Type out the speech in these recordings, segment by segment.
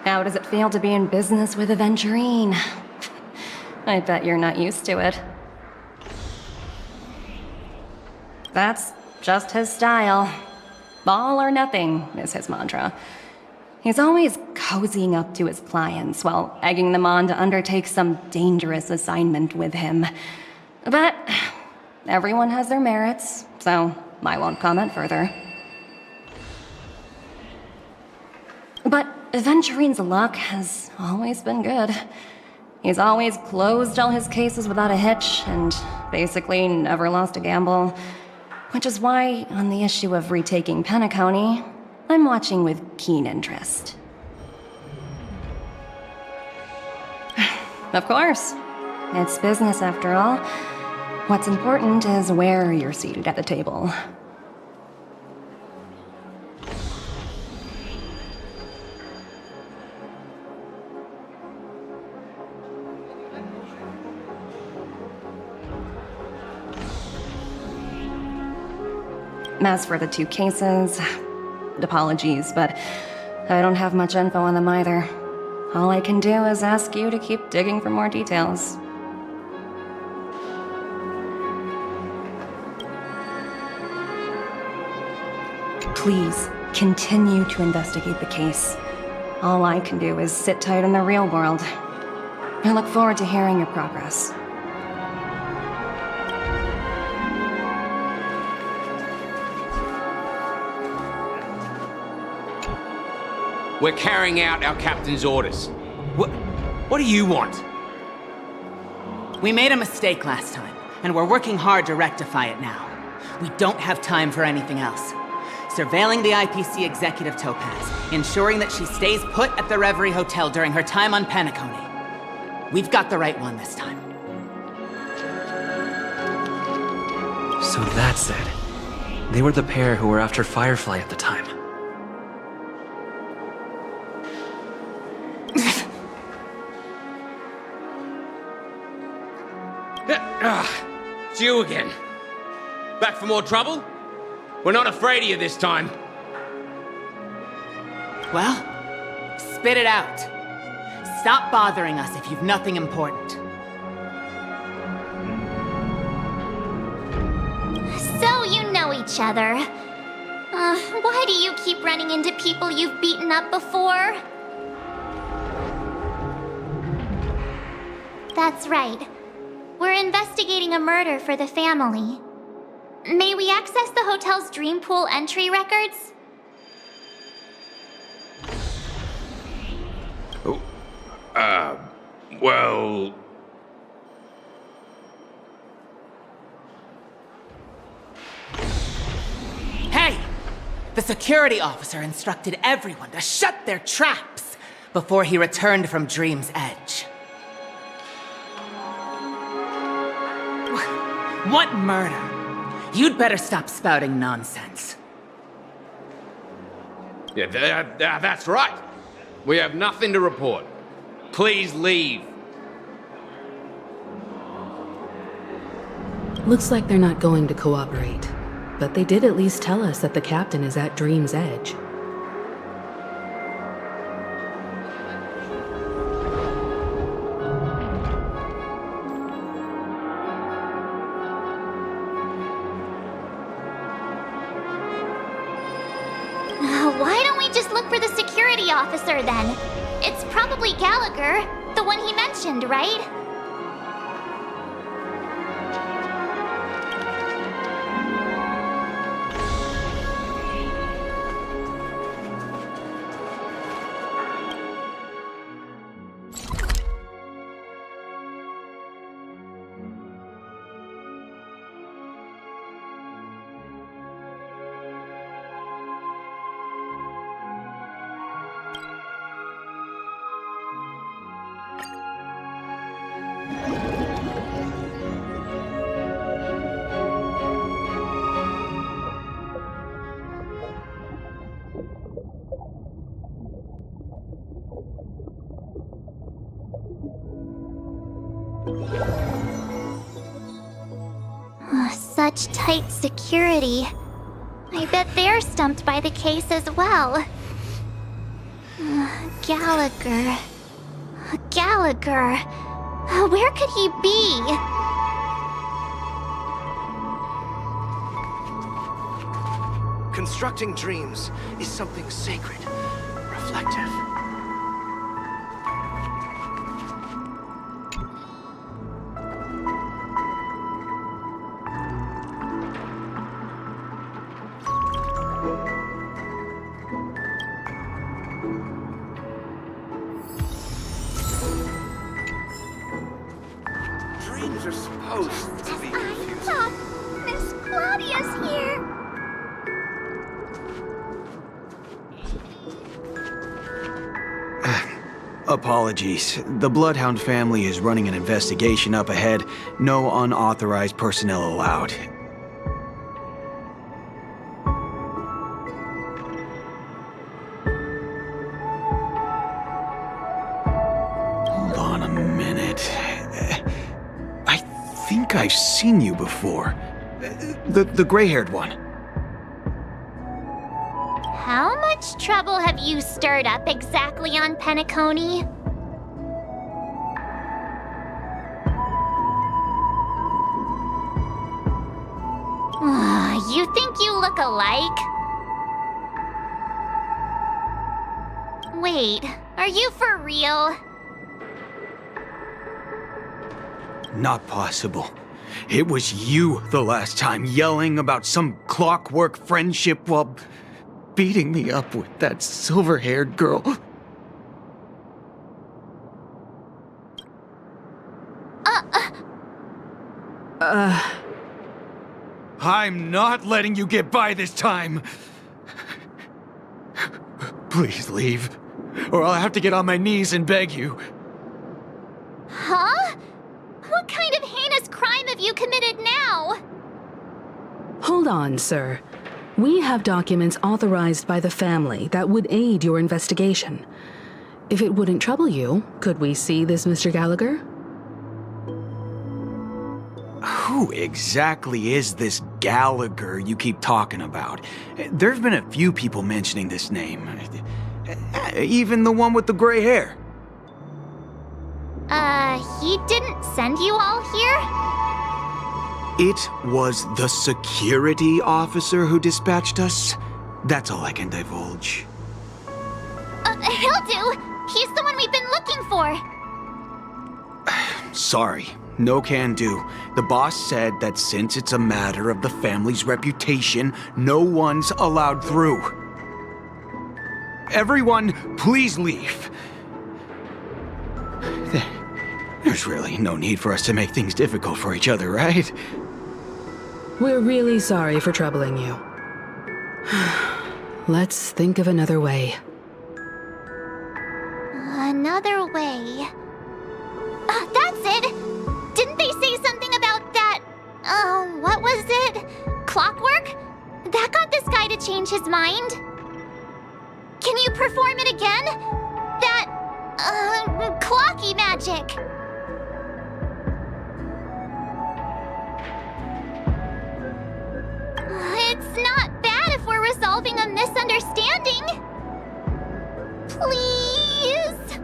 How does it feel to be in business with Aventurine? I bet you're not used to it. That's just his style. All or nothing is his mantra. He's always cozying up to his clients while egging them on to undertake some dangerous assignment with him. But everyone has their merits, so I won't comment further. But Aventurine's luck has always been good. He's always closed all his cases without a hitch, and basically never lost a gamble. Which is why, on the issue of retaking Penacony, I'm watching with keen interest. Of course. It's business after all. What's important is where you're seated at the table. As for the two cases, apologies, but I don't have much info on them either. All I can do is ask you to keep digging for more details. Please, continue to investigate the case. All I can do is sit tight in the real world. I look forward to hearing your progress. We're carrying out our captain's orders. What do you want? We made a mistake last time, and we're working hard to rectify it now. We don't have time for anything else. Surveilling the IPC executive Topaz, ensuring that she stays put at the Reverie Hotel during her time on Penacony. We've got the right one this time. So that's it. They were the pair who were after Firefly at the time. It's you again. Back for more trouble? We're not afraid of you this time. Well, spit it out. Stop bothering us if you've nothing important. So you know each other. Why do you keep running into people you've beaten up before? That's right. We're investigating a murder for the family. May we access the hotel's dream pool entry records? Well... Hey! The security officer instructed everyone to shut their traps before he returned from Dream's Edge. What murder? You'd better stop spouting nonsense. Yeah, that's right. We have nothing to report. Please leave. Looks like they're not going to cooperate. But they did at least tell us that the captain is at Dream's Edge. Why don't we just look for the security officer then? It's probably Gallagher, the one he mentioned, right? Such tight security. I bet they're stumped by the case as well. Gallagher. Gallagher. Where could he be? Constructing dreams is something sacred, reflective. Dreams are supposed to be confusing. Thought Miss Claudia's here. Apologies. The Bloodhound family is running an investigation up ahead. No unauthorized personnel allowed. Hold on a minute. I think I've seen you before. The gray-haired one. How much trouble have you stirred up exactly on Penacony? You think you look alike? Wait, are you for real? Not possible. It was you the last time, yelling about some clockwork friendship while beating me up with that silver-haired girl. I'm not letting you get by this time. Please leave, or I'll have to get on my knees and beg you. Huh? What kind of heinous crime have you committed now? Hold on, sir. We have documents authorized by the family that would aid your investigation. If it wouldn't trouble you, could we see this Mr. Gallagher? Who exactly is this Gallagher you keep talking about? There's been a few people mentioning this name. Even the one with the gray hair. He didn't send you all here? It was the security officer who dispatched us. That's all I can divulge. He'll do. He's the one we've been looking for. Sorry, no can do. The boss said that since it's a matter of the family's reputation, no one's allowed through. Everyone, please leave. There's really no need for us to make things difficult for each other, right? We're really sorry for troubling you. Let's think of another way. Another way. That's it! Didn't they say something about that? What was it? Clockwork? That got this guy to change his mind. Can you perform it again? That, clocky magic. It's not bad if we're resolving a misunderstanding. Please?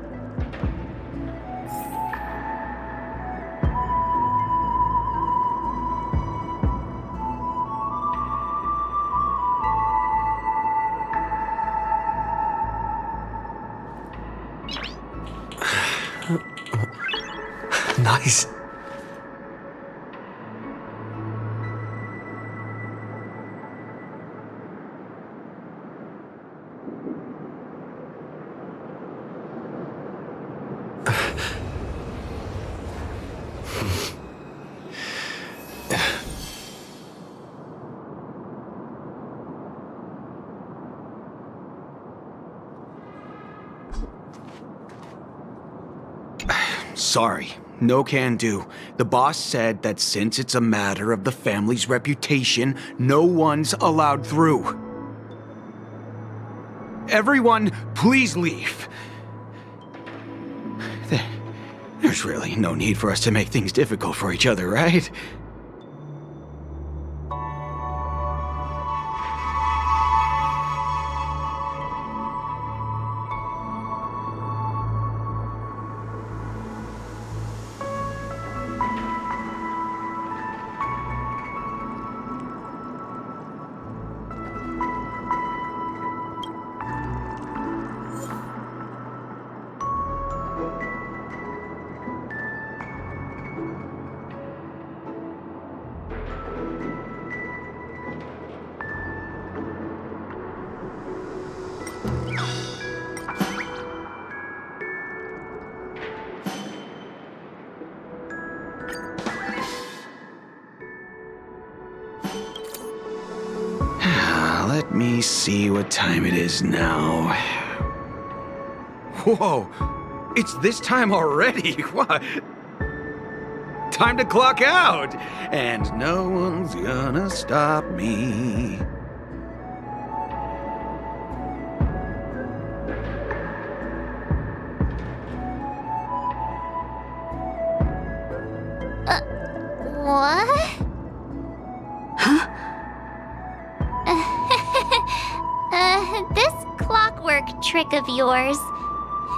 Nice. Sorry, no can do. The boss said that since it's a matter of the family's reputation, no one's allowed through. Everyone, please leave. There's really no need for us to make things difficult for each other, right? me see what time it is now. Whoa! It's this time already! What? Time to clock out! And no one's gonna stop me. What? Huh? This clockwork trick of yours,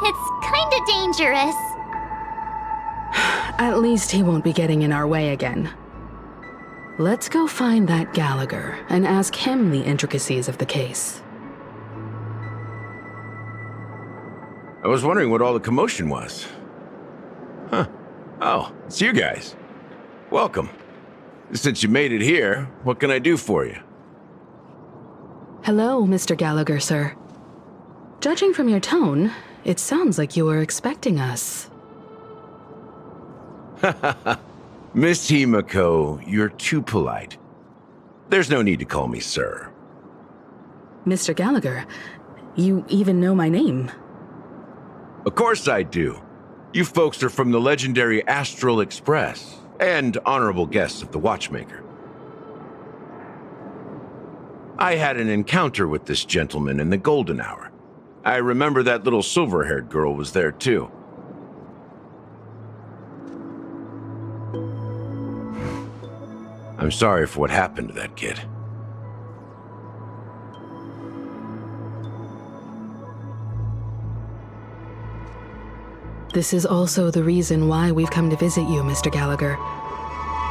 it's kinda dangerous. At least he won't be getting in our way again. Let's go find that Gallagher and ask him the intricacies of the case. I was wondering what all the commotion was. Huh. Oh, it's you guys. Welcome. Since you made it here, what can I do for you? Hello, Mr. Gallagher, sir. Judging from your tone, it sounds like you were expecting us. Miss Himiko, you're too polite. There's no need to call me sir. Mr. Gallagher, you even know my name. Of course I do. You folks are from the legendary Astral Express, and honorable guests of the Watchmaker. I had an encounter with this gentleman in the golden hour. I remember that little silver-haired girl was there too. I'm sorry for what happened to that kid. This is also the reason why we've come to visit you, Mr. Gallagher.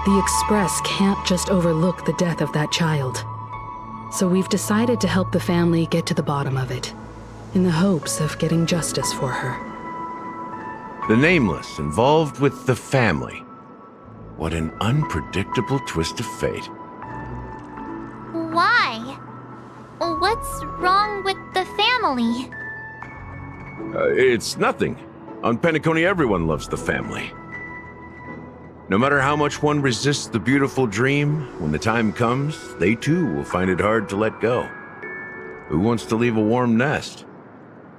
The Express can't just overlook the death of that child. So we've decided to help the family get to the bottom of it, in the hopes of getting justice for her. The Nameless involved with the family. What an unpredictable twist of fate. Why? What's wrong with the family? It's nothing. On Penacony, everyone loves the family. No matter how much one resists the beautiful dream, when the time comes, they too will find it hard to let go. Who wants to leave a warm nest?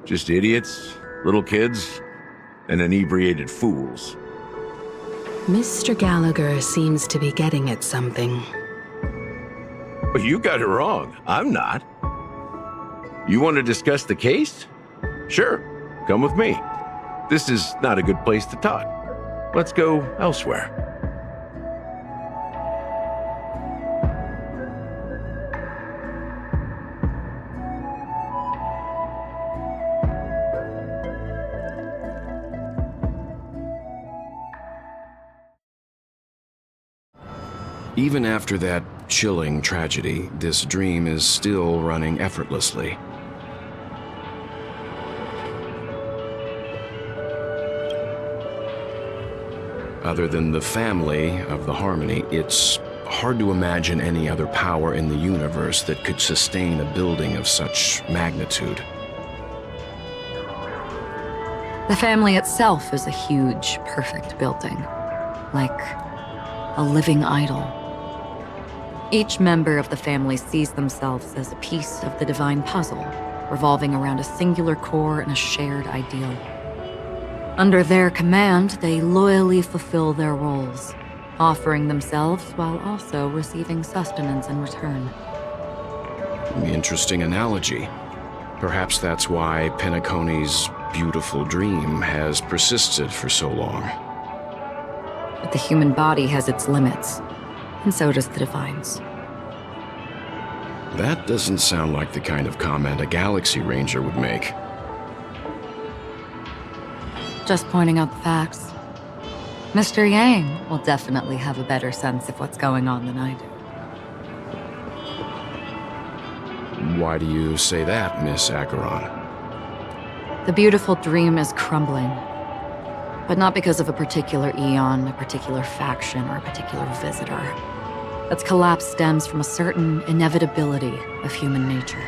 Just idiots, little kids, and inebriated fools. Mr. Gallagher seems to be getting at something. But you got it wrong. I'm not. You want to discuss the case? Sure, come with me. This is not a good place to talk. Let's go elsewhere. Even after that chilling tragedy, this dream is still running effortlessly. Other than the family of the Harmony, it's hard to imagine any other power in the universe that could sustain a building of such magnitude. The family itself is a huge, perfect building, like a living idol. Each member of the family sees themselves as a piece of the divine puzzle, revolving around a singular core and a shared ideal. Under their command, they loyally fulfill their roles, offering themselves while also receiving sustenance in return. Interesting analogy. Perhaps that's why Penacony's beautiful dream has persisted for so long. But the human body has its limits, and so does the divine's. That doesn't sound like the kind of comment a Galaxy Ranger would make. Just pointing out the facts. Mr. Yang will definitely have a better sense of what's going on than I do. Why do you say that, Miss Acheron? The beautiful dream is crumbling. But not because of a particular eon, a particular faction, or a particular visitor. Its collapse stems from a certain inevitability of human nature.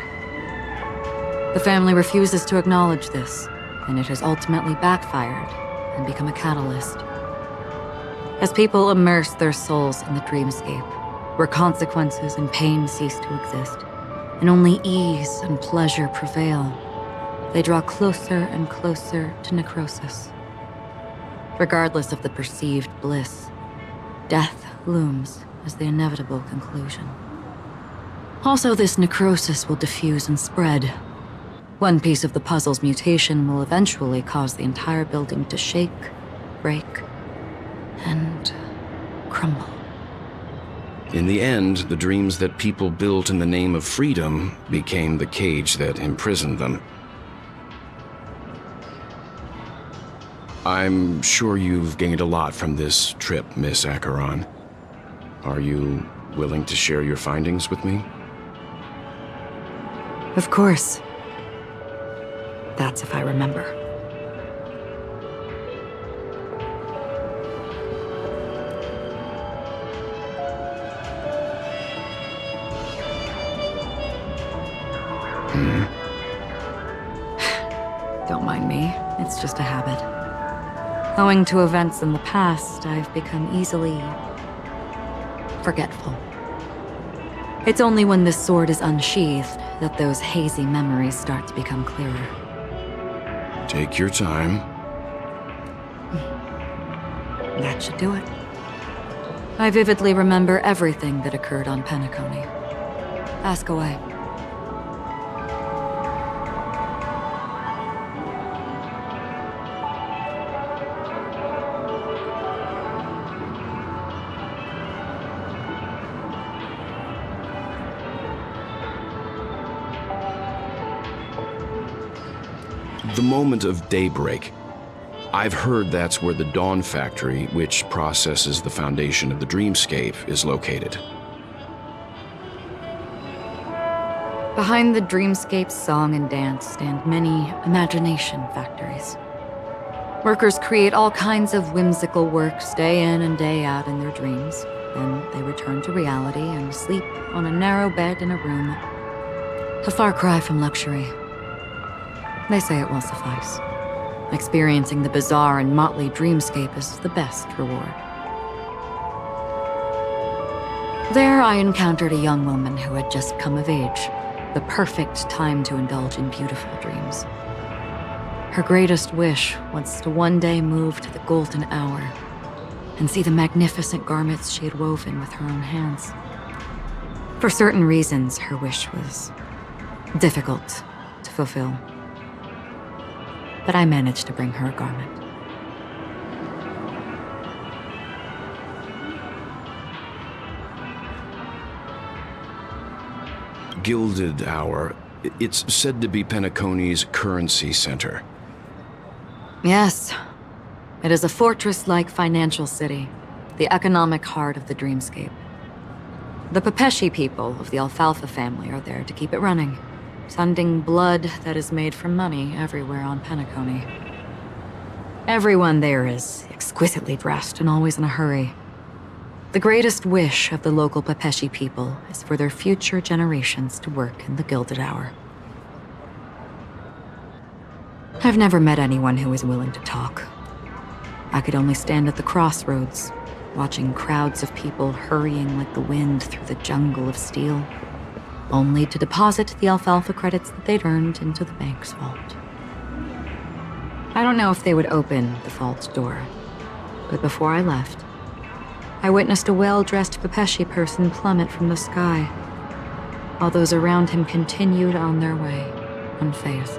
The family refuses to acknowledge this, and it has ultimately backfired and become a catalyst. As people immerse their souls in the dreamscape, where consequences and pain cease to exist, and only ease and pleasure prevail, they draw closer and closer to necrosis. Regardless of the perceived bliss, death looms as the inevitable conclusion. Also, this necrosis will diffuse and spread. One piece of the puzzle's mutation will eventually cause the entire building to shake, break, and crumble. In the end, the dreams that people built in the name of freedom became the cage that imprisoned them. I'm sure you've gained a lot from this trip, Miss Acheron. Are you willing to share your findings with me? Of course. That's if I remember. Don't mind me. It's just a habit. Owing to events in the past, I've become easily forgetful. It's only when this sword is unsheathed that those hazy memories start to become clearer. Take your time. That should do it. I vividly remember everything that occurred on Penacony. Ask away. The moment of daybreak. I've heard that's where the Dawn Factory, which processes the foundation of the dreamscape, is located. Behind the dreamscape's song and dance stand many imagination factories. Workers create all kinds of whimsical works day in and day out in their dreams. Then they return to reality and sleep on a narrow bed in a room. A far cry from luxury. They say it will suffice. Experiencing the bizarre and motley dreamscape is the best reward. There I encountered a young woman who had just come of age, the perfect time to indulge in beautiful dreams. Her greatest wish was to one day move to the golden hour and see the magnificent garments she had woven with her own hands. For certain reasons, her wish was difficult to fulfill. But I managed to bring her a garment. Gilded Hour. It's said to be Penacony's currency center. Yes. It is a fortress-like financial city, the economic heart of the dreamscape. The Pepeshi people of the Alfalfa family are there to keep it running, sending blood that is made from money everywhere on Penacony. Everyone there is exquisitely dressed and always in a hurry. The greatest wish of the local Pepeshi people is for their future generations to work in the Gilded Hour. I've never met anyone who is willing to talk. I could only stand at the crossroads, watching crowds of people hurrying like the wind through the jungle of steel, only to deposit the alfalfa credits that they'd earned into the bank's vault. I don't know if they would open the vault door, but before I left, I witnessed a well-dressed Pepeshi person plummet from the sky, while those around him continued on their way, unfazed.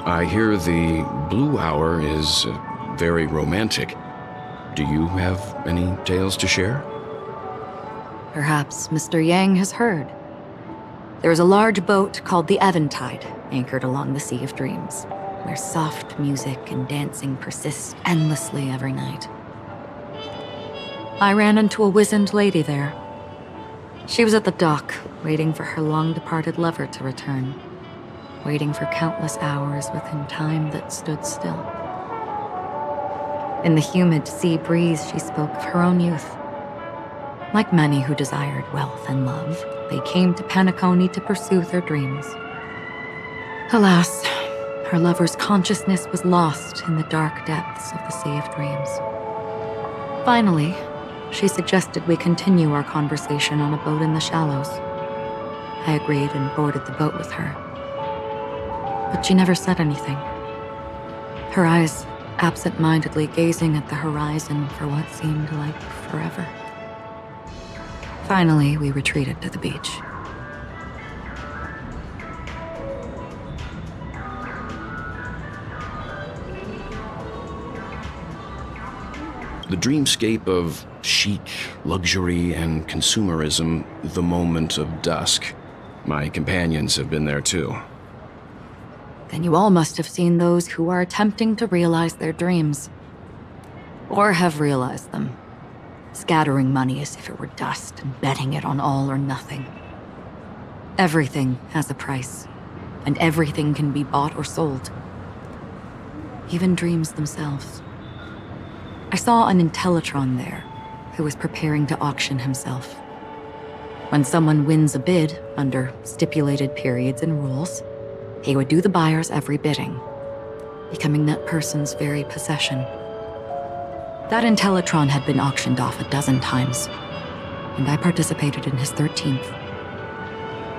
I hear the Blue Hour is very romantic. Do you have any tales to share? Perhaps Mr. Yang has heard. There is a large boat called the Eventide anchored along the Sea of Dreams. where soft music and dancing persist endlessly every night. I ran into a wizened lady there. She was at the dock, waiting for her long-departed lover to return, waiting for countless hours within time that stood still. In the humid sea breeze, she spoke of her own youth. Like many who desired wealth and love, they came to Penacony to pursue their dreams. Alas, her lover's consciousness was lost in the dark depths of the Sea of Dreams. Finally, she suggested we continue our conversation on a boat in the shallows. I agreed and boarded the boat with her. But she never said anything. Her eyes absent-mindedly gazing at the horizon for what seemed like forever. Finally, we retreated to the beach. The dreamscape of chic, luxury, and consumerism, the moment of dusk. My companions have been there too. Then you all must have seen those who are attempting to realize their dreams. Or have realized them. Scattering money as if it were dust and betting it on all or nothing. Everything has a price, and everything can be bought or sold. Even dreams themselves. I saw an Intellitron there, who was preparing to auction himself. When someone wins a bid under stipulated periods and rules, he would do the buyer's every bidding, becoming that person's very possession. That Intellitron had been auctioned off 12 times, and I participated in his 13th.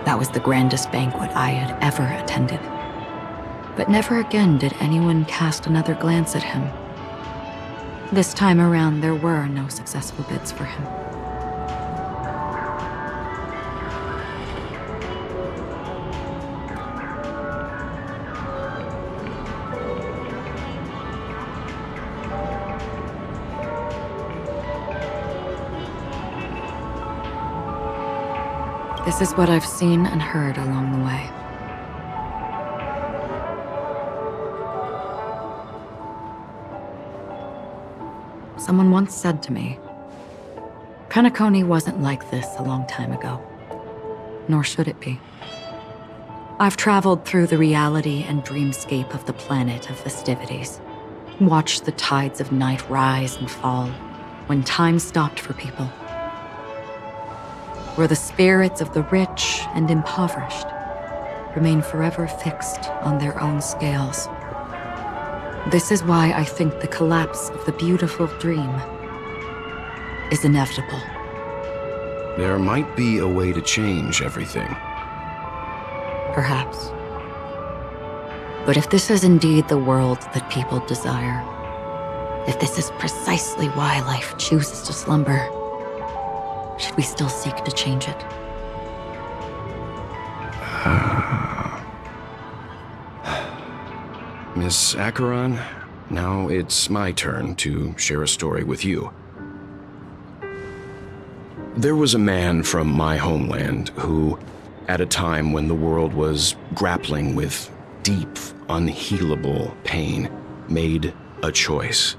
That was the grandest banquet I had ever attended. But never again did anyone cast another glance at him. This time around, there were no successful bids for him. This is what I've seen and heard along the way. Someone once said to me, Penacony wasn't like this a long time ago, nor should it be. I've traveled through the reality and dreamscape of the planet of festivities, watched the tides of night rise and fall when time stopped for people, where the spirits of the rich and impoverished remain forever fixed on their own scales. This is why I think the collapse of the beautiful dream is inevitable. There might be a way to change everything. Perhaps. But if this is indeed the world that people desire, if this is precisely why life chooses to slumber, should we still seek to change it? Miss Acheron, now it's my turn to share a story with you. There was a man from my homeland who, at a time when the world was grappling with deep, unhealable pain, made a choice.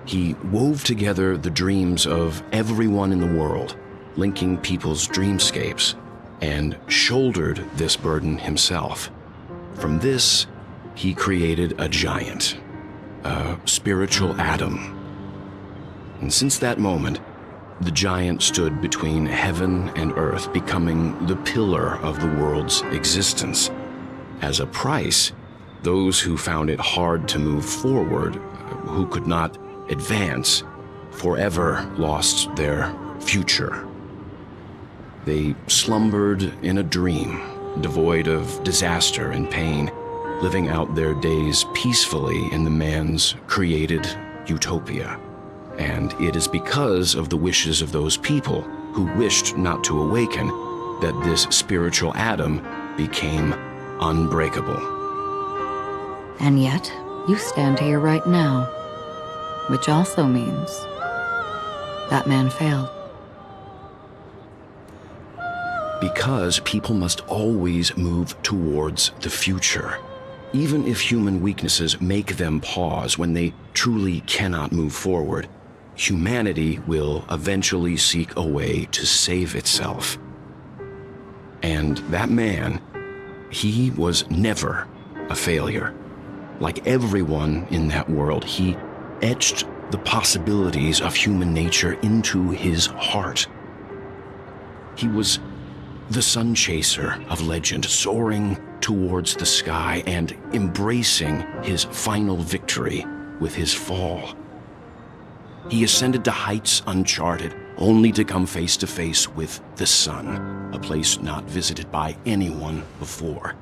He wove together the dreams of everyone in the world, linking people's dreamscapes, and shouldered this burden himself. From this, he created a giant, a spiritual atom. And since that moment, the giant stood between heaven and earth, becoming the pillar of the world's existence. As a price, those who found it hard to move forward, who could not advance, forever lost their future. They slumbered in a dream, devoid of disaster and pain, living out their days peacefully in the man's created utopia. And it is because of the wishes of those people who wished not to awaken that this spiritual atom became unbreakable. And yet, you stand here right now, which also means that man failed. Because people must always move towards the future. Even if human weaknesses make them pause when they truly cannot move forward, humanity will eventually seek a way to save itself. And that man, he was never a failure. Like everyone in that world, he etched the possibilities of human nature into his heart. He was the sun chaser of legend, soaring towards the sky and embracing his final victory with his fall. He ascended to heights uncharted, only to come face to face with the sun, a place not visited by anyone before.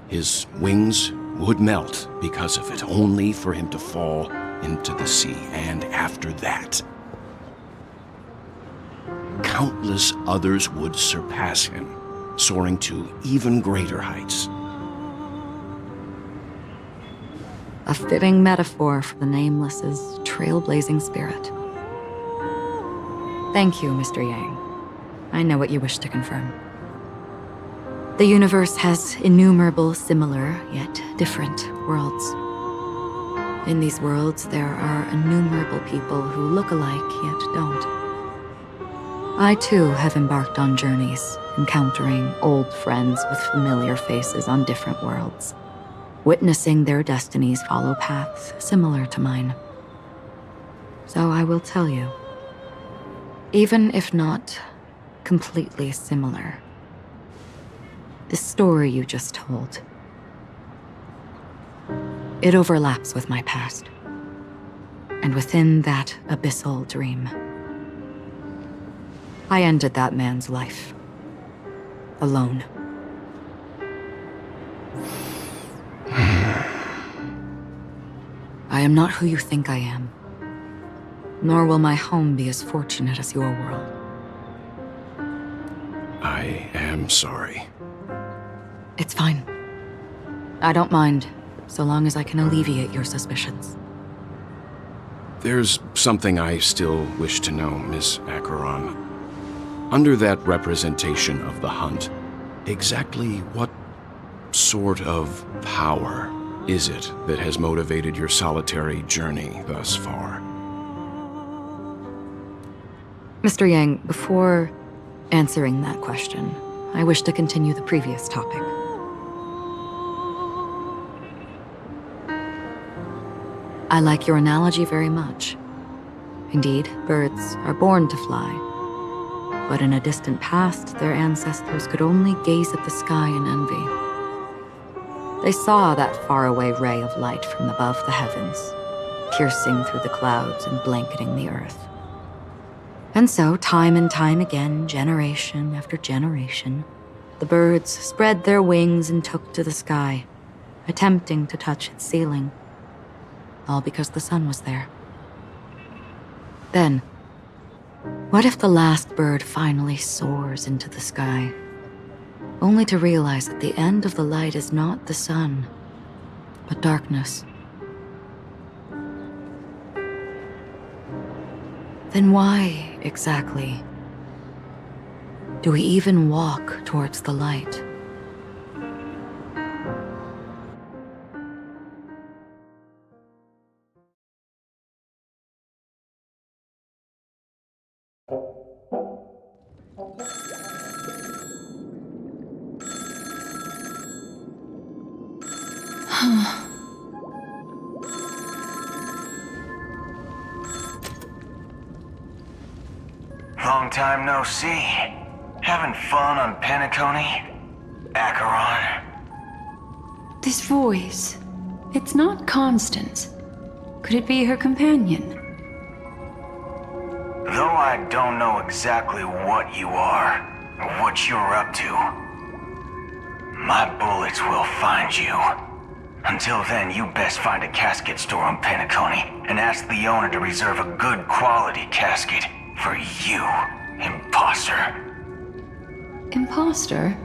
His wings would melt because of it, only for him to fall into the sea. And after that, countless others would surpass him, soaring to even greater heights. A fitting metaphor for the Nameless's trailblazing spirit. Thank you, Mr. Yang. I know what you wish to confirm. The universe has innumerable similar, yet different worlds. In these worlds, there are innumerable people who look alike, yet don't. I too have embarked on journeys, encountering old friends with familiar faces on different worlds, witnessing their destinies follow paths similar to mine. So I will tell you, even if not completely similar, the story you just told, it overlaps with my past, and within that abyssal dream, I ended that man's life, alone. I am not who you think I am, nor will my home be as fortunate as your world. I am sorry. It's fine. I don't mind, so long as I can alleviate your suspicions. There's something I still wish to know, Miss Acheron. Under that representation of the hunt, exactly what sort of power is it that has motivated your solitary journey thus far? Mr. Yang, before answering that question, I wish to continue the previous topic. I like your analogy very much. Indeed, birds are born to fly. But in a distant past, their ancestors could only gaze at the sky in envy. They saw that faraway ray of light from above the heavens, piercing through the clouds and blanketing the earth. And so, time and time again, generation after generation, the birds spread their wings and took to the sky, attempting to touch its ceiling, all because the sun was there. Then, what if the last bird finally soars into the sky, only to realize that the end of the light is not the sun, but darkness? Then why, exactly, do we even walk towards the light? Long time no see. Having fun on Penacony? Acheron? This voice, it's not Constance. Could it be her companion? Though I don't know exactly what you are, or what you're up to, my bullets will find you. Until then, you best find a casket store on Penacony and ask the owner to reserve a good quality casket for you, imposter. Imposter?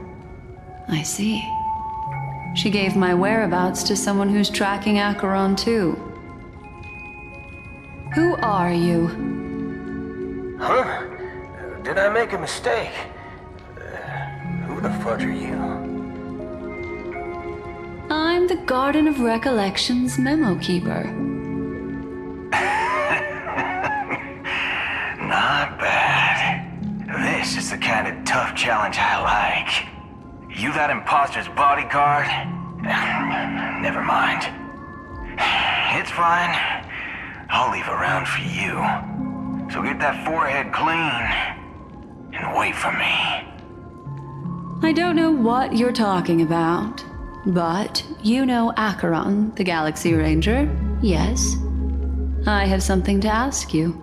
I see. She gave my whereabouts to someone who's tracking Acheron too. Who are you? Huh? Did I make a mistake? Who the fudge are you? I'm the Garden of Recollection's memo keeper. Not bad. This is the kind of tough challenge I like. You that imposter's bodyguard? Never mind. It's fine. I'll leave a round for you. So get that forehead clean and wait for me. I don't know what you're talking about, but you know Acheron, the Galaxy Ranger, yes? I have something to ask you.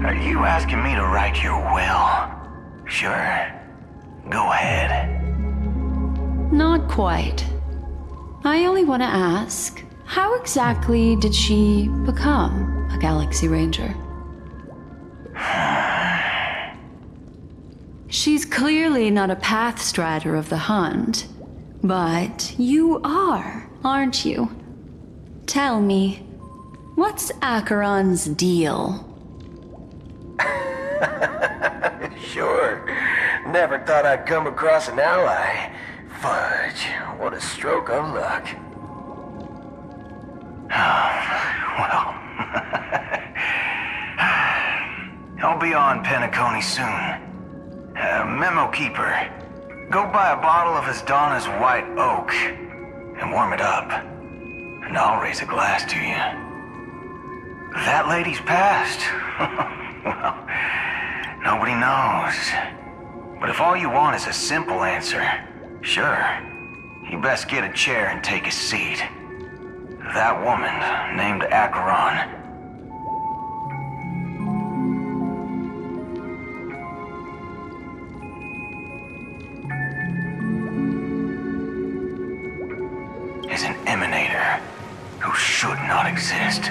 Are you asking me to write your will? Sure. Go ahead. Not quite. I only want to ask, how exactly did she become a Galaxy Ranger? She's clearly not a path strider of the hunt, but you are, aren't you? Tell me, what's Acheron's deal? Sure. Never thought I'd come across an ally. Fudge, what a stroke of luck. Well, I'll be on Penacony soon. Memo Keeper, go buy a bottle of Asdana's White Oak and warm it up, and I'll raise a glass to you. That lady's passed. Well, nobody knows. But if all you want is a simple answer, sure, you best get a chair and take a seat. That woman, named Acheron. Is an emanator who should not exist.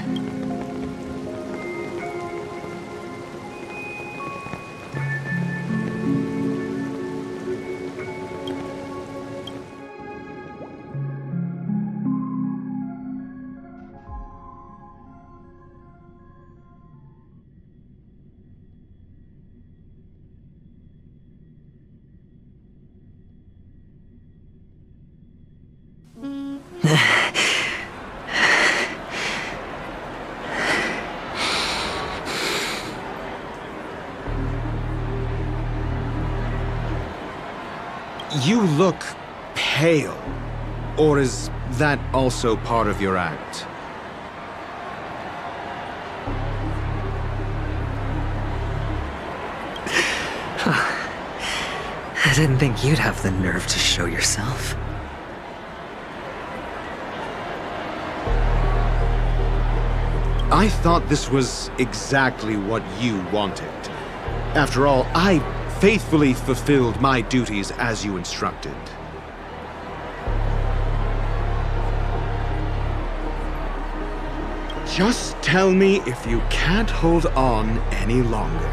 You look pale. Or is that also part of your act? I didn't think you'd have the nerve to show yourself. I thought this was exactly what you wanted. After all, I faithfully fulfilled my duties as you instructed. Just tell me if you can't hold on any longer.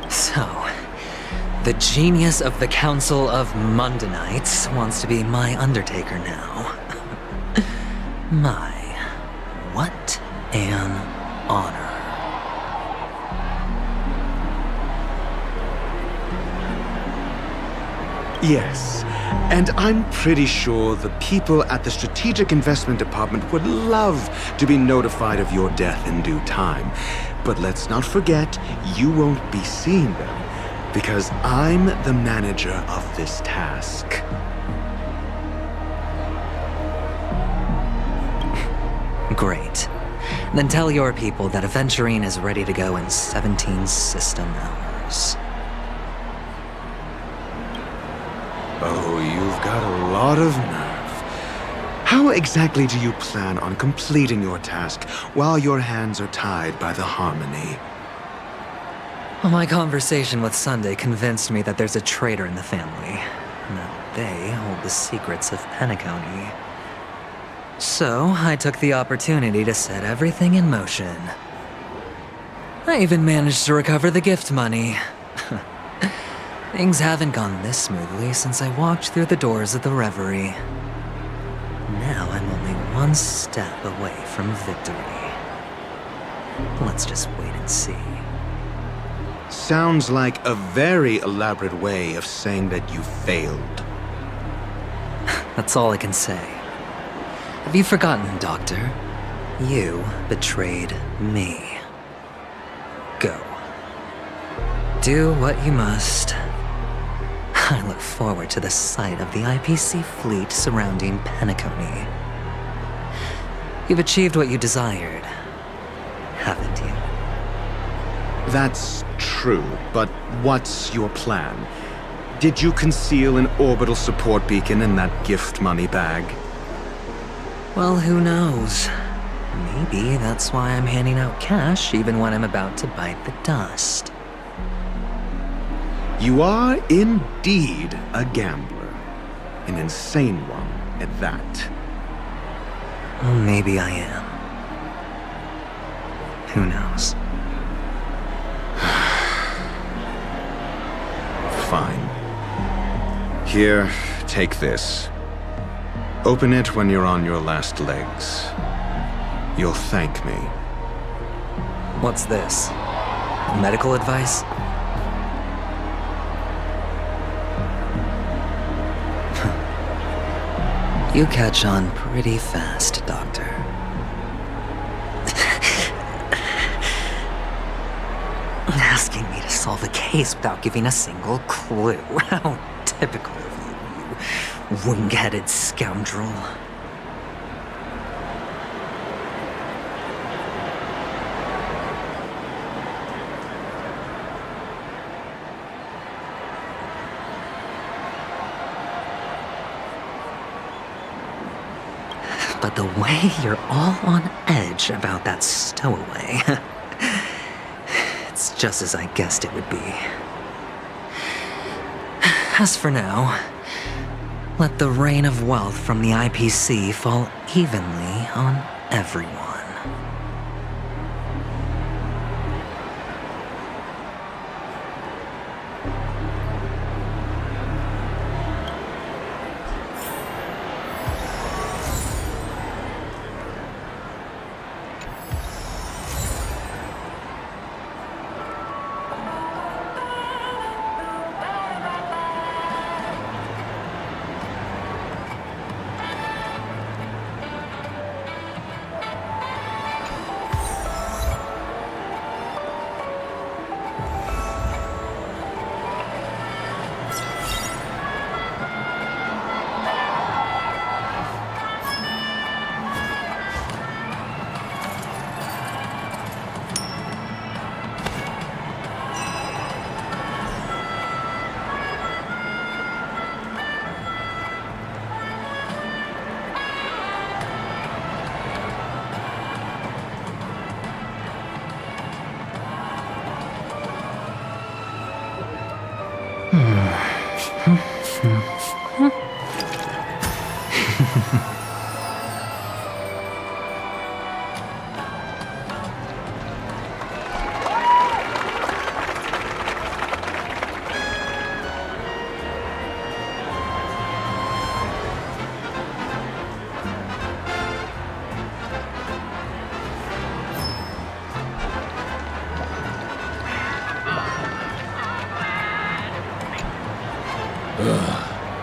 So, the genius of the Council of Mundanites wants to be my Undertaker now. My, what an honor. Yes, and I'm pretty sure the people at the Strategic Investment Department would love to be notified of your death in due time. But let's not forget, you won't be seeing them, because I'm the manager of this task. Great. Then tell your people that Aventurine is ready to go in 17 system hours. Oh, you've got a lot of nerve. How exactly do you plan on completing your task while your hands are tied by the Harmony? Well, my conversation with Sunday convinced me that there's a traitor in the family, and that they hold the secrets of Penacony. So, I took the opportunity to set everything in motion. I even managed to recover the gift money. Things haven't gone this smoothly since I walked through the doors of the Reverie. Now I'm only one step away from victory. Let's just wait and see. Sounds like a very elaborate way of saying that you failed. That's all I can say. Have you forgotten, Doctor? You betrayed me. Go. Do what you must. I look forward to the sight of the IPC fleet surrounding Penacony. You've achieved what you desired, haven't you? That's true, but what's your plan? Did you conceal an orbital support beacon in that gift money bag? Well, who knows? Maybe that's why I'm handing out cash even when I'm about to bite the dust. You are indeed a gambler. An insane one at that. Well, maybe I am. Who knows? Fine. Here, take this. Open it when you're on your last legs. You'll thank me. What's this? Medical advice? You catch on pretty fast, Doctor. Asking me to solve a case without giving a single clue. How typical of you, you wing-headed scoundrel. But the way you're all on edge about that stowaway, it's just as I guessed it would be. As for now, let the rain of wealth from the IPC fall evenly on everyone.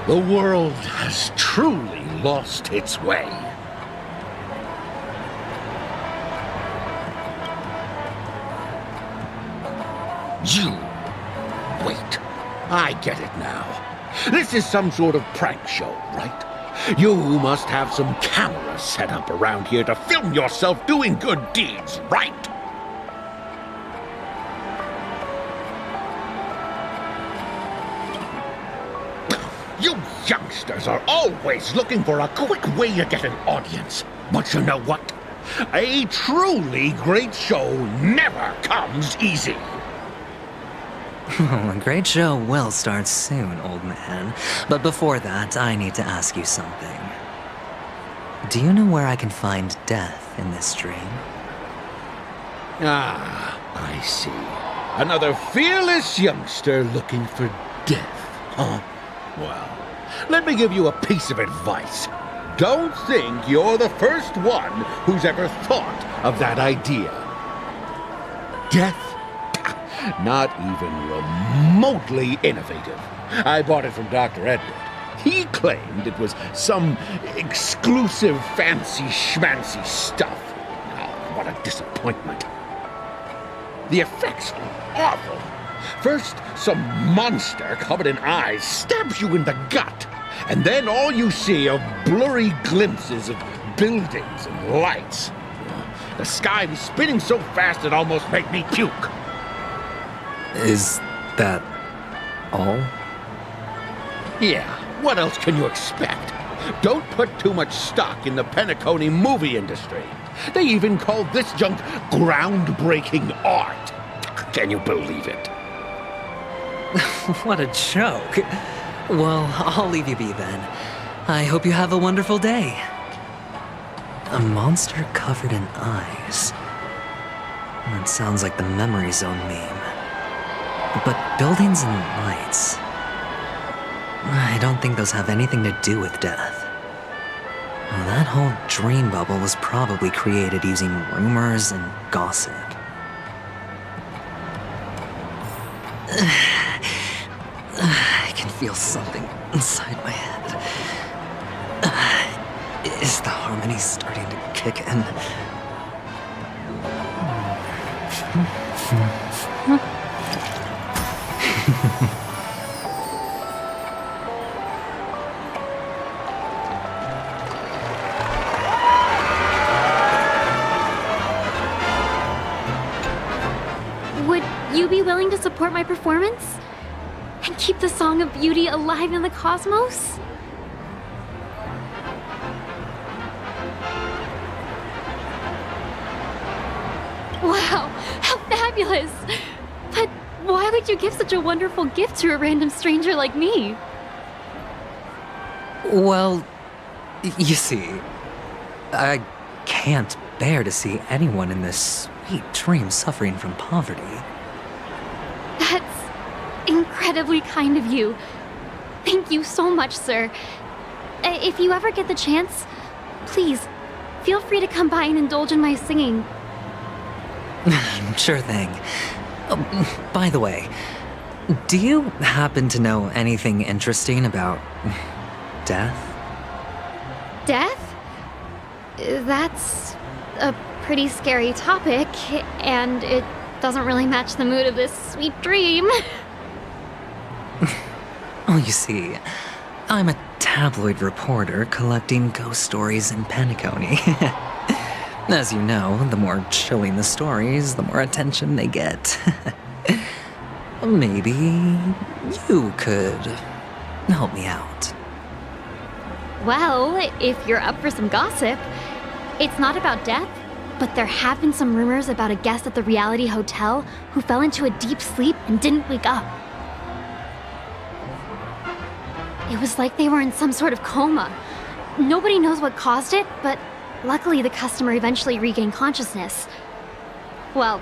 The world has truly lost its way. You... Wait. I get it now. This is some sort of prank show, right? You must have some cameras set up around here to film yourself doing good deeds, right? You youngsters are always looking for a quick way to get an audience. But you know what? A truly great show never comes easy. A great show will start soon, old man. But before that, I need to ask you something. Do you know where I can find death in this dream? Ah, I see. Another fearless youngster looking for death, huh? Well, let me give you a piece of advice. Don't think you're the first one who's ever thought of that idea. Death? Not even remotely innovative. I bought it from Dr. Edward. He claimed it was some exclusive fancy schmancy stuff. Oh, what a disappointment. The effects were awful. First, some monster covered in eyes stabs you in the gut, and then all you see are blurry glimpses of buildings and lights. The sky was spinning so fast it almost made me puke. Is that all? Yeah, what else can you expect? Don't put too much stock in the Penacony movie industry. They even called this junk groundbreaking art. Can you believe it? What a joke. Well, I'll leave you be then. I hope you have a wonderful day. A monster covered in eyes. That sounds like the Memory Zone meme. But buildings and lights... I don't think those have anything to do with death. Well, that whole dream bubble was probably created using rumors and gossip. I can feel something inside my head. Is the harmony starting to kick in? Would you be willing to support my performance? And keep the Song of Beauty alive in the cosmos? Wow, how fabulous! But why would you give such a wonderful gift to a random stranger like me? Well, you see, I can't bear to see anyone in this sweet dream suffering from poverty. That's incredibly kind of you. Thank you so much, sir. If you ever get the chance, please, feel free to come by and indulge in my singing. Sure thing. By the way, do you happen to know anything interesting about death? Death? That's a pretty scary topic, and it doesn't really match the mood of this sweet dream. Well, you see, I'm a tabloid reporter collecting ghost stories in Penacony. As you know, the more chilling the stories, the more attention they get. Maybe you could help me out. Well, if you're up for some gossip, it's not about death, but there have been some rumors about a guest at the Reality Hotel who fell into a deep sleep and didn't wake up. It was like they were in some sort of coma. Nobody knows what caused it, but luckily the customer eventually regained consciousness. Well,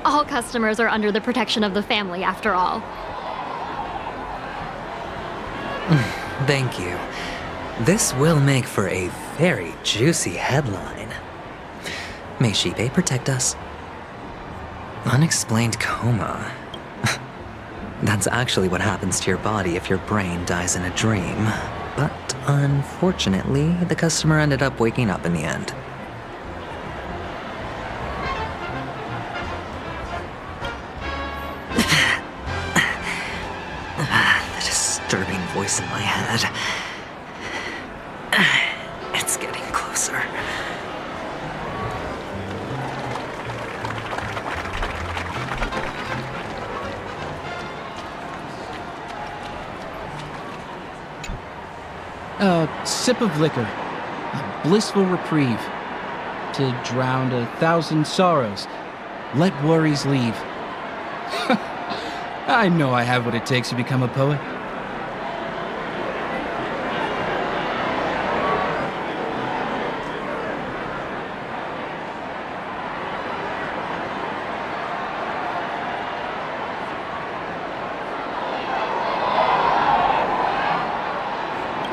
all customers are under the protection of the family, after all. Thank you. This will make for a very juicy headline. May Shibe protect us. Unexplained coma. That's actually what happens to your body if your brain dies in a dream. But unfortunately, the customer ended up waking up in the end. The disturbing voice in my head. It's getting closer. A sip of liquor, a blissful reprieve, to drown 1,000 sorrows, let worries leave. I know I have what it takes to become a poet.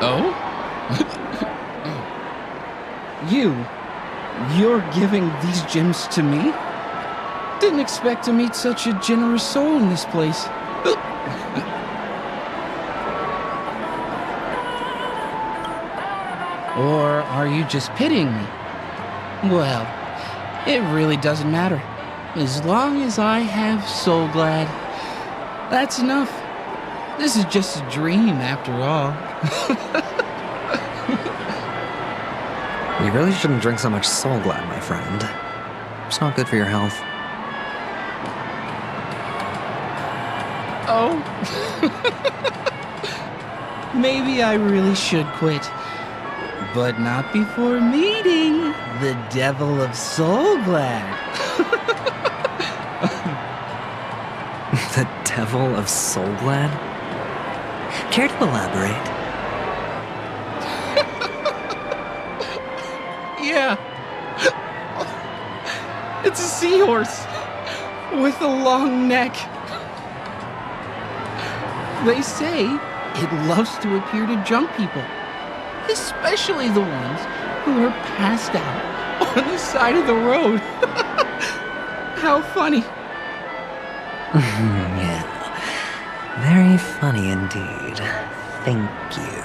Oh? You're giving these gems to me? didn't expect to meet such a generous soul in this place. Or are you just pitying me? Well, it really doesn't matter. As long as I have Soul Glad, that's enough. This is just a dream after all. You really shouldn't drink so much Soul Glad, my friend. It's not good for your health. Oh. Maybe I really should quit. But not before meeting the Devil of Soul Glad. The Devil of Soul Glad? Care to elaborate? Yeah. It's a seahorse with a long neck. They say it loves to appear to drunk people, especially the ones who are passed out on the side of the road. How funny. Yeah. Very funny indeed. Thank you.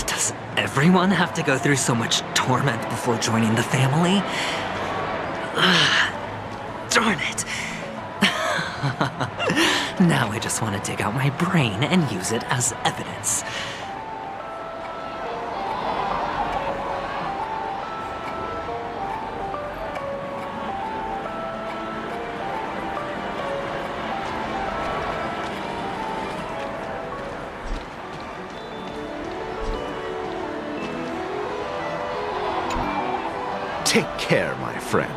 Does everyone have to go through so much torment before joining the family? Darn it. Now I just want to dig out my brain and use it as evidence. Take care, my friend.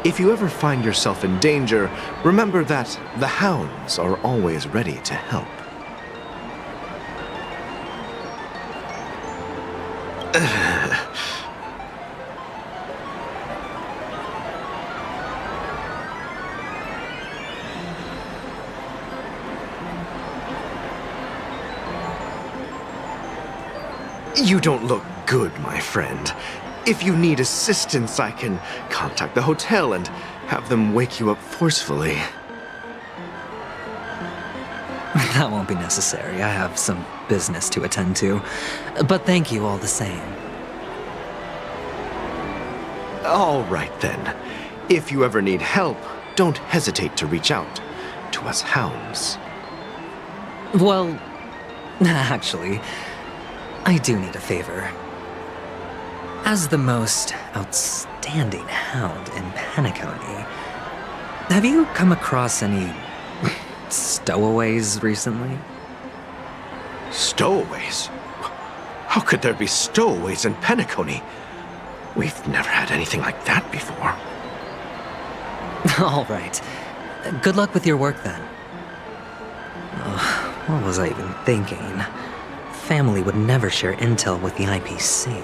If you ever find yourself in danger, remember that the hounds are always ready to help. You don't look good, my friend. If you need assistance, I can contact the hotel and have them wake you up forcefully. That won't be necessary. I have some business to attend to. But thank you all the same. All right then. If you ever need help, don't hesitate to reach out to us hounds. Well, actually, I do need a favor. As the most outstanding hound in Penacony, have you come across any stowaways recently? Stowaways? How could there be stowaways in Penacony? We've never had anything like that before. All right. Good luck with your work then. What was I even thinking? Family would never share intel with the IPC.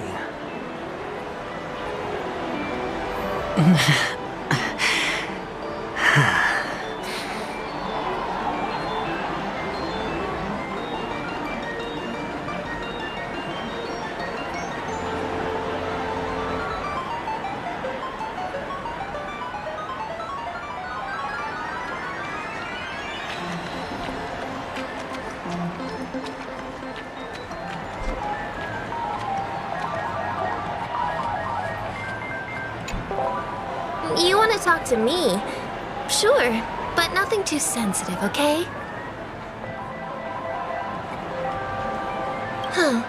You want to talk to me? Sure, but nothing too sensitive, okay? Huh.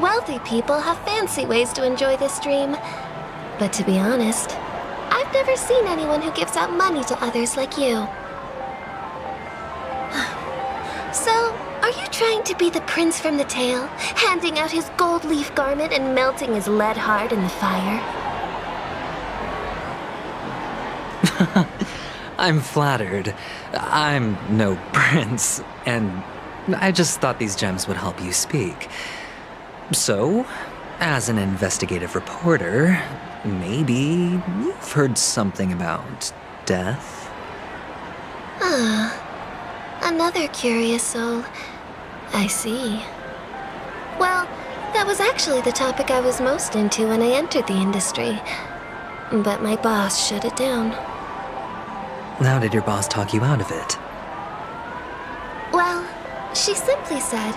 Wealthy people have fancy ways to enjoy this dream. But to be honest, I've never seen anyone who gives out money to others like you. So, are you trying to be the prince from the tale, handing out his gold leaf garment and melting his lead heart in the fire? I'm flattered. I'm no prince, and I just thought these gems would help you speak. So, as an investigative reporter, maybe you've heard something about death? Another curious soul. I see. Well, That was actually the topic I was most into when I entered the industry. But my boss shut it down. How did your boss talk you out of it? Well, she simply said,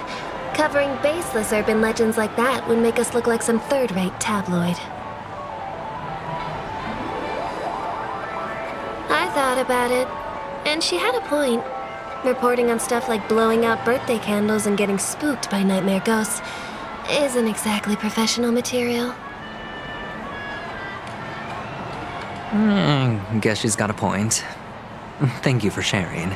covering baseless urban legends like that would make us look like some third-rate tabloid. I thought about it, and she had a point. Reporting on stuff like blowing out birthday candles and getting spooked by nightmare ghosts isn't exactly professional material. Guess she's got a point. Thank you for sharing.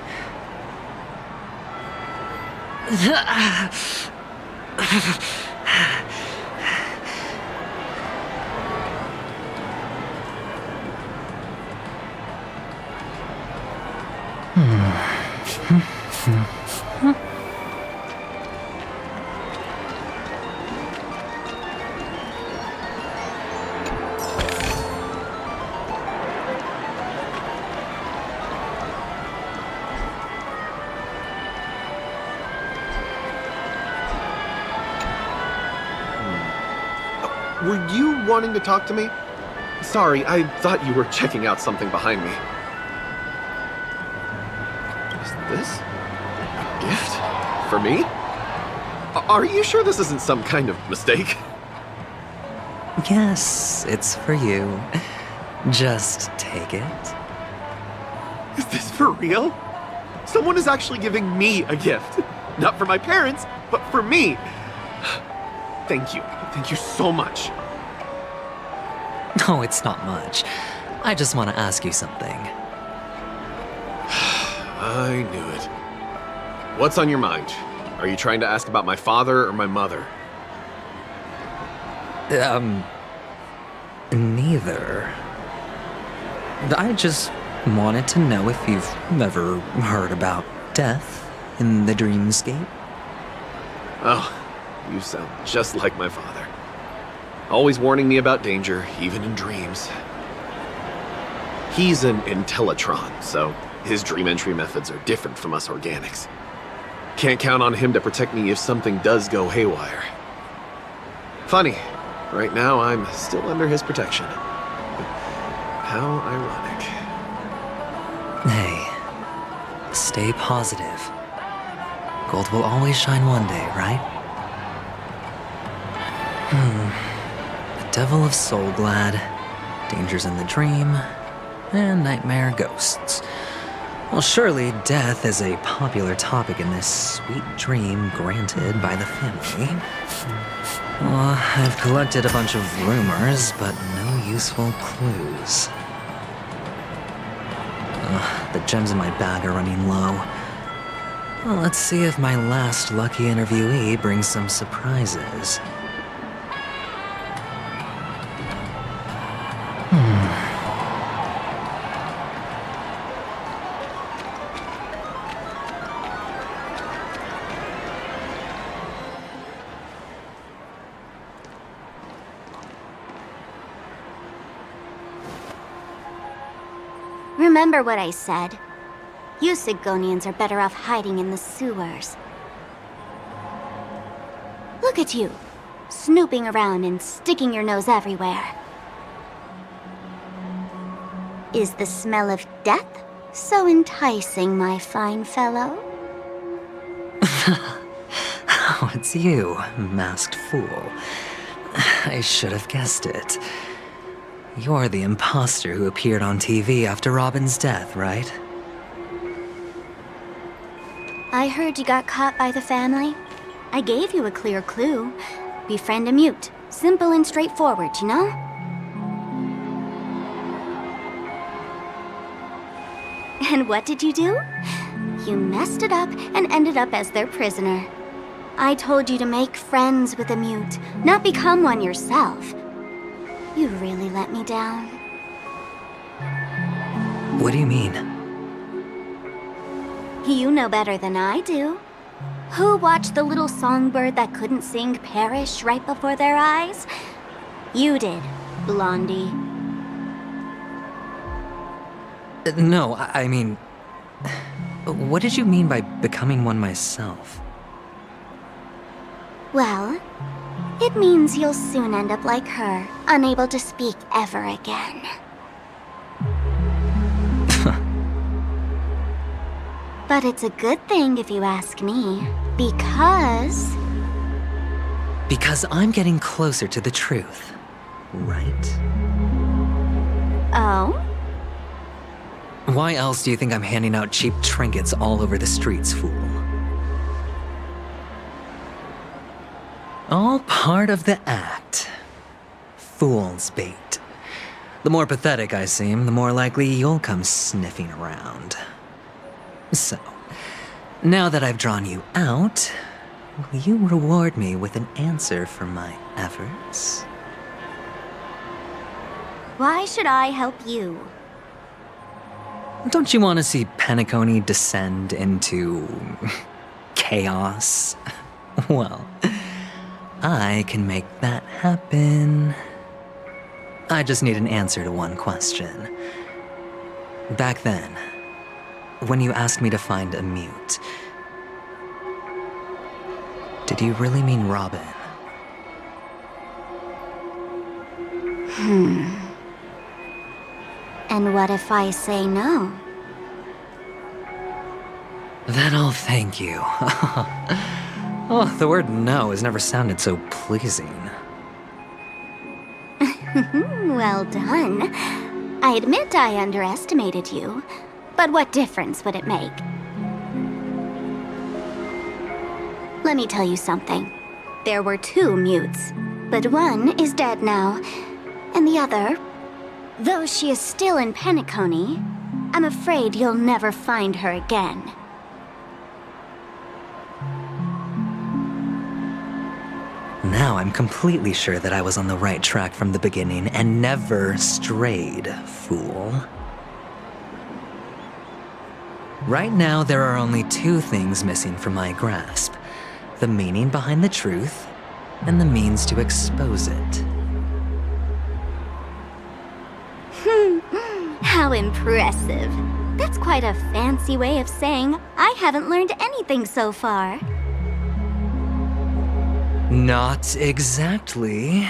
Were you wanting to talk to me? Sorry, I thought you were checking out something behind me. Is this a gift? For me? Are you sure this isn't some kind of mistake? Yes, it's for you. Just take it. Is this for real? Someone is actually giving me a gift. Not for my parents, but for me. Thank you. Thank you so much. No, it's not much. I just want to ask you something. I knew it. What's on your mind? Are you trying to ask about my father or my mother? Neither. I just wanted to know if you've ever heard about death in the dreamscape. Oh, you sound just like my father. Always warning me about danger, even in dreams. He's an Intellitron, so his dream entry methods are different from us organics. Can't count on him to protect me if something does go haywire. Funny, right now I'm still under his protection. How ironic. Hey, stay positive. Gold will always shine one day, right? The Devil of Soulglad, Dangers in the Dream, and Nightmare Ghosts. Well, surely death is a popular topic in this sweet dream granted by the family. Well, I've collected a bunch of rumors, but no useful clues. The gems in my bag are running low. Well, let's see if my last lucky interviewee brings some surprises. Remember what I said. You Sigonians are better off hiding in the sewers. Look at you, snooping around and sticking your nose everywhere. Is the smell of death so enticing, my fine fellow? Oh, it's you, masked fool. I should have guessed it. You're the imposter who appeared on TV after Robin's death, right? I heard you got caught by the family. I gave you a clear clue. Befriend a mute. Simple and straightforward, you know? And what did you do? You messed it up and ended up as their prisoner. I told you to make friends with a mute, not become one yourself. You really let me down. What do you mean? You know better than I do. Who watched the little songbird that couldn't sing perish right before their eyes? You did, Blondie. No, I mean... What did you mean by becoming one myself? Well, It means you'll soon end up like her, unable to speak ever again. But it's a good thing if you ask me, because... Because I'm getting closer to the truth, right? Oh? Why else do you think I'm handing out cheap trinkets all over the streets, fool? All part of the act. Fool's bait. The more pathetic I seem, the more likely you'll come sniffing around. So, now that I've drawn you out, will you reward me with an answer for my efforts? Why should I help you? Don't you want to see Penacony descend into... chaos? Well, I can make that happen. I just need an answer to one question. Back then, when you asked me to find a mute, did you really mean Robin? And what if I say no? Then I'll thank you. Oh, the word no has never sounded so pleasing. Well done. I admit I underestimated you, but what difference would it make? Let me tell you something. There were 2 mutes, but one is dead now, and the other, though she is still in Penacony, I'm afraid you'll never find her again. Now I'm completely sure that I was on the right track from the beginning and never strayed, fool. Right now, there are only 2 things missing from my grasp. The meaning behind the truth, and the means to expose it. How impressive. That's quite a fancy way of saying I haven't learned anything so far. Not exactly.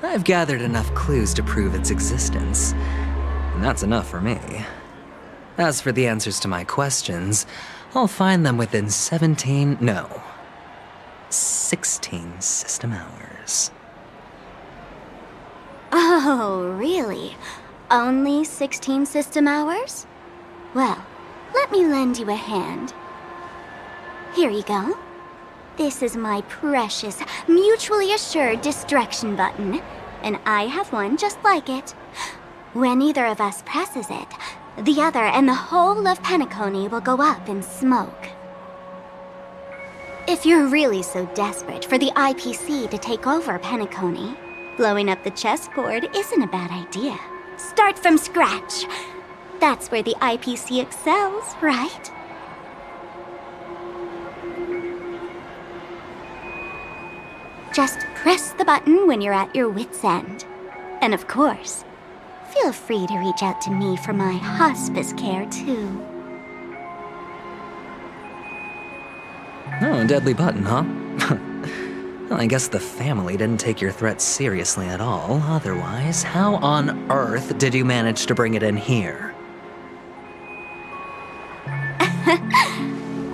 I've gathered enough clues to prove its existence, and that's enough for me. As for the answers to my questions, I'll find them within 16 system hours. Oh, really? Only 16 system hours? Well, let me lend you a hand. Here you go. This is my precious, mutually assured distraction button, and I have one just like it. When either of us presses it, the other and the whole of Penacony will go up in smoke. If you're really so desperate for the IPC to take over Penacony, blowing up the chessboard isn't a bad idea. Start from scratch. That's where the IPC excels, right? Just press the button when you're at your wit's end. And of course, feel free to reach out to me for my hospice care, too. Oh, a deadly button, huh? Well, I guess the family didn't take your threat seriously at all. Otherwise, how on earth did you manage to bring it in here?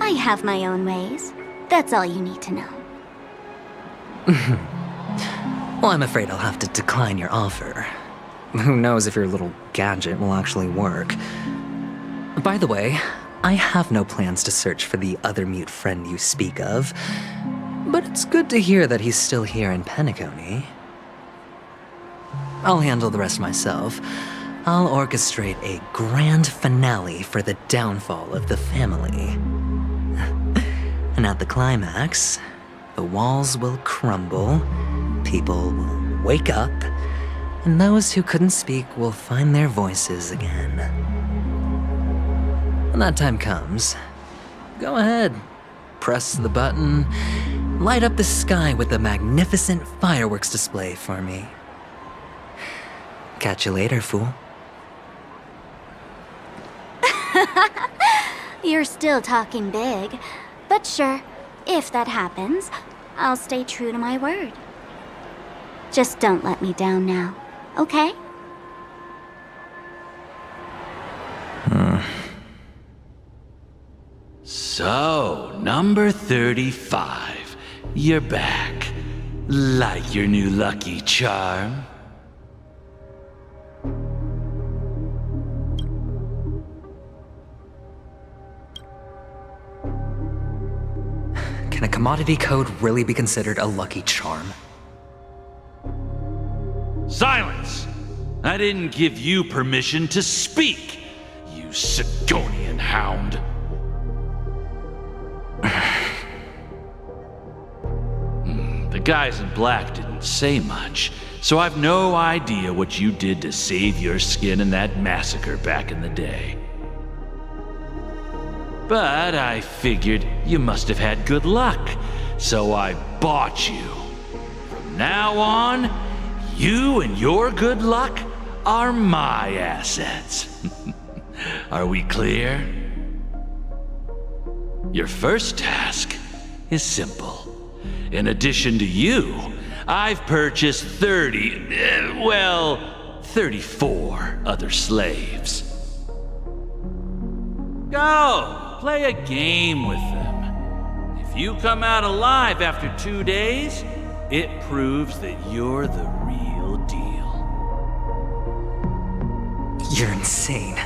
I have my own ways. That's all you need to know. Well, I'm afraid I'll have to decline your offer. Who knows if your little gadget will actually work. By the way, I have no plans to search for the other mute friend you speak of, but it's good to hear that he's still here in Penacony. I'll handle the rest myself. I'll orchestrate a grand finale for the downfall of the family. And at the climax, the walls will crumble, people will wake up, and those who couldn't speak will find their voices again. When that time comes, go ahead, press the button, light up the sky with a magnificent fireworks display for me. Catch you later, fool. You're still talking big, but sure, if that happens, I'll stay true to my word. Just don't let me down now, okay? So, number 35. You're back. Like your new lucky charm? Can a commodity code really be considered a lucky charm? Silence! I didn't give you permission to speak, you Sidonian hound. The guys in black didn't say much, so I've no idea what you did to save your skin in that massacre back in the day. But I figured you must have had good luck, so I bought you. From now on, you and your good luck are my assets. Are we clear? Your first task is simple. In addition to you, I've purchased 34 other slaves. Go, play a game with them. If you come out alive after 2 days, it proves that you're the real deal. You're insane.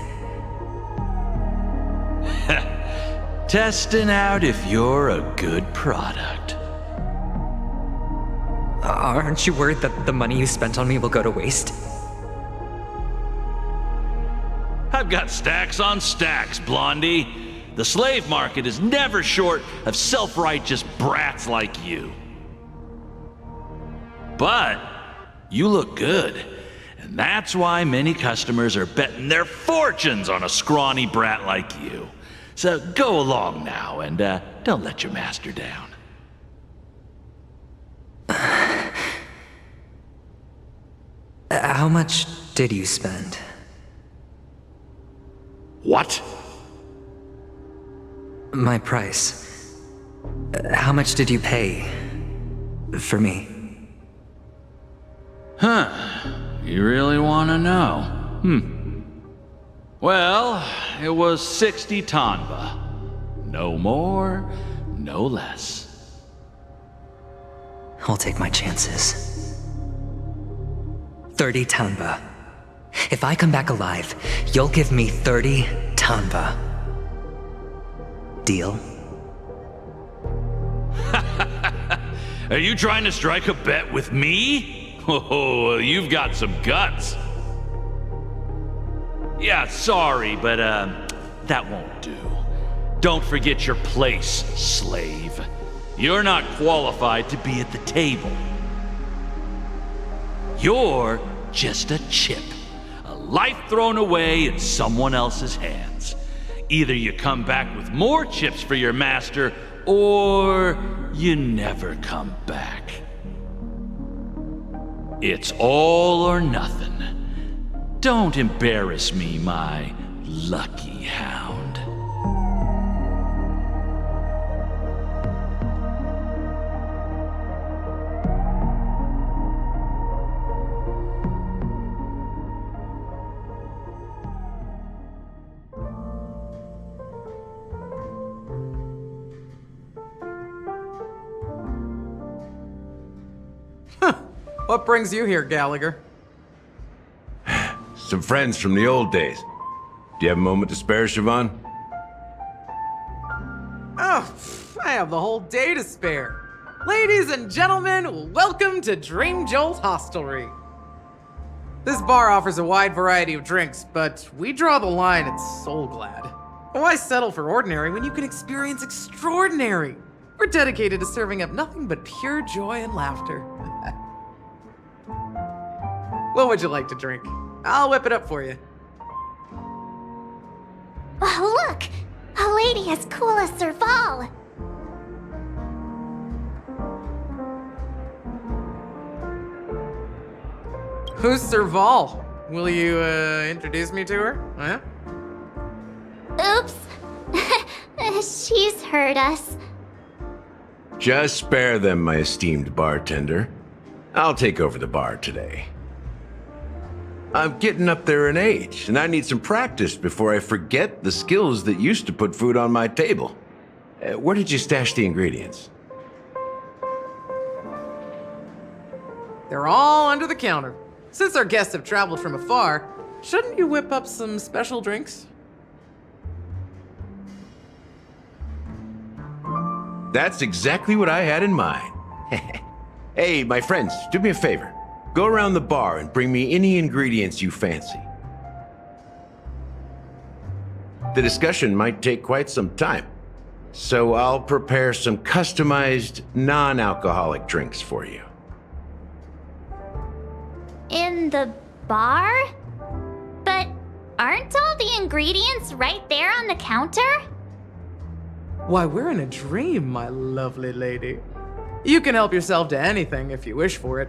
Testing out if you're a good product. Aren't you worried that the money you spent on me will go to waste? I've got stacks on stacks, Blondie. The slave market is never short of self-righteous brats like you. But you look good, and that's why many customers are betting their fortunes on a scrawny brat like you. So go along now, and don't let your master down. How much did you spend? What? My price. How much did you pay for me? Huh. You really want to know? Well, it was 60 tanba. No more, no less. I'll take my chances. 30 tanba. If I come back alive, you'll give me 30 tanba. Deal? Are you trying to strike a bet with me? Oh, you've got some guts. Yeah, sorry, but that won't do. Don't forget your place, slave. You're not qualified to be at the table. You're just a chip. A life thrown away in someone else's hands. Either you come back with more chips for your master, or you never come back. It's all or nothing. Don't embarrass me, my lucky hound. What brings you here, Gallagher? Some friends from the old days. Do you have a moment to spare, Siobhan? Oh, I have the whole day to spare. Ladies and gentlemen, welcome to Dream Jolt Hostelry. This bar offers a wide variety of drinks, but we draw the line at Soulglad. Why settle for ordinary when you can experience extraordinary? We're dedicated to serving up nothing but pure joy and laughter. What would you like to drink? I'll whip it up for you. Oh, look! A lady as cool as Serval! Who's Serval? Will you, introduce me to her? Huh? Oops. She's heard us. Just spare them, my esteemed bartender. I'll take over the bar today. I'm getting up there in age, and I need some practice before I forget the skills that used to put food on my table. Where did you stash the ingredients? They're all under the counter. Since our guests have traveled from afar, shouldn't you whip up some special drinks? That's exactly what I had in mind. Hey, my friends, do me a favor. Go around the bar and bring me any ingredients you fancy. The discussion might take quite some time, so I'll prepare some customized, non-alcoholic drinks for you. In the bar? But aren't all the ingredients right there on the counter? Why, we're in a dream, my lovely lady. You can help yourself to anything if you wish for it.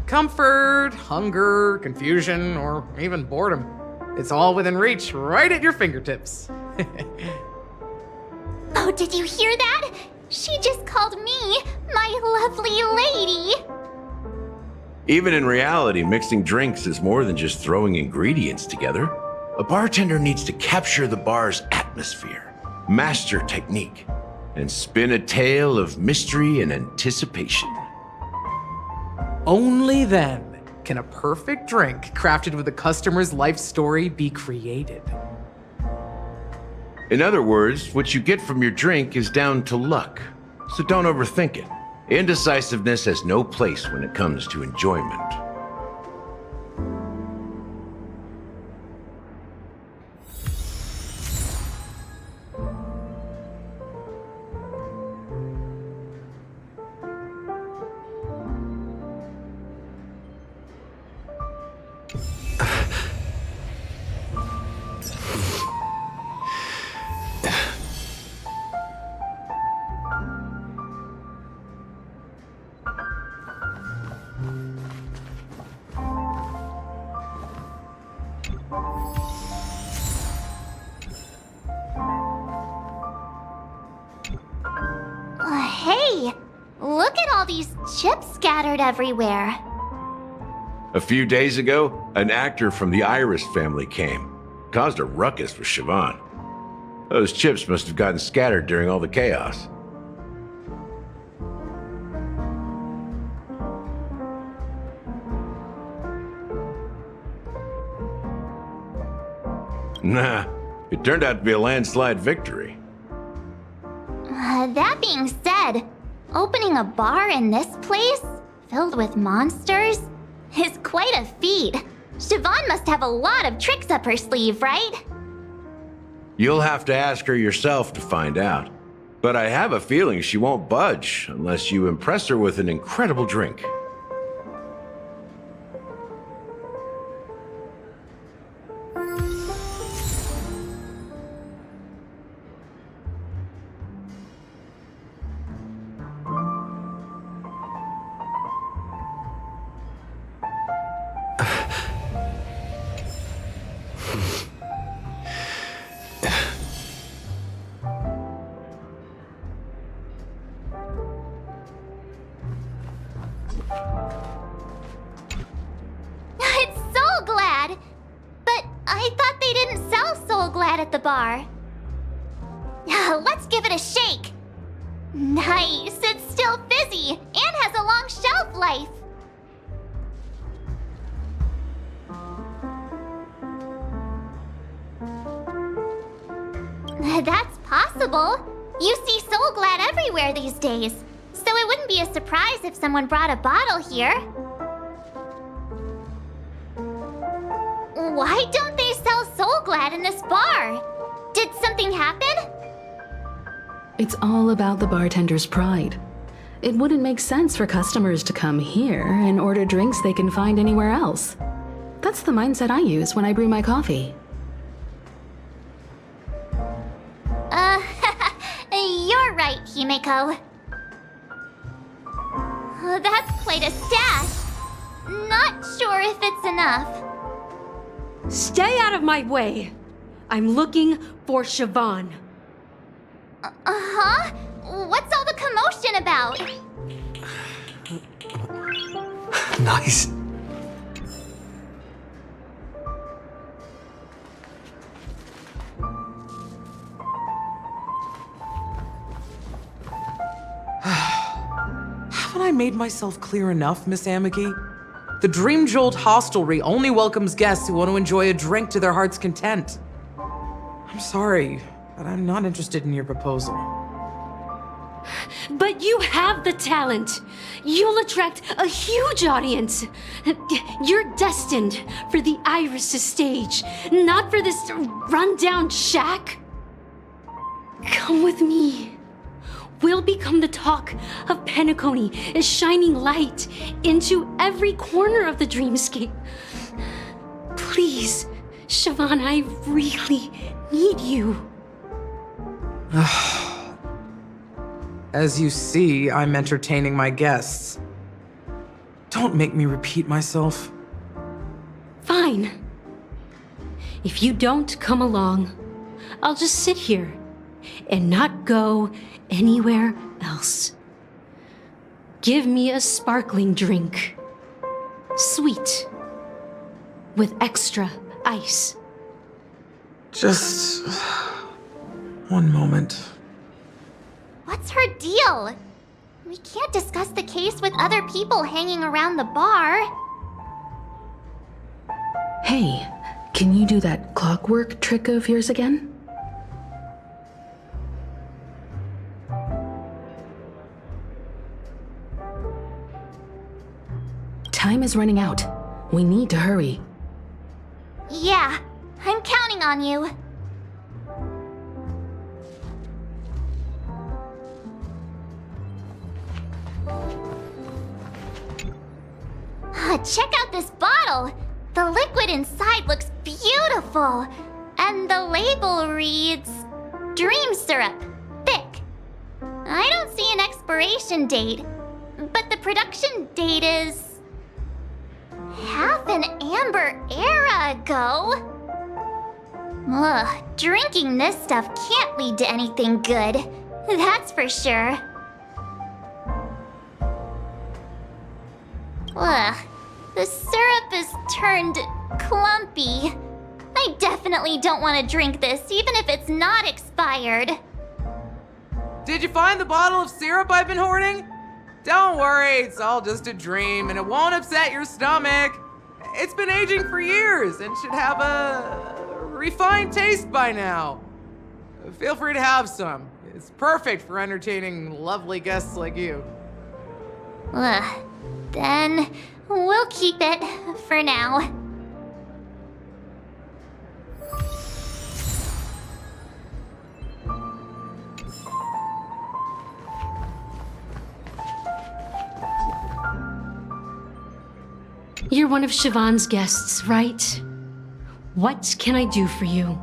Comfort, hunger, confusion, or even boredom. It's all within reach, right at your fingertips. Oh, did you hear that? She just called me my lovely lady. Even in reality, mixing drinks is more than just throwing ingredients together. A bartender needs to capture the bar's atmosphere, master technique, and spin a tale of mystery and anticipation. Only then can a perfect drink crafted with a customer's life story be created. In other words, what you get from your drink is down to luck, so don't overthink it. Indecisiveness has no place when it comes to enjoyment. Hey, look at all these chips scattered everywhere. A few days ago, an actor from the Iris family came. Caused a ruckus with Siobhan. Those chips must have gotten scattered during all the chaos. Nah, it turned out to be a landslide victory. That being said, opening a bar in this place, filled with monsters, is quite a feat. Siobhan must have a lot of tricks up her sleeve, right? You'll have to ask her yourself to find out. But I have a feeling she won't budge unless you impress her with an incredible drink. It's Soul Glad! But I thought they didn't sell Soul Glad at the bar. Let's give it a shake. Nice, it's still fizzy and has a long shelf life. That's possible. You see Soul Glad everywhere these days, so it wouldn't be a surprise if someone brought a bottle here. Why don't they sell Soul Glad in this bar? Did something happen? It's all about the bartender's pride. It wouldn't make sense for customers to come here and order drinks they can find anywhere else. That's the mindset I use when I brew my coffee. You're right, Himeko. That's quite a stash. Not sure if it's enough. Stay out of my way. I'm looking for Siobhan. Huh? What's all the commotion about? Nice. Haven't I made myself clear enough, Miss Amagi? The Dream Jolt Hostelry only welcomes guests who want to enjoy a drink to their heart's content. I'm sorry, but I'm not interested in your proposal. But you have the talent. You'll attract a huge audience. You're destined for the Iris' stage, not for this rundown shack. Come with me. We'll become the talk of Penacony, a shining light into every corner of the dreamscape. Please, Siobhan, I really need you. As you see, I'm entertaining my guests. Don't make me repeat myself. Fine. If you don't come along, I'll just sit here and not go anywhere else. Give me a sparkling drink. Sweet. With extra ice. Just one moment. What's her deal? We can't discuss the case with other people hanging around the bar. Hey, can you do that clockwork trick of yours again? Time is running out. We need to hurry. Yeah, I'm counting on you. Check out this bottle! The liquid inside looks beautiful! And the label reads... Dream Syrup. Thick. I don't see an expiration date, but the production date is... half an amber era ago. Ugh, drinking this stuff can't lead to anything good. That's for sure. Ugh, the syrup is turned clumpy. I definitely don't want to drink this, even if it's not expired. Did you find the bottle of syrup I've been hoarding? Don't worry, it's all just a dream and it won't upset your stomach. It's been aging for years and should have a refined taste by now. Feel free to have some. It's perfect for entertaining lovely guests like you. Ugh, then we'll keep it for now. You're one of Siobhan's guests, right? What can I do for you?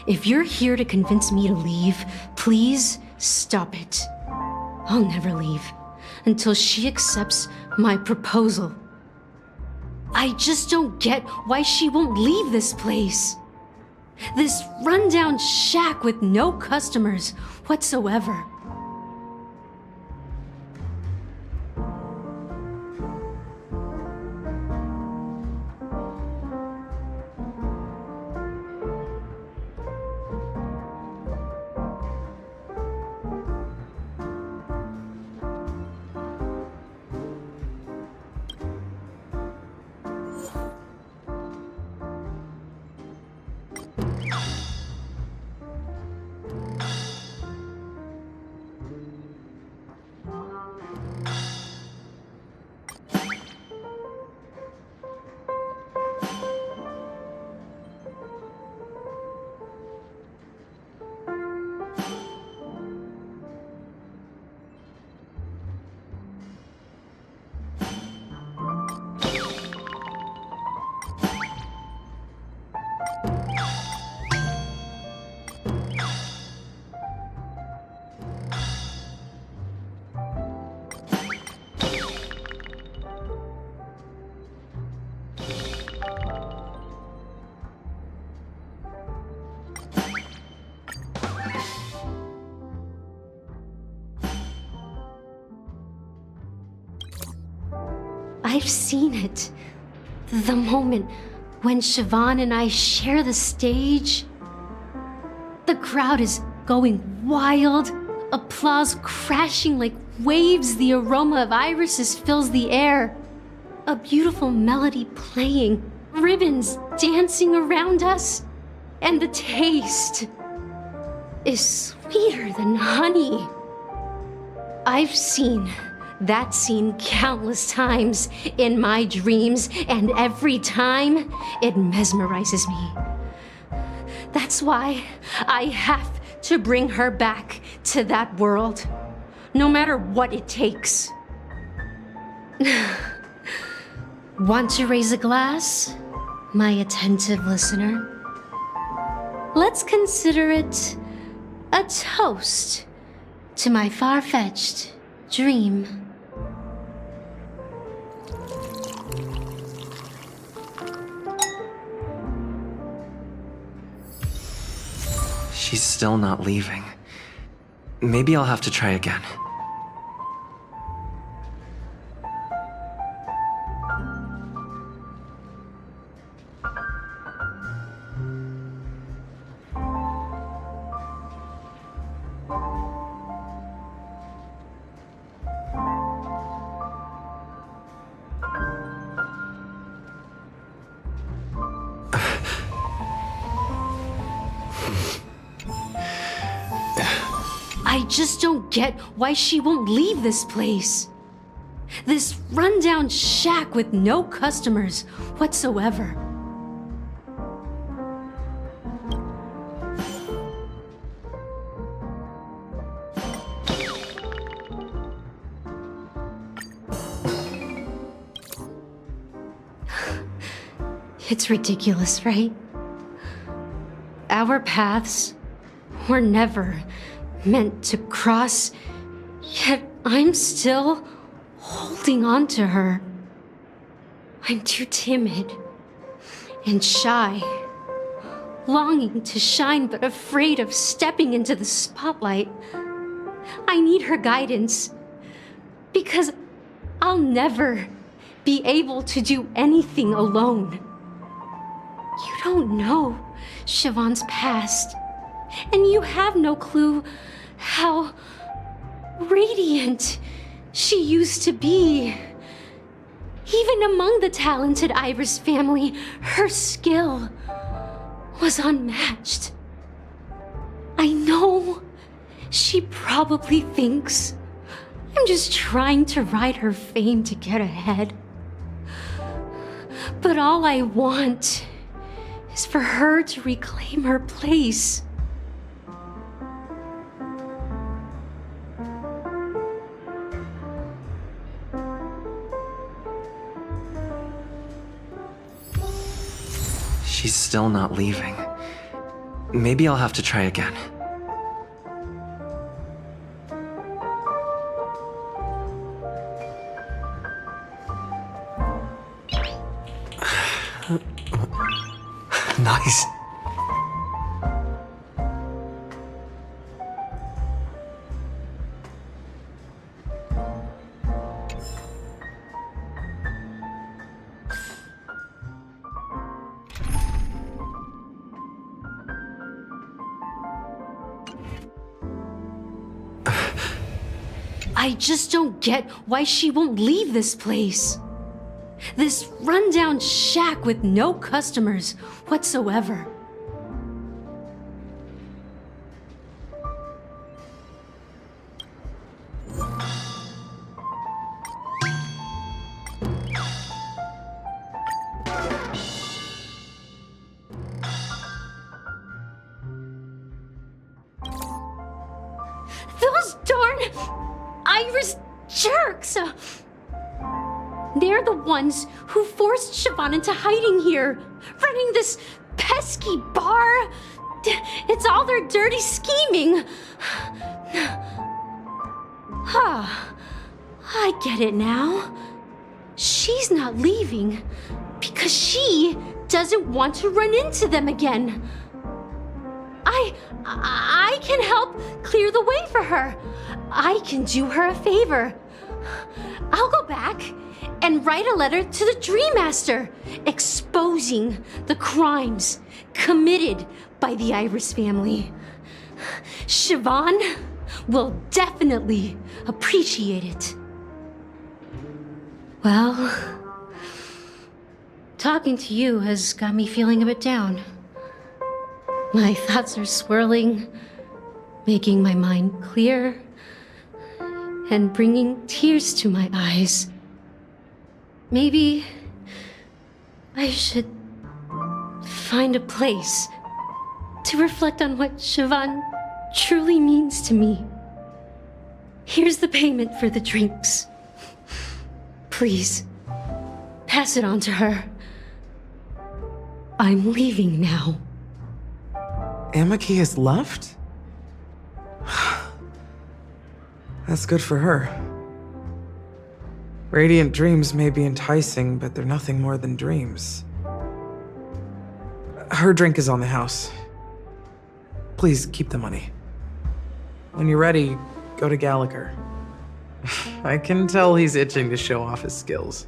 If you're here to convince me to leave, please stop it. I'll never leave until she accepts my proposal. I just don't get why she won't leave this place. This rundown shack with no customers whatsoever. I've seen it. The moment when Siobhan and I share the stage. The crowd is going wild, applause crashing like waves, the aroma of irises fills the air. A beautiful melody playing, ribbons dancing around us, and the taste is sweeter than honey. I've seen that scene countless times in my dreams, and every time it mesmerizes me. That's why I have to bring her back to that world, no matter what it takes. Want to raise a glass, my attentive listener? Let's consider it a toast to my far-fetched dream. She's still not leaving. Maybe I'll have to try again. I just don't get why she won't leave this place. This rundown shack with no customers whatsoever. It's ridiculous, right? Our paths were never meant to cross, yet I'm still holding on to her. I'm too timid and shy, longing to shine but afraid of stepping into the spotlight. I need her guidance, because I'll never be able to do anything alone. You don't know Siobhan's past, and you have no clue how radiant she used to be. Even among the talented Iris family, her skill was unmatched. I know she probably thinks I'm just trying to ride her fame to get ahead. But all I want is for her to reclaim her place. She's still not leaving. Maybe I'll have to try again. Nice. I just don't get why she won't leave this place. This rundown shack with no customers whatsoever. Those darn Iris jerks! They're the ones who forced Siobhan into hiding here, running this pesky bar. It's all their dirty scheming. I get it now. She's not leaving because she doesn't want to run into them again. I can help clear the way for her. I can do her a favor. I'll go back and write a letter to the Dream Master exposing the crimes committed by the Iris family. Siobhan will definitely appreciate it. Well, talking to you has got me feeling a bit down. My thoughts are swirling, making my mind clear, and bringing tears to my eyes. Maybe I should find a place to reflect on what Siobhan truly means to me. Here's the payment for the drinks. Please, pass it on to her. I'm leaving now. Amaki has left? That's good for her. Radiant dreams may be enticing, but they're nothing more than dreams. Her drink is on the house. Please keep the money. When you're ready, go to Gallagher. I can tell he's itching to show off his skills.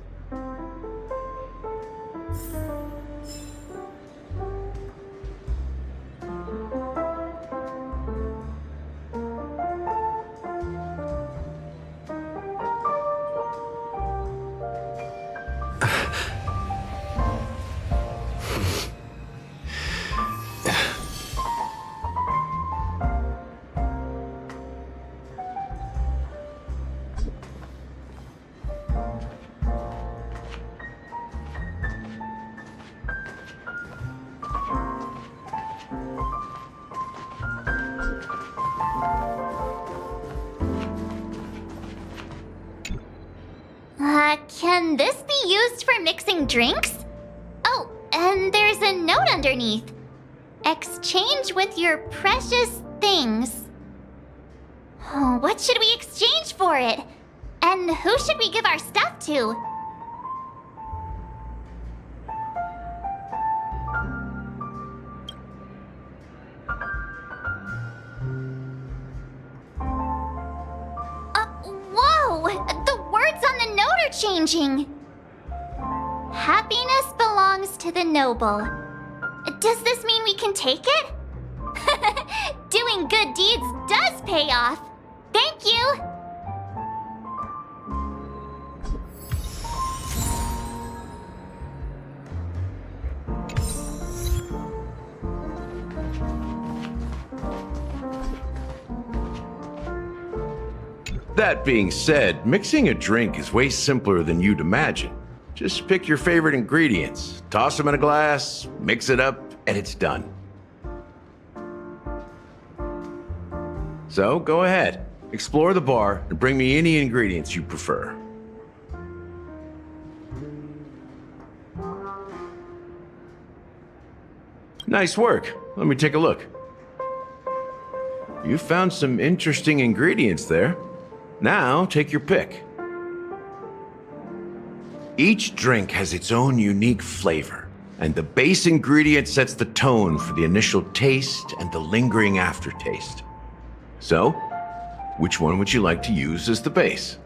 Can this be used for mixing drinks? Oh, and there's a note underneath. Exchange with your precious things. Oh, what should we exchange for it? And who should we give our stuff to? Whoa! The words on the note are changing. Happiness belongs to the noble. Does this mean we can take it? Doing good deeds does pay off. Thank you. That being said, mixing a drink is way simpler than you'd imagine. Just pick your favorite ingredients, toss them in a glass, mix it up, and it's done. So go ahead, explore the bar, and bring me any ingredients you prefer. Nice work. Let me take a look. You found some interesting ingredients there. Now, take your pick. Each drink has its own unique flavor, and the base ingredient sets the tone for the initial taste and the lingering aftertaste. So, which one would you like to use as the base?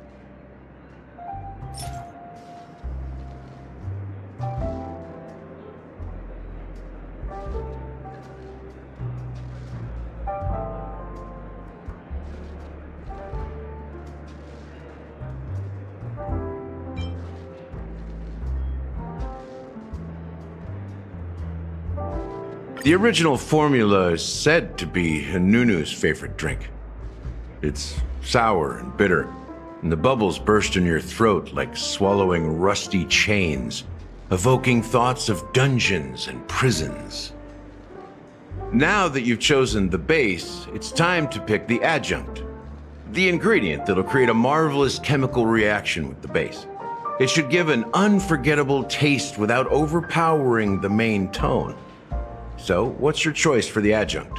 The original formula is said to be Nunu's favorite drink. It's sour and bitter, and the bubbles burst in your throat like swallowing rusty chains, evoking thoughts of dungeons and prisons. Now that you've chosen the base, it's time to pick the adjunct, the ingredient that'll create a marvelous chemical reaction with the base. It should give an unforgettable taste without overpowering the main tone. So, what's your choice for the adjunct?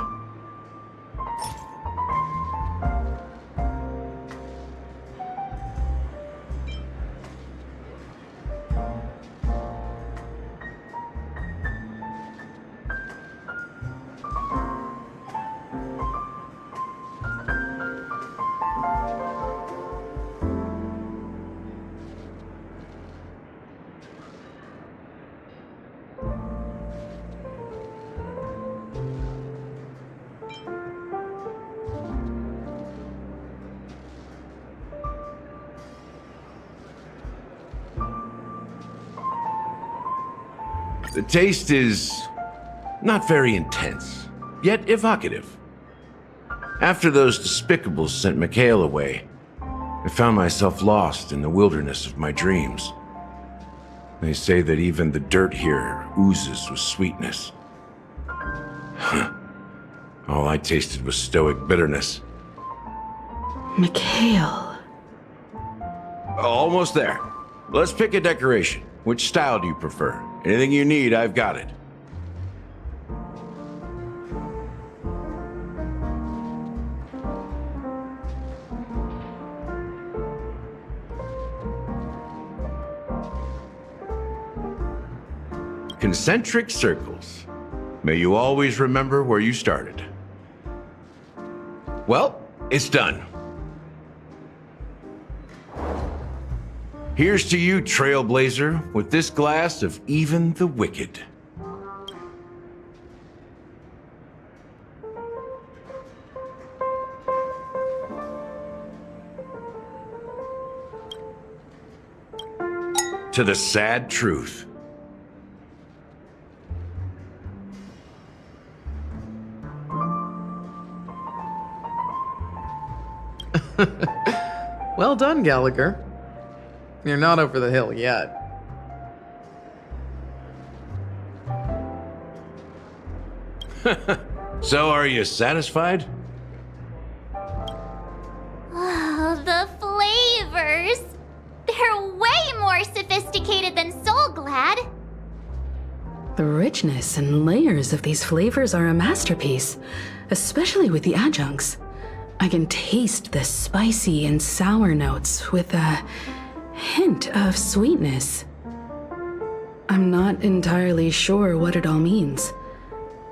The taste is not very intense, yet evocative. After those despicables sent Mikhail away, I found myself lost in the wilderness of my dreams. They say that even the dirt here oozes with sweetness. All I tasted was stoic bitterness. Mikhail. Almost there. Let's pick a decoration. Which style do you prefer? Anything you need, I've got it. Concentric circles. May you always remember where you started. Well, it's done. Here's to you, Trailblazer, with this glass of even the wicked. To the sad truth. Well done, Gallagher. You're not over the hill yet. So, are you satisfied? Oh, the flavors! They're way more sophisticated than Soulglad. The richness and layers of these flavors are a masterpiece, especially with the adjuncts. I can taste the spicy and sour notes with a hint of sweetness. I'm not entirely sure what it all means.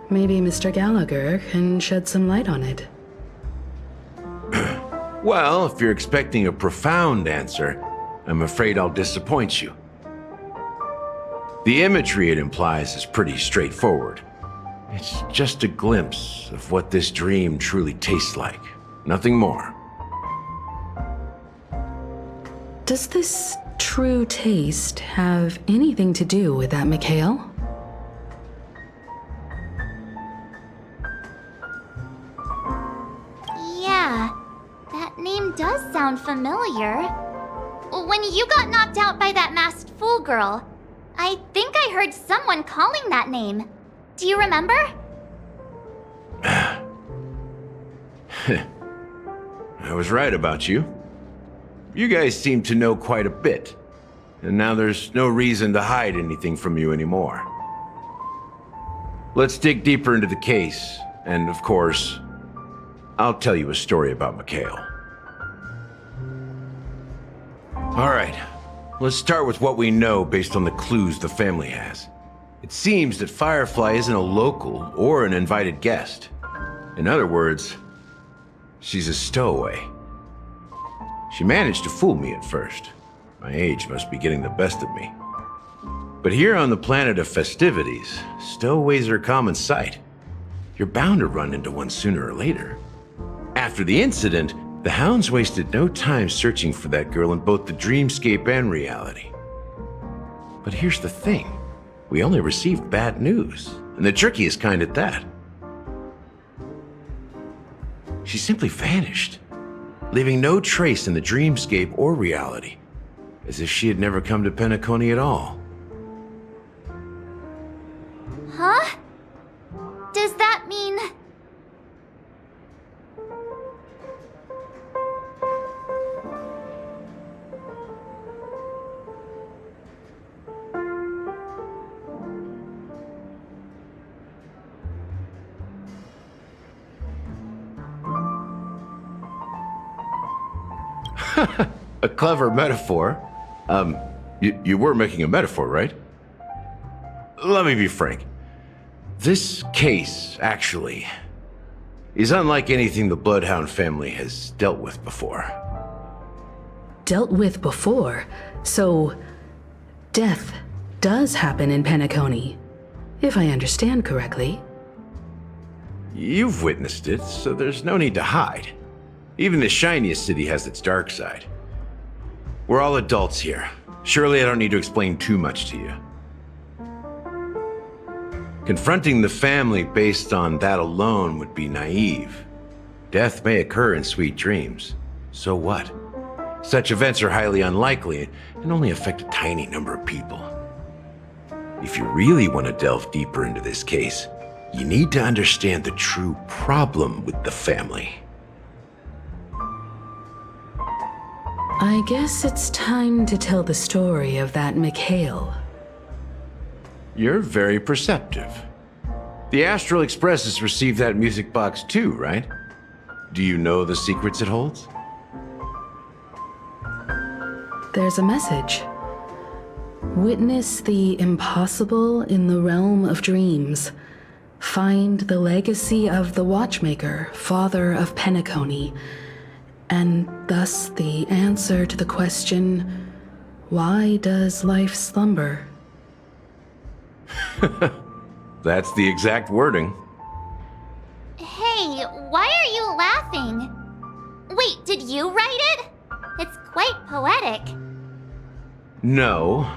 Maybe Mr. Gallagher can shed some light on it. Well, if you're expecting a profound answer, I'm afraid I'll disappoint you. The imagery it implies is pretty straightforward. It's just a glimpse of what this dream truly tastes like. Nothing more. Does this true taste have anything to do with that Mikhail? Yeah, that name does sound familiar. When you got knocked out by that masked fool girl, I think I heard someone calling that name. Do you remember? I was right about you. You guys seem to know quite a bit, and now there's no reason to hide anything from you anymore. Let's dig deeper into the case, and of course, I'll tell you a story about Mikhail. All right, let's start with what we know based on the clues the family has. It seems that Firefly isn't a local or an invited guest. In other words, she's a stowaway. She managed to fool me at first. My age must be getting the best of me. But here on the planet of festivities, stowaways are a common sight. You're bound to run into one sooner or later. After the incident, the hounds wasted no time searching for that girl in both the dreamscape and reality. But here's the thing. We only received bad news, and the trickiest kind at that. She simply vanished, leaving no trace in the dreamscape or reality, as if she had never come to Penacony at all. Huh? Does that mean... A clever metaphor. You were making a metaphor, right? Let me be frank. This case, actually, is unlike anything the Bloodhound family has dealt with before. Dealt with before? So, death does happen in Penacony, if I understand correctly. You've witnessed it, so there's no need to hide. Even the shiniest city has its dark side. We're all adults here. Surely I don't need to explain too much to you. Confronting the family based on that alone would be naive. Death may occur in sweet dreams. So what? Such events are highly unlikely and only affect a tiny number of people. If you really want to delve deeper into this case, you need to understand the true problem with the family. I guess it's time to tell the story of that Mikhail. You're very perceptive. The Astral Express has received that music box too, right? Do you know the secrets it holds? There's a message. Witness the impossible in the realm of dreams. Find the legacy of the Watchmaker, father of Penacony, and thus the answer to the question, why does life slumber? That's the exact wording. Hey, why are you laughing? Wait, did you write it? It's quite poetic. No,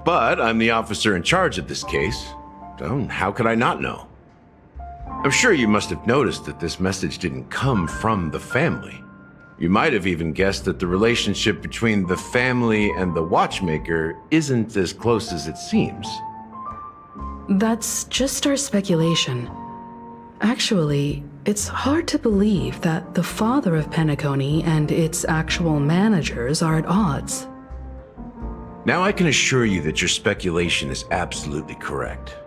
but I'm the officer in charge of this case. So how could I not know? I'm sure you must have noticed that this message didn't come from the family. You might have even guessed that the relationship between the family and the Watchmaker isn't as close as it seems. That's just our speculation. Actually, it's hard to believe that the father of Penacony and its actual managers are at odds. Now I can assure you that your speculation is absolutely correct.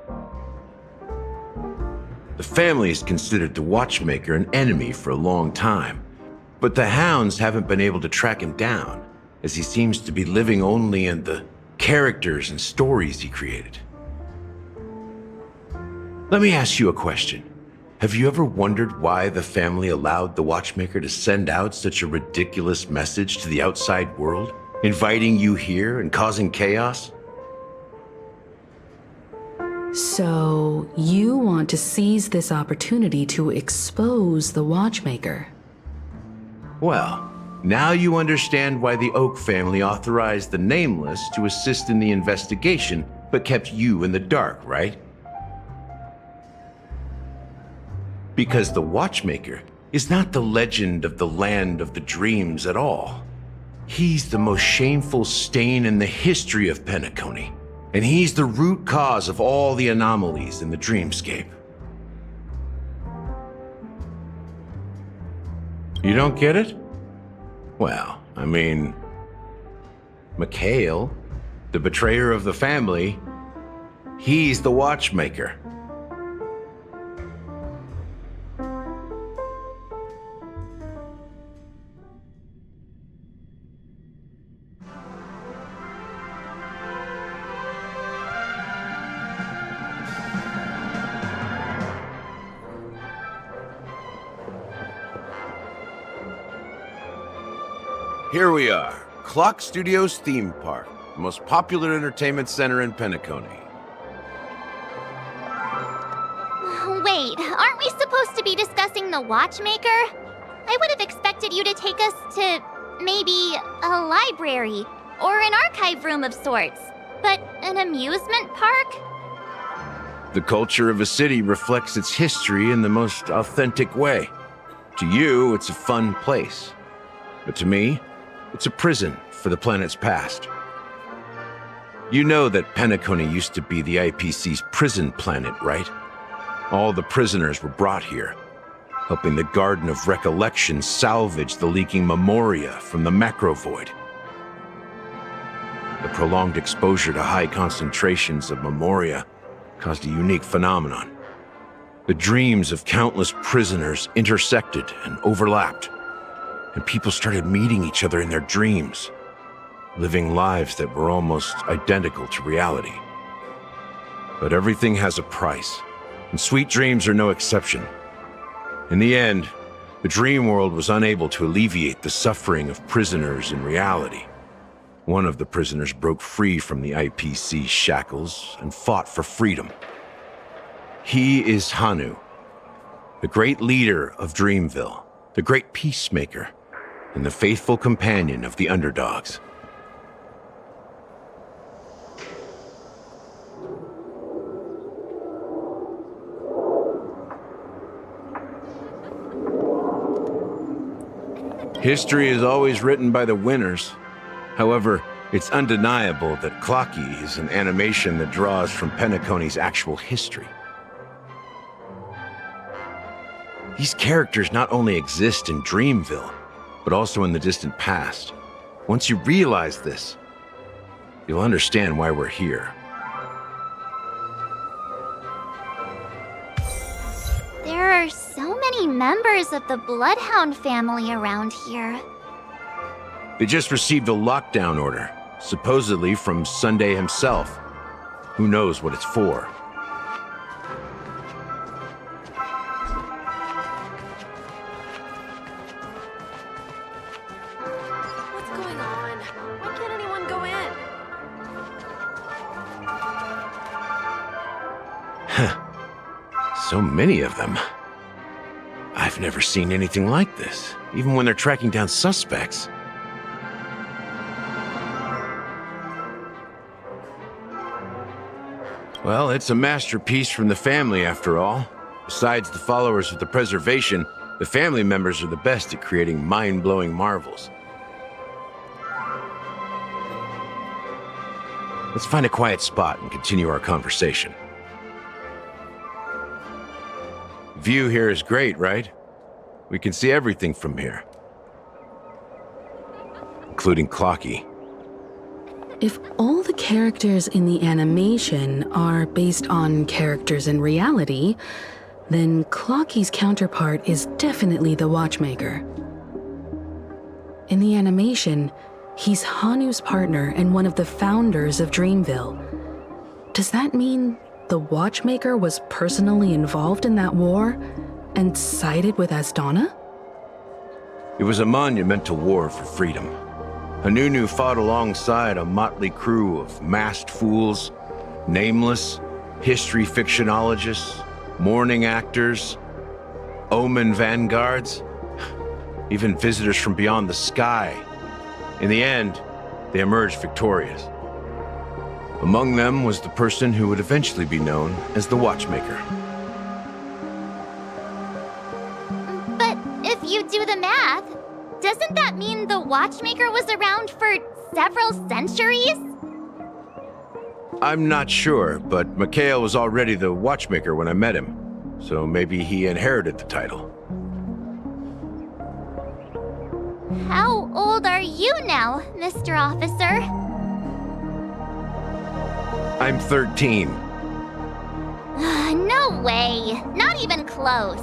The family has considered the Watchmaker an enemy for a long time, but the hounds haven't been able to track him down, as he seems to be living only in the characters and stories he created. Let me ask you a question. Have you ever wondered why the family allowed the Watchmaker to send out such a ridiculous message to the outside world, inviting you here and causing chaos? So, you want to seize this opportunity to expose the Watchmaker? Well, now you understand why the Oak family authorized the Nameless to assist in the investigation, but kept you in the dark, right? Because the Watchmaker is not the legend of the land of the dreams at all. He's the most shameful stain in the history of Penacony, and he's the root cause of all the anomalies in the dreamscape. You don't get it? Well, I mean, Mikhail, the betrayer of the family, he's the Watchmaker. Here we are, Clock Studios Theme Park, the most popular entertainment center in Penacony. Wait, aren't we supposed to be discussing the Watchmaker? I would have expected you to take us to, maybe, a library, or an archive room of sorts. But an amusement park? The culture of a city reflects its history in the most authentic way. To you, it's a fun place. But to me, it's a prison for the planet's past. You know that Penacony used to be the IPC's prison planet, right? All the prisoners were brought here, helping the Garden of Recollection salvage the leaking memoria from the macrovoid. The prolonged exposure to high concentrations of memoria caused a unique phenomenon. The dreams of countless prisoners intersected and overlapped, and people started meeting each other in their dreams, living lives that were almost identical to reality. But everything has a price, and sweet dreams are no exception. In the end, the dream world was unable to alleviate the suffering of prisoners in reality. One of the prisoners broke free from the IPC shackles and fought for freedom. He is Hanu, the great leader of Dreamville, the great peacemaker, and the faithful companion of the underdogs. History is always written by the winners. However, it's undeniable that Clocky is an animation that draws from Penacony's actual history. These characters not only exist in Dreamville, but also in the distant past. Once you realize this, you'll understand why we're here. There are so many members of the Bloodhound family around here. They just received a lockdown order, supposedly from Sunday himself. Who knows what it's for? What's going on? Why can't anyone go in? So many of them. I've never seen anything like this, even when they're tracking down suspects. Well, it's a masterpiece from the family, after all. Besides the followers of the Preservation, the family members are the best at creating mind-blowing marvels. Let's find a quiet spot and continue our conversation. View here is great, right? We can see everything from here. Including Clocky. If all the characters in the animation are based on characters in reality, then Clocky's counterpart is definitely the Watchmaker. In the animation, he's Hanu's partner and one of the founders of Dreamville. Does that mean the Watchmaker was personally involved in that war and sided with Asdana? It was a monumental war for freedom. Hanunu fought alongside a motley crew of masked fools, nameless, history fictionologists, mourning actors, omen vanguards, even visitors from beyond the sky. In the end, they emerged victorious. Among them was the person who would eventually be known as the Watchmaker. But if you do the math, doesn't that mean the Watchmaker was around for several centuries? I'm not sure, but Mikhail was already the Watchmaker when I met him, so maybe he inherited the title. How old are you now, Mr. Officer? I'm 13. No way. Not even close.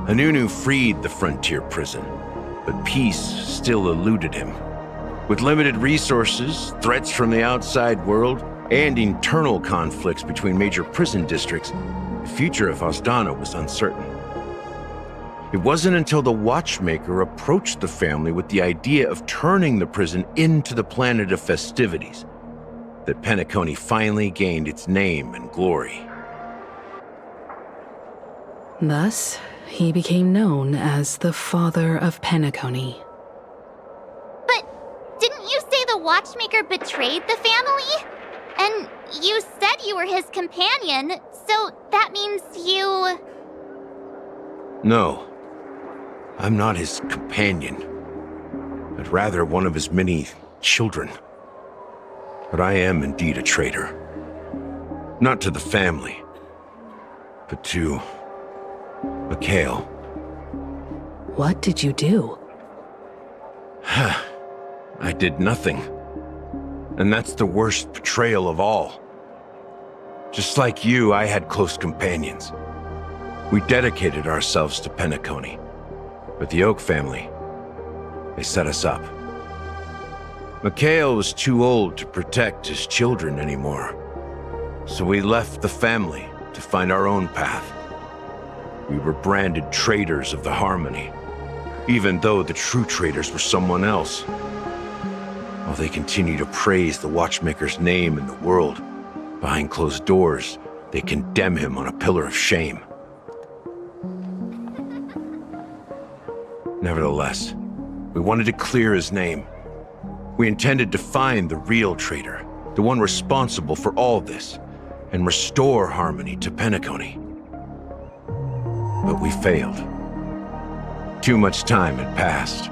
Hanunu freed the frontier prison, but peace still eluded him. With limited resources, threats from the outside world, and internal conflicts between major prison districts, the future of Asdana was uncertain. It wasn't until the Watchmaker approached the family with the idea of turning the prison into the planet of festivities that Penacony finally gained its name and glory. Thus, he became known as the Father of Penacony. But didn't you say the Watchmaker betrayed the family? And you said you were his companion, so that means you... No, I'm not his companion, but rather one of his many children. But I am indeed a traitor. Not to the family, but to Mikhail. What did you do? I did nothing. And that's the worst betrayal of all. Just like you, I had close companions. We dedicated ourselves to Penacony. But the Oak family, they set us up. Mikhail was too old to protect his children anymore. So we left the family to find our own path. We were branded traitors of the Harmony, even though the true traitors were someone else. While they continue to praise the Watchmaker's name in the world, behind closed doors, they condemn him on a pillar of shame. Nevertheless, we wanted to clear his name. We intended to find the real traitor, the one responsible for all this, and restore harmony to Penacony. But we failed. Too much time had passed,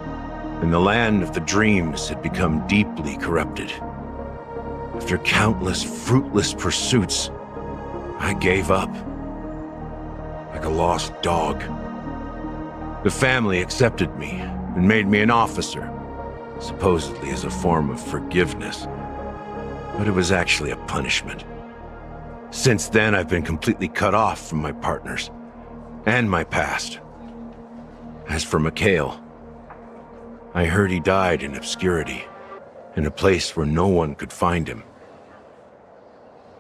and the land of the dreams had become deeply corrupted. After countless fruitless pursuits, I gave up. Like a lost dog. The family accepted me and made me an officer, supposedly as a form of forgiveness. But it was actually a punishment. Since then, I've been completely cut off from my partners and my past. As for Mikhail, I heard he died in obscurity, in a place where no one could find him.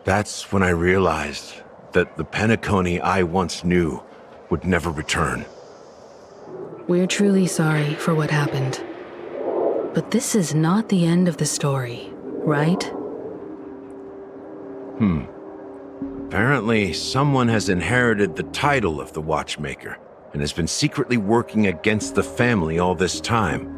That's when I realized that the Penacony I once knew would never return. We're truly sorry for what happened. But this is not the end of the story, right? Apparently, someone has inherited the title of the Watchmaker and has been secretly working against the family all this time.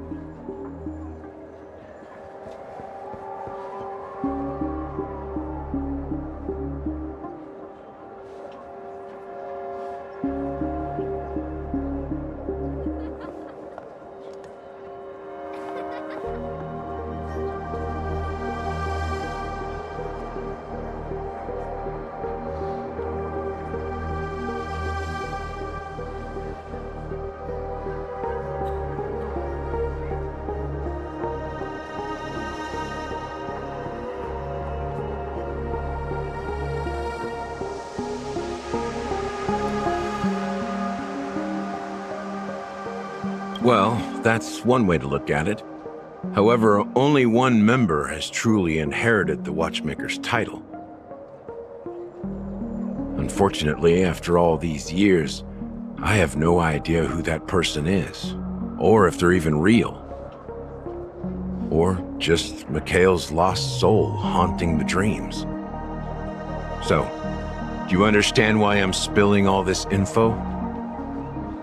Well, that's one way to look at it. However, only one member has truly inherited the Watchmaker's title. Unfortunately, after all these years, I have no idea who that person is, or if they're even real. Or just Mikhail's lost soul haunting the dreams. So, do you understand why I'm spilling all this info?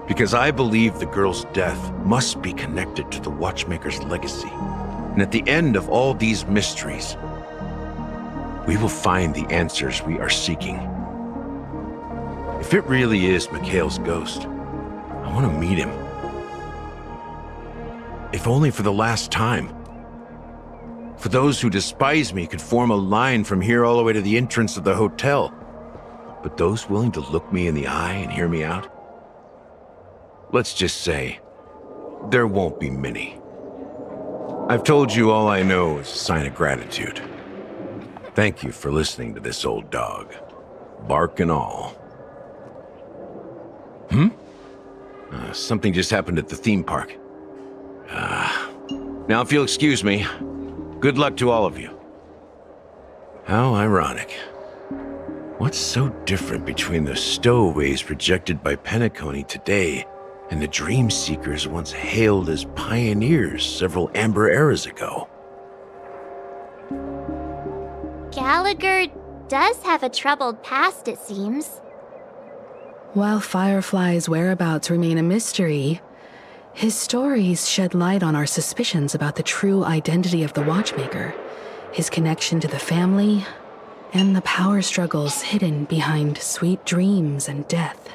Because I believe the girl's death must be connected to the Watchmaker's legacy. And at the end of all these mysteries, we will find the answers we are seeking. If it really is Mikhail's ghost, I want to meet him. If only for the last time. For those who despise me could form a line from here all the way to the entrance of the hotel. But those willing to look me in the eye and hear me out? Let's just say, there won't be many. I've told you all I know is a sign of gratitude. Thank you for listening to this old dog. Bark and all. Something just happened at the theme park. Now if you'll excuse me, good luck to all of you. How ironic. What's so different between the stowaways projected by Penacony today and the dream seekers once hailed as pioneers several amber eras ago? Gallagher does have a troubled past, it seems. While Firefly's whereabouts remain a mystery, his stories shed light on our suspicions about the true identity of the Watchmaker, his connection to the family, and the power struggles hidden behind sweet dreams and death.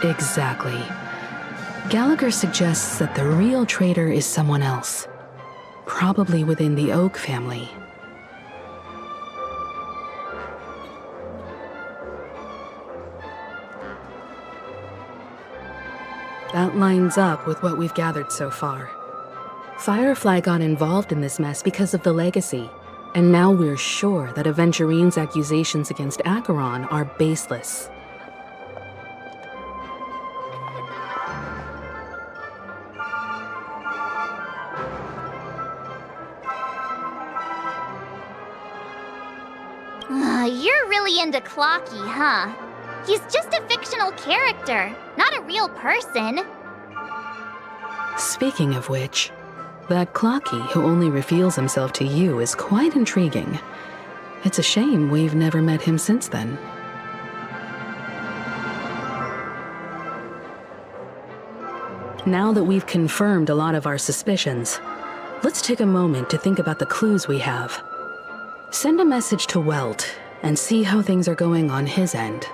Exactly. Gallagher suggests that the real traitor is someone else, probably within the Oak family. That lines up with what we've gathered so far. Firefly got involved in this mess because of the legacy, and now we're sure that Aventurine's accusations against Acheron are baseless. You're really into Clocky, huh? He's just a fictional character, not a real person. Speaking of which, that Clocky who only reveals himself to you is quite intriguing. It's a shame we've never met him since then. now that we've confirmed a lot of our suspicions, let's take a moment to think about the clues we have. Send a message to Welt and see how things are going on his end.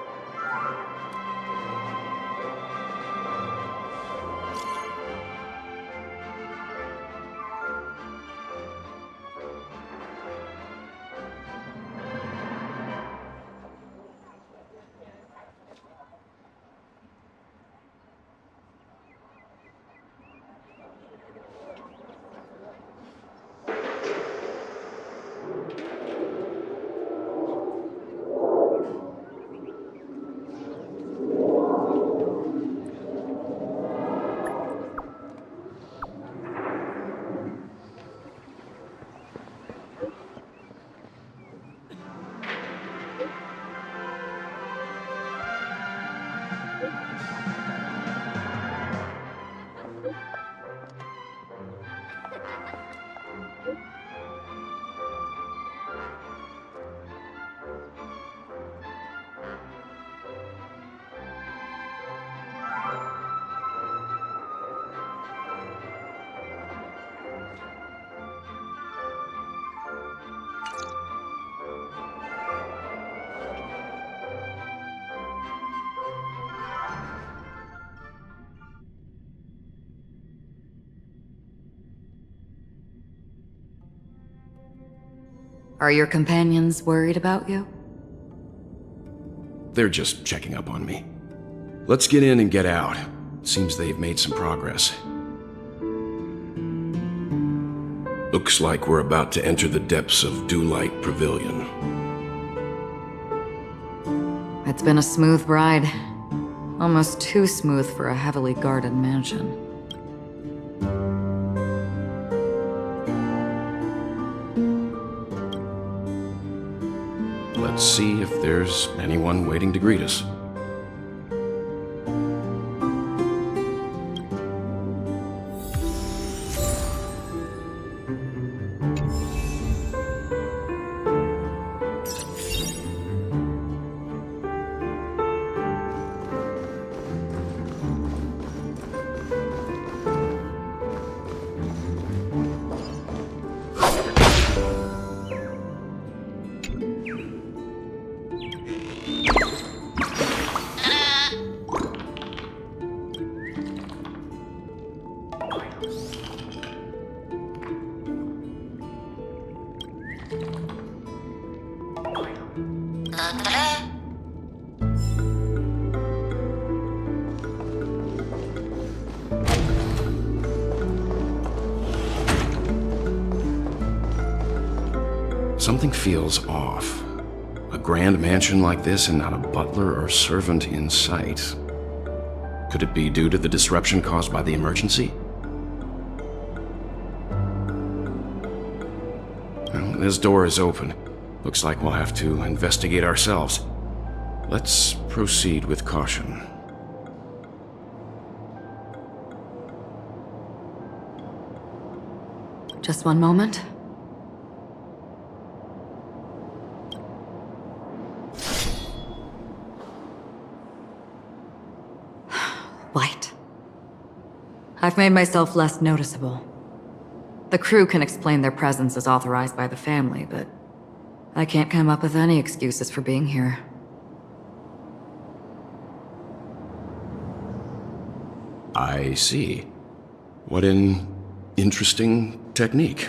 Are your companions worried about you? They're just checking up on me. Let's get in and get out. Seems they've made some progress. Looks like we're about to enter the depths of Dewlight Pavilion. It's been a smooth ride. Almost too smooth for a heavily guarded mansion. Let's see if there's anyone waiting to greet us. Something feels off. A grand mansion like this and not a butler or servant in sight. Could it be due to the disruption caused by the emergency? Well, this door is open. Looks like we'll have to investigate ourselves. Let's proceed with caution. Just one moment. White. I've made myself less noticeable. The crew can explain their presence as authorized by the family, but I can't come up with any excuses for being here. I see. What an interesting technique.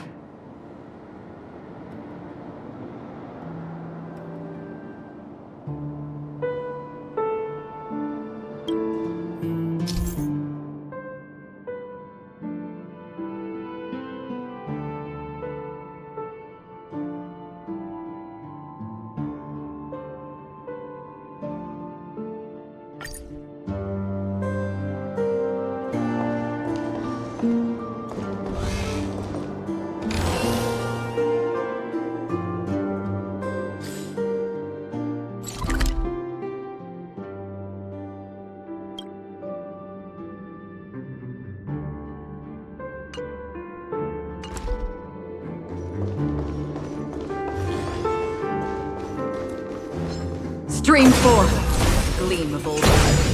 Stream forth, gleam of old memories.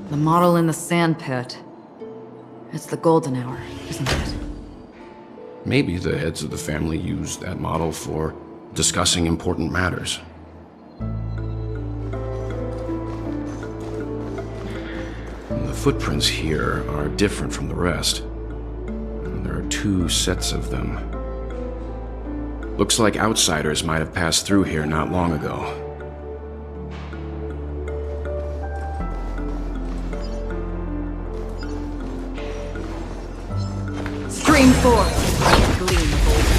The model in the sand pit. It's the golden hour, isn't it? Maybe the heads of the family used that model for discussing important matters. The footprints here are different from the rest. There are 2 sets of them. Looks like outsiders might have passed through here not long ago. Stream forth, gleam golden.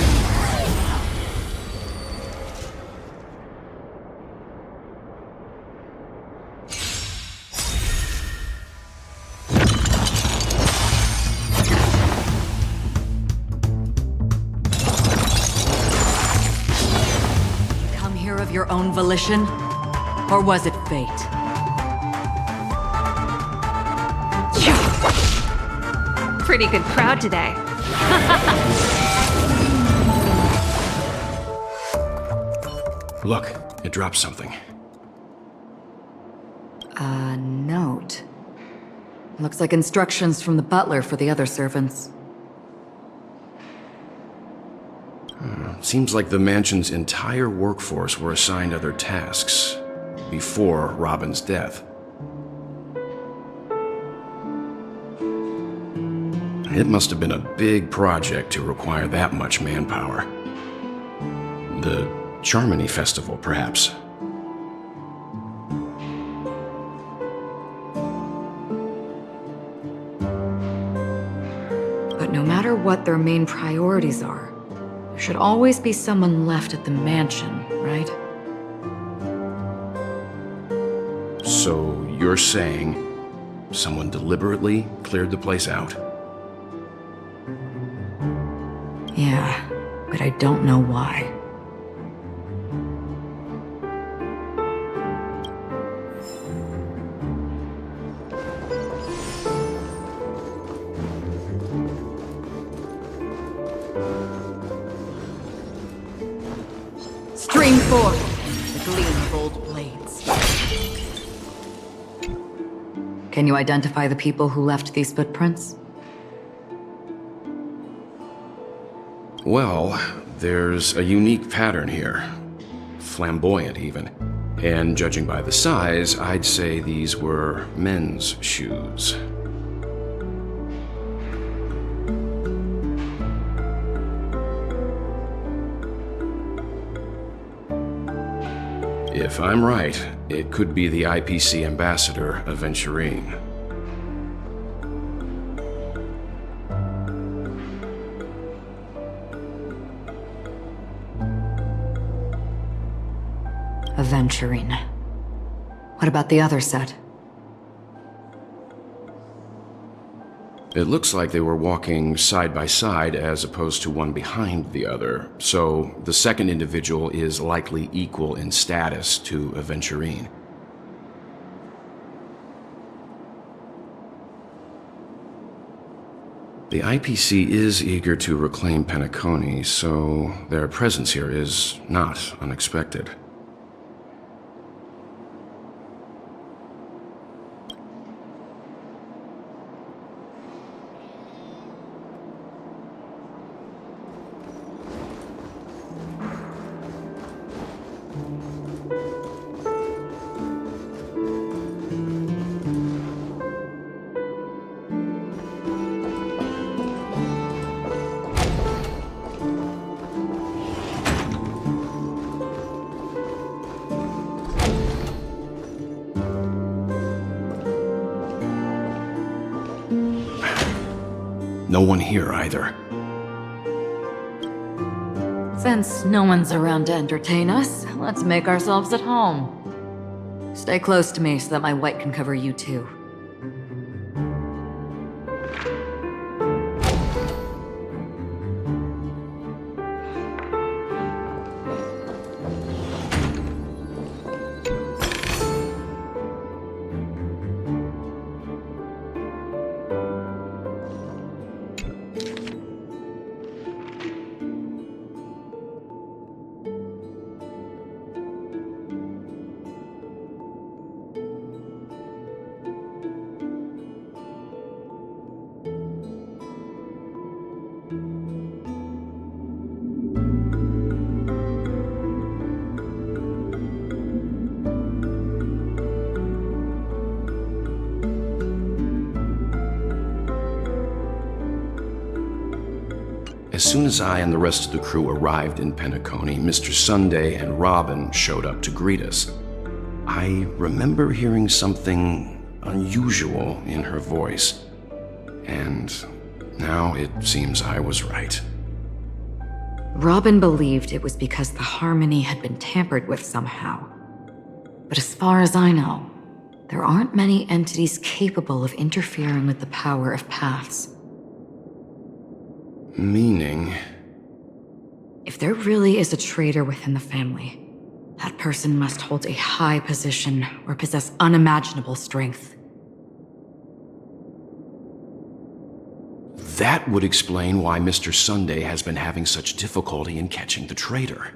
Come here of your own volition, or was it fate? Pretty good crowd today. Look, it dropped something. A note. Looks like instructions from the butler for the other servants. Seems like the mansion's entire workforce were assigned other tasks before Robin's death. It must have been a big project to require that much manpower. The Charmony Festival, perhaps. But no matter what their main priorities are, there should always be someone left at the mansion, right? So you're saying someone deliberately cleared the place out? Yeah, but I don't know why. Stream forth, the gleam gold blades. Can you identify the people who left these footprints? Well, there's a unique pattern here. Flamboyant, even. And judging by the size, I'd say these were men's shoes. If I'm right, it could be the IPC ambassador, Aventurine. Aventurine. What about the other set? It looks like they were walking side by side as opposed to one behind the other, so the second individual is likely equal in status to Aventurine. The IPC is eager to reclaim Penacony, so their presence here is not unexpected. No one here either. Since no one's around to entertain us, let's make ourselves at home. Stay close to me so that my white can cover you too. As soon as I and the rest of the crew arrived in Penacony, Mr. Sunday and Robin showed up to greet us. I remember hearing something unusual in her voice, and now it seems I was right. Robin believed it was because the harmony had been tampered with somehow. But as far as I know, there aren't many entities capable of interfering with the power of paths. Meaning? If there really is a traitor within the family, that person must hold a high position or possess unimaginable strength. That would explain why Mr. Sunday has been having such difficulty in catching the traitor.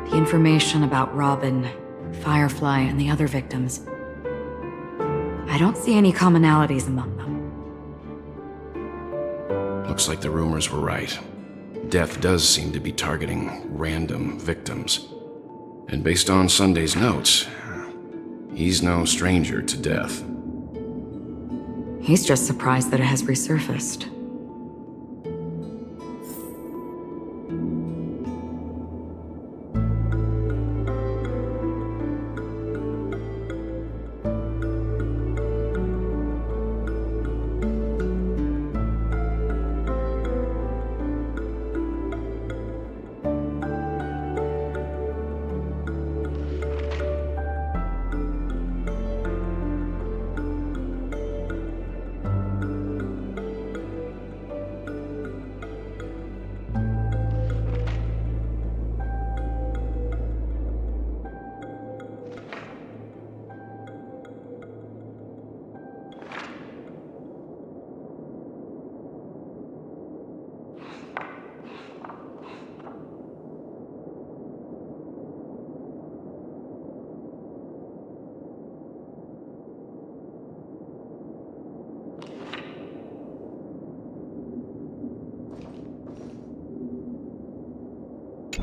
The information about Robin, Firefly, and the other victims. I don't see any commonalities among them. Looks like the rumors were right. Death does seem to be targeting random victims. And based on Sunday's notes, he's no stranger to death. He's just surprised that it has resurfaced.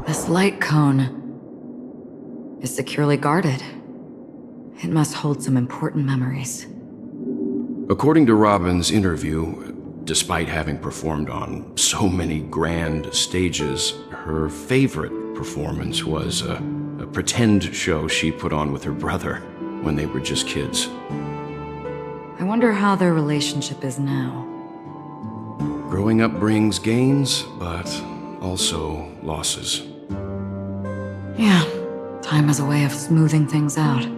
This light cone is securely guarded. It must hold some important memories. According to Robin's interview, despite having performed on so many grand stages, her favorite performance was a pretend show she put on with her brother when they were just kids. I wonder how their relationship is now. Growing up brings gains, but also losses. Yeah, time has a way of smoothing things out.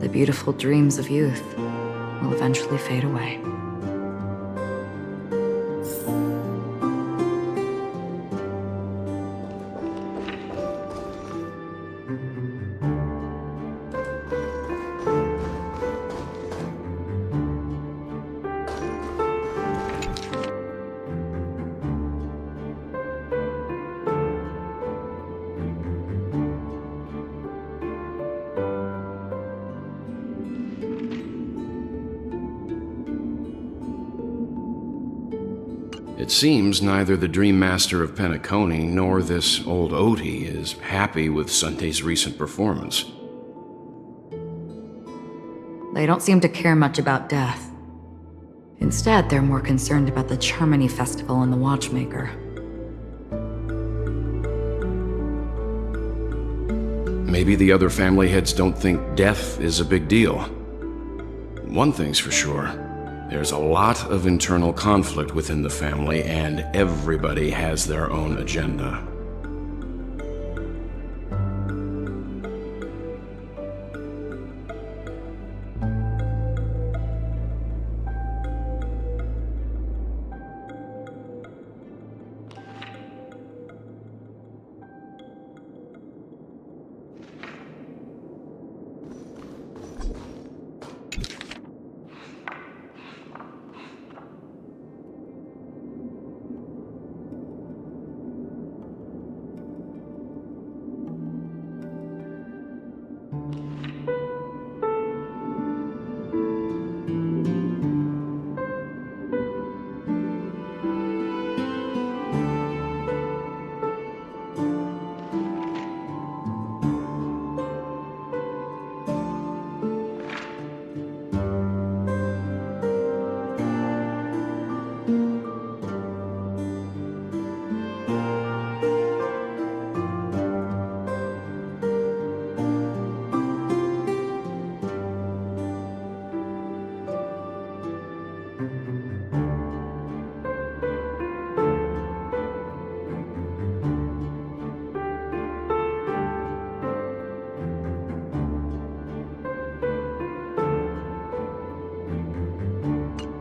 The beautiful dreams of youth will eventually fade away. It seems neither the Dream Master of Penacony nor this old Oti is happy with Sunday's recent performance. They don't seem to care much about death. Instead, they're more concerned about the Charmony Festival and the Watchmaker. Maybe the other family heads don't think death is a big deal. One thing's for sure. There's a lot of internal conflict within the family, and everybody has their own agenda.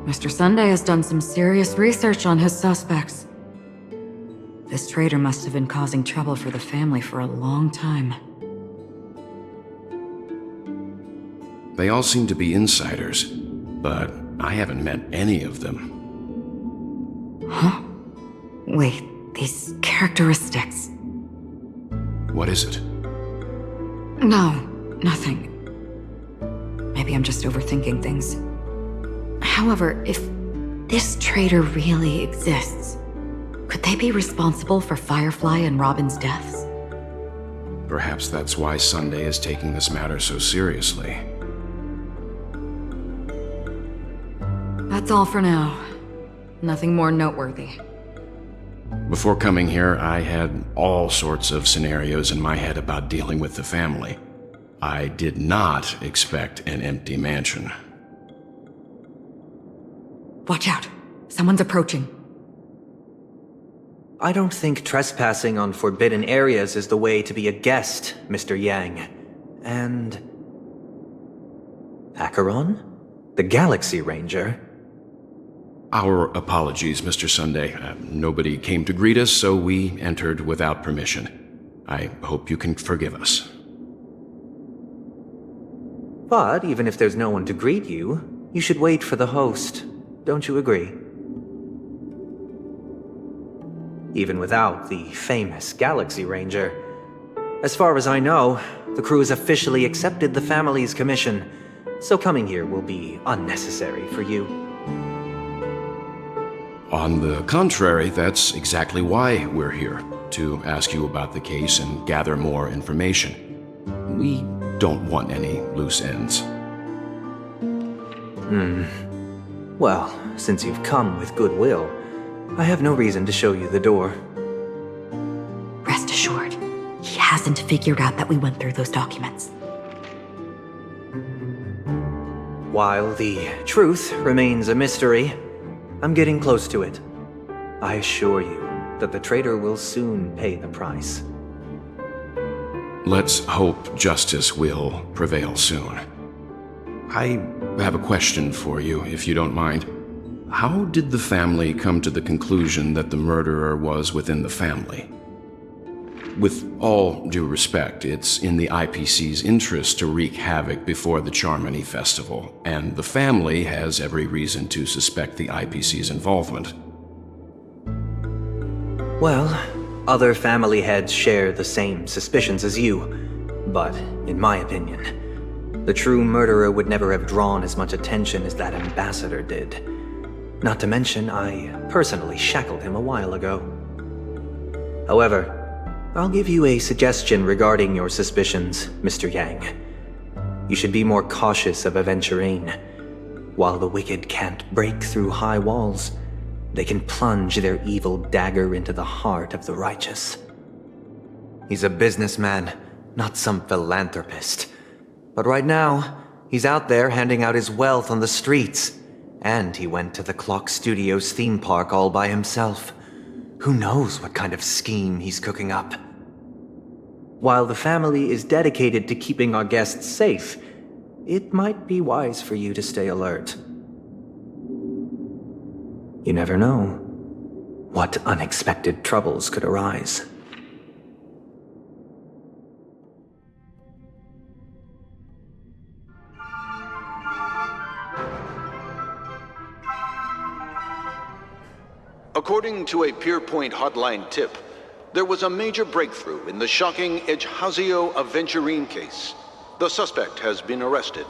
Mr. Sunday has done some serious research on his suspects. This traitor must have been causing trouble for the family for a long time. They all seem to be insiders, but I haven't met any of them. Huh? Wait, these characteristics. What is it? No, nothing. Maybe I'm just overthinking things. However, if this traitor really exists, could they be responsible for Firefly and Robin's deaths? Perhaps that's why Sunday is taking this matter so seriously. That's all for now. Nothing more noteworthy. Before coming here, I had all sorts of scenarios in my head about dealing with the family. I did not expect an empty mansion. Watch out! Someone's approaching. I don't think trespassing on forbidden areas is the way to be a guest, Mr. Yang. And... Acheron? The Galaxy Ranger? Our apologies, Mr. Sunday. Nobody came to greet us, so we entered without permission. I hope you can forgive us. But even if there's no one to greet you, you should wait for the host. Don't you agree? Even without the famous Galaxy Ranger. As far as I know, the crew has officially accepted the family's commission, so coming here will be unnecessary for you. On the contrary, that's exactly why we're here, to ask you about the case and gather more information. We don't want any loose ends. Well, since you've come with goodwill, I have no reason to show you the door. Rest assured, he hasn't figured out that we went through those documents. While the truth remains a mystery, I'm getting close to it. I assure you that the traitor will soon pay the price. Let's hope justice will prevail soon. I have a question for you, if you don't mind. How did the family come to the conclusion that the murderer was within the family? With all due respect, it's in the IPC's interest to wreak havoc before the Charmony Festival, and the family has every reason to suspect the IPC's involvement. Well, other family heads share the same suspicions as you, but in my opinion, the true murderer would never have drawn as much attention as that ambassador did. Not to mention, I personally shackled him a while ago. However, I'll give you a suggestion regarding your suspicions, Mr. Yang. You should be more cautious of Aventurine. While the wicked can't break through high walls, they can plunge their evil dagger into the heart of the righteous. He's a businessman, not some philanthropist. But right now, he's out there handing out his wealth on the streets. And he went to the Clock Studios theme park all by himself. Who knows what kind of scheme he's cooking up? While the family is dedicated to keeping our guests safe, it might be wise for you to stay alert. You never know what unexpected troubles could arise. According to a Pierpoint hotline tip, there was a major breakthrough in the shocking Ejhazio Aventurine case. The suspect has been arrested.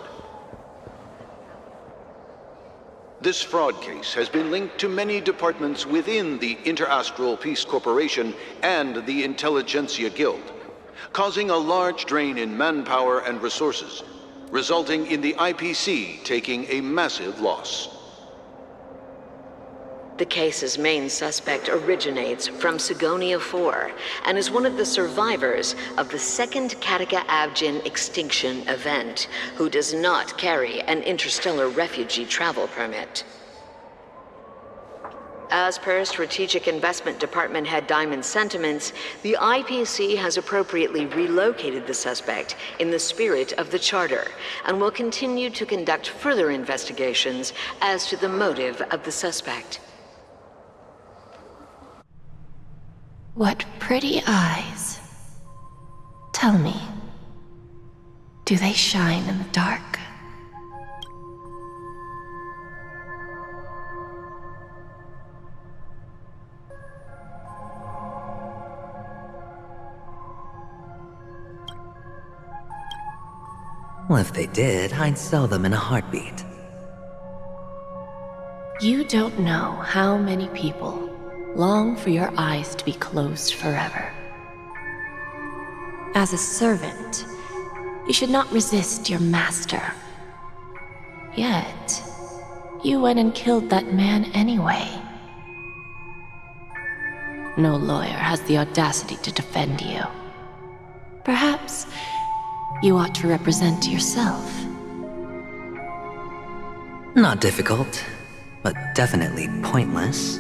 This fraud case has been linked to many departments within the Interastral Peace Corporation and the Intelligentsia Guild, causing a large drain in manpower and resources, resulting in the IPC taking a massive loss. The case's main suspect originates from Sigonia 4 and is one of the survivors of the second Kataka Abjin extinction event, who does not carry an interstellar refugee travel permit. As per Strategic Investment Department Head Diamond's sentiments, the IPC has appropriately relocated the suspect in the spirit of the Charter and will continue to conduct further investigations as to the motive of the suspect. What pretty eyes. Tell me, do they shine in the dark? Well, if they did, I'd sell them in a heartbeat. You don't know how many people long for your eyes to be closed forever. As a servant, you should not resist your master. Yet, you went and killed that man anyway. No lawyer has the audacity to defend you. Perhaps you ought to represent yourself. Not difficult, but definitely pointless.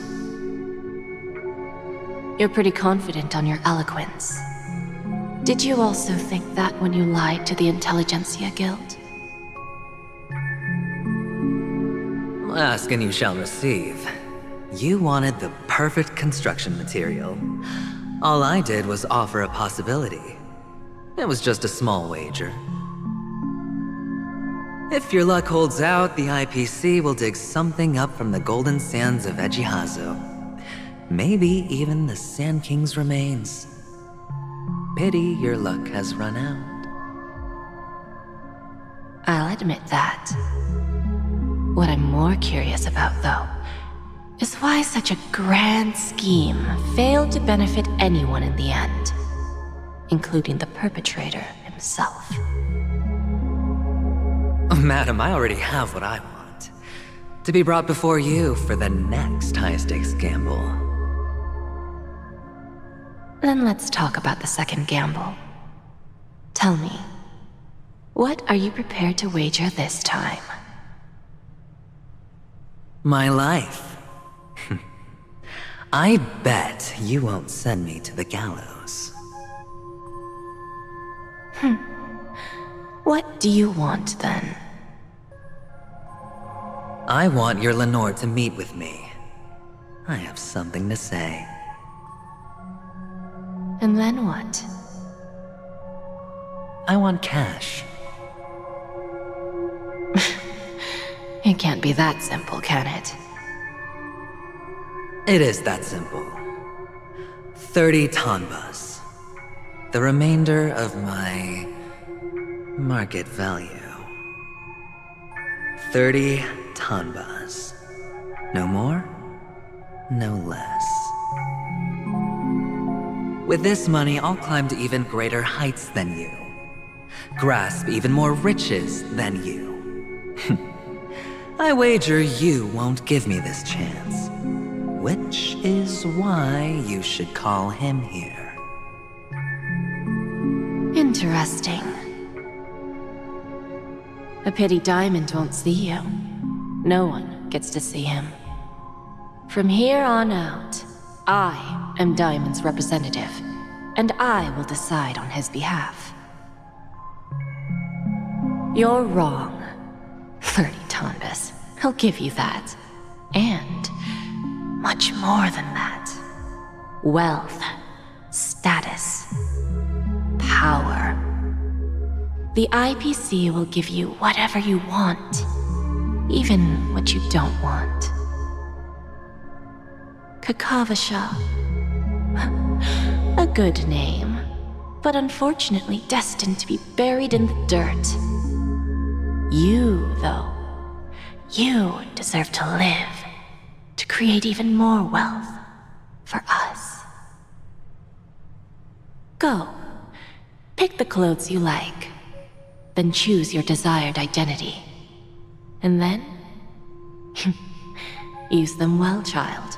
You're pretty confident on your eloquence. Did you also think that when you lied to the Intelligentsia Guild? Ask and you shall receive. You wanted the perfect construction material. All I did was offer a possibility. It was just a small wager. If your luck holds out, the IPC will dig something up from the golden sands of Ejihazo. Maybe even the Sand King's remains. Pity your luck has run out. I'll admit that. What I'm more curious about, though, is why such a grand scheme failed to benefit anyone in the end, including the perpetrator himself. Madam, I already have what I want. To be brought before you for the next high-stakes gamble. Then let's talk about the second gamble. Tell me, what are you prepared to wager this time? My life. I bet you won't send me to the gallows. What do you want, then? I want your Lenore to meet with me. I have something to say. And then what? I want cash. It can't be that simple, can it? It is that simple. 30 tanbas. The remainder of my market value. 30 tanbas. No more, no less. With this money, I'll climb to even greater heights than you. Grasp even more riches than you. I wager you won't give me this chance. Which is why you should call him here. Interesting. A pity Diamond won't see you. No one gets to see him. From here on out, I am Diamond's representative, and I will decide on his behalf. You're wrong. 30 tanbas. I'll give you that. And much more than that. Wealth, status, power. The IPC will give you whatever you want, even what you don't want. Kakavasha. A good name, but unfortunately destined to be buried in the dirt. You, though, you deserve to live, to create even more wealth for us. Go, pick the clothes you like, then choose your desired identity. And then, use them well, child.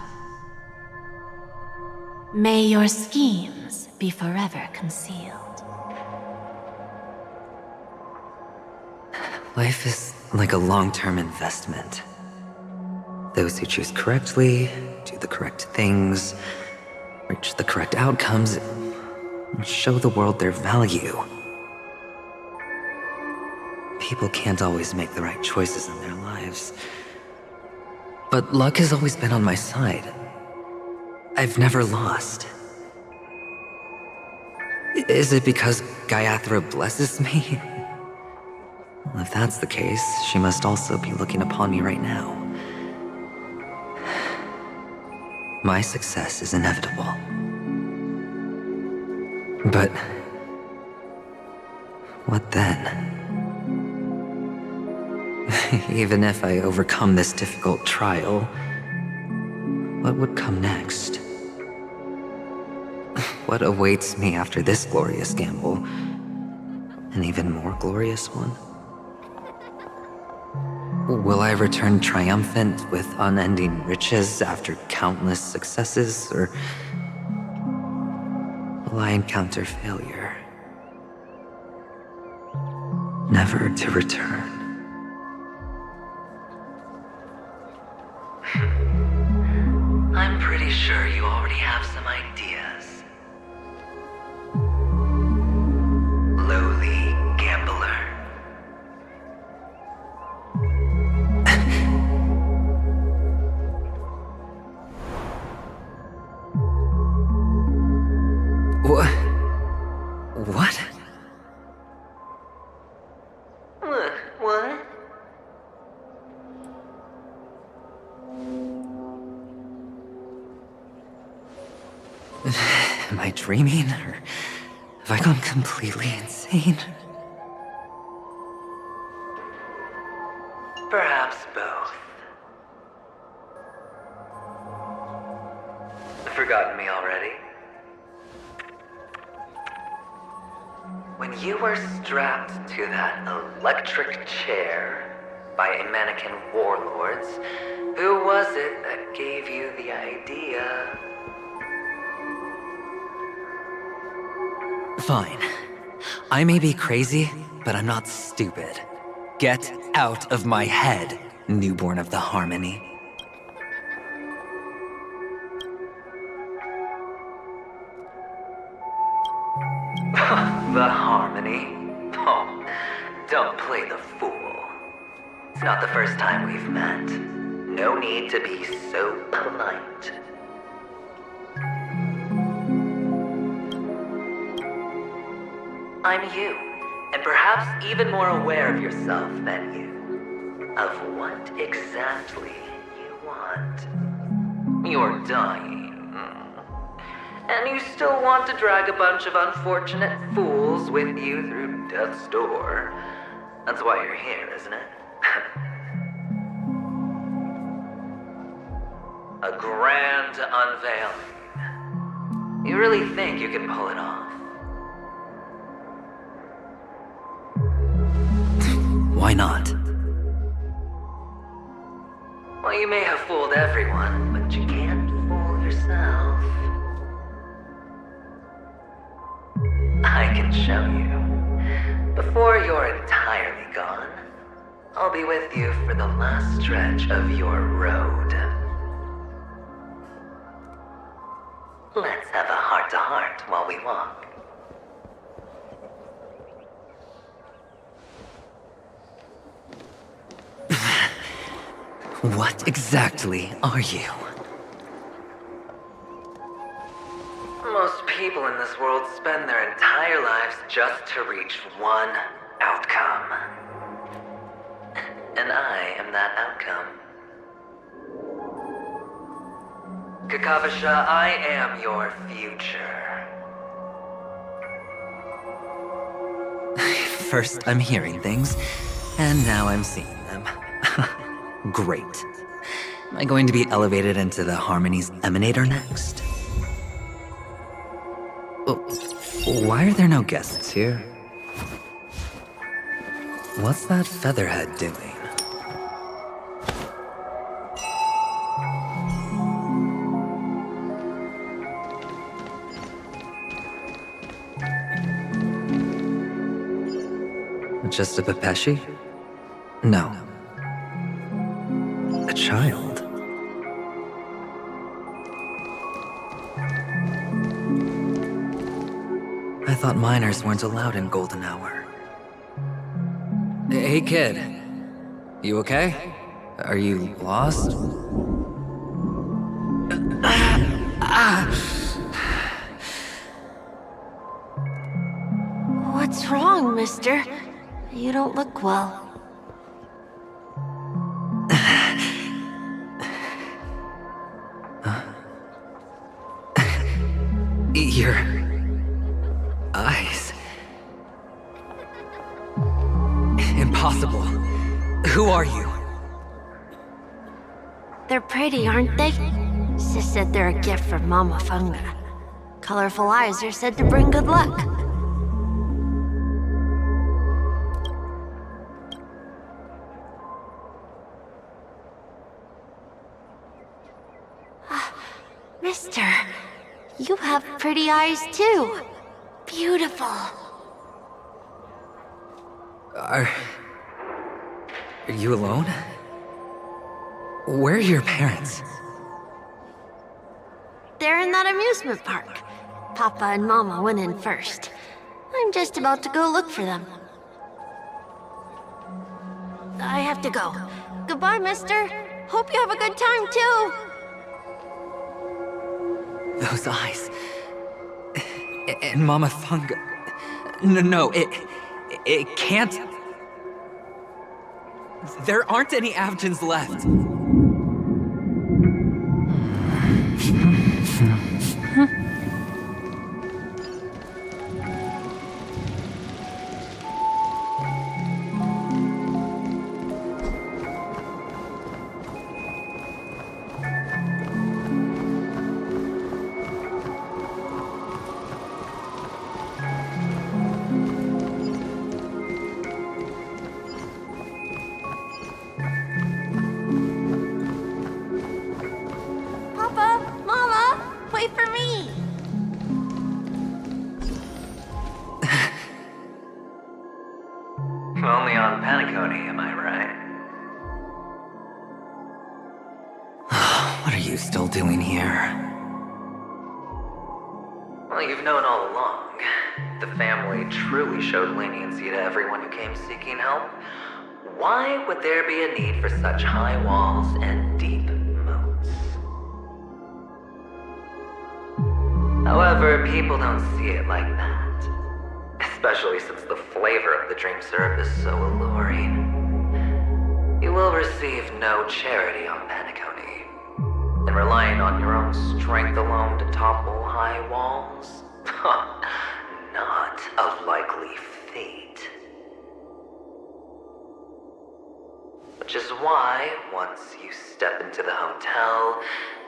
May your schemes be forever concealed. Life is like a long-term investment. Those who choose correctly, do the correct things, reach the correct outcomes, and show the world their value. People can't always make the right choices in their lives. But luck has always been on my side. I've never lost. Is it because Gayathra blesses me? Well, if that's the case, she must also be looking upon me right now. My success is inevitable. But what then? Even if I overcome this difficult trial, what would come next? What awaits me after this glorious gamble? An even more glorious one? Will I return triumphant with unending riches after countless successes, or will I encounter failure, never to return? I'm pretty sure you already have some ideas. Lowly gambler. What? What? What? Am I dreaming, or have I gone completely insane? Perhaps both. Forgotten me already? When you were strapped to that electric chair by a mannequin warlords, who was it that gave you the idea? Fine. I may be crazy, but I'm not stupid. Get out of my head, newborn of the Harmony. The Harmony? Oh, don't play the fool. It's not the first time we've met. No need to be so polite. I'm you, and perhaps even more aware of yourself than you. Of what exactly you want. You're dying. And you still want to drag a bunch of unfortunate fools with you through death's door. That's why you're here, isn't it? A grand unveiling. You really think you can pull it off? Why not? Well, you may have fooled everyone, but you can't fool yourself. I can show you. Before you're entirely gone, I'll be with you for the last stretch of your road. Let's have a heart-to-heart while we walk. What exactly are you? Most people in this world spend their entire lives just to reach one outcome. And I am that outcome. Kakavasha, I am your future. First, I'm hearing things, and now I'm seeing them. Great. Am I going to be elevated into the Harmony's Emanator next? Why are there no guests here? What's that featherhead doing? Just a Pepeshi? No. A child. thought minors weren't allowed in Golden Hour. Hey kid, you okay? Are you lost? What's wrong, mister? You don't look well. Your eyes. Impossible. Who are you? They're pretty, aren't they? Sis said they're a gift from Mama Funga. Colorful eyes are said to bring good luck. Mister, you have pretty eyes too. Beautiful. Are you alone? Where are your parents? They're in that amusement park. Papa and Mama went in first. I'm just about to go look for them. I have to go. Goodbye, mister. Hope you have a good time too. Those eyes. And Mama Funga. No, it can't. There aren't any Avgens left. Only on Paniconi, am I right? What are you still doing here? Well, you've known all along. The family truly showed leniency to everyone who came seeking help. Why would there be a need for such high walls and deep moats? However, people don't see it like that. Especially since the flavor of the dream syrup is so alluring. You will receive no charity on Paniconi. And relying on your own strength alone to topple high walls? Not a likely fate. Which is why, once you step into the hotel,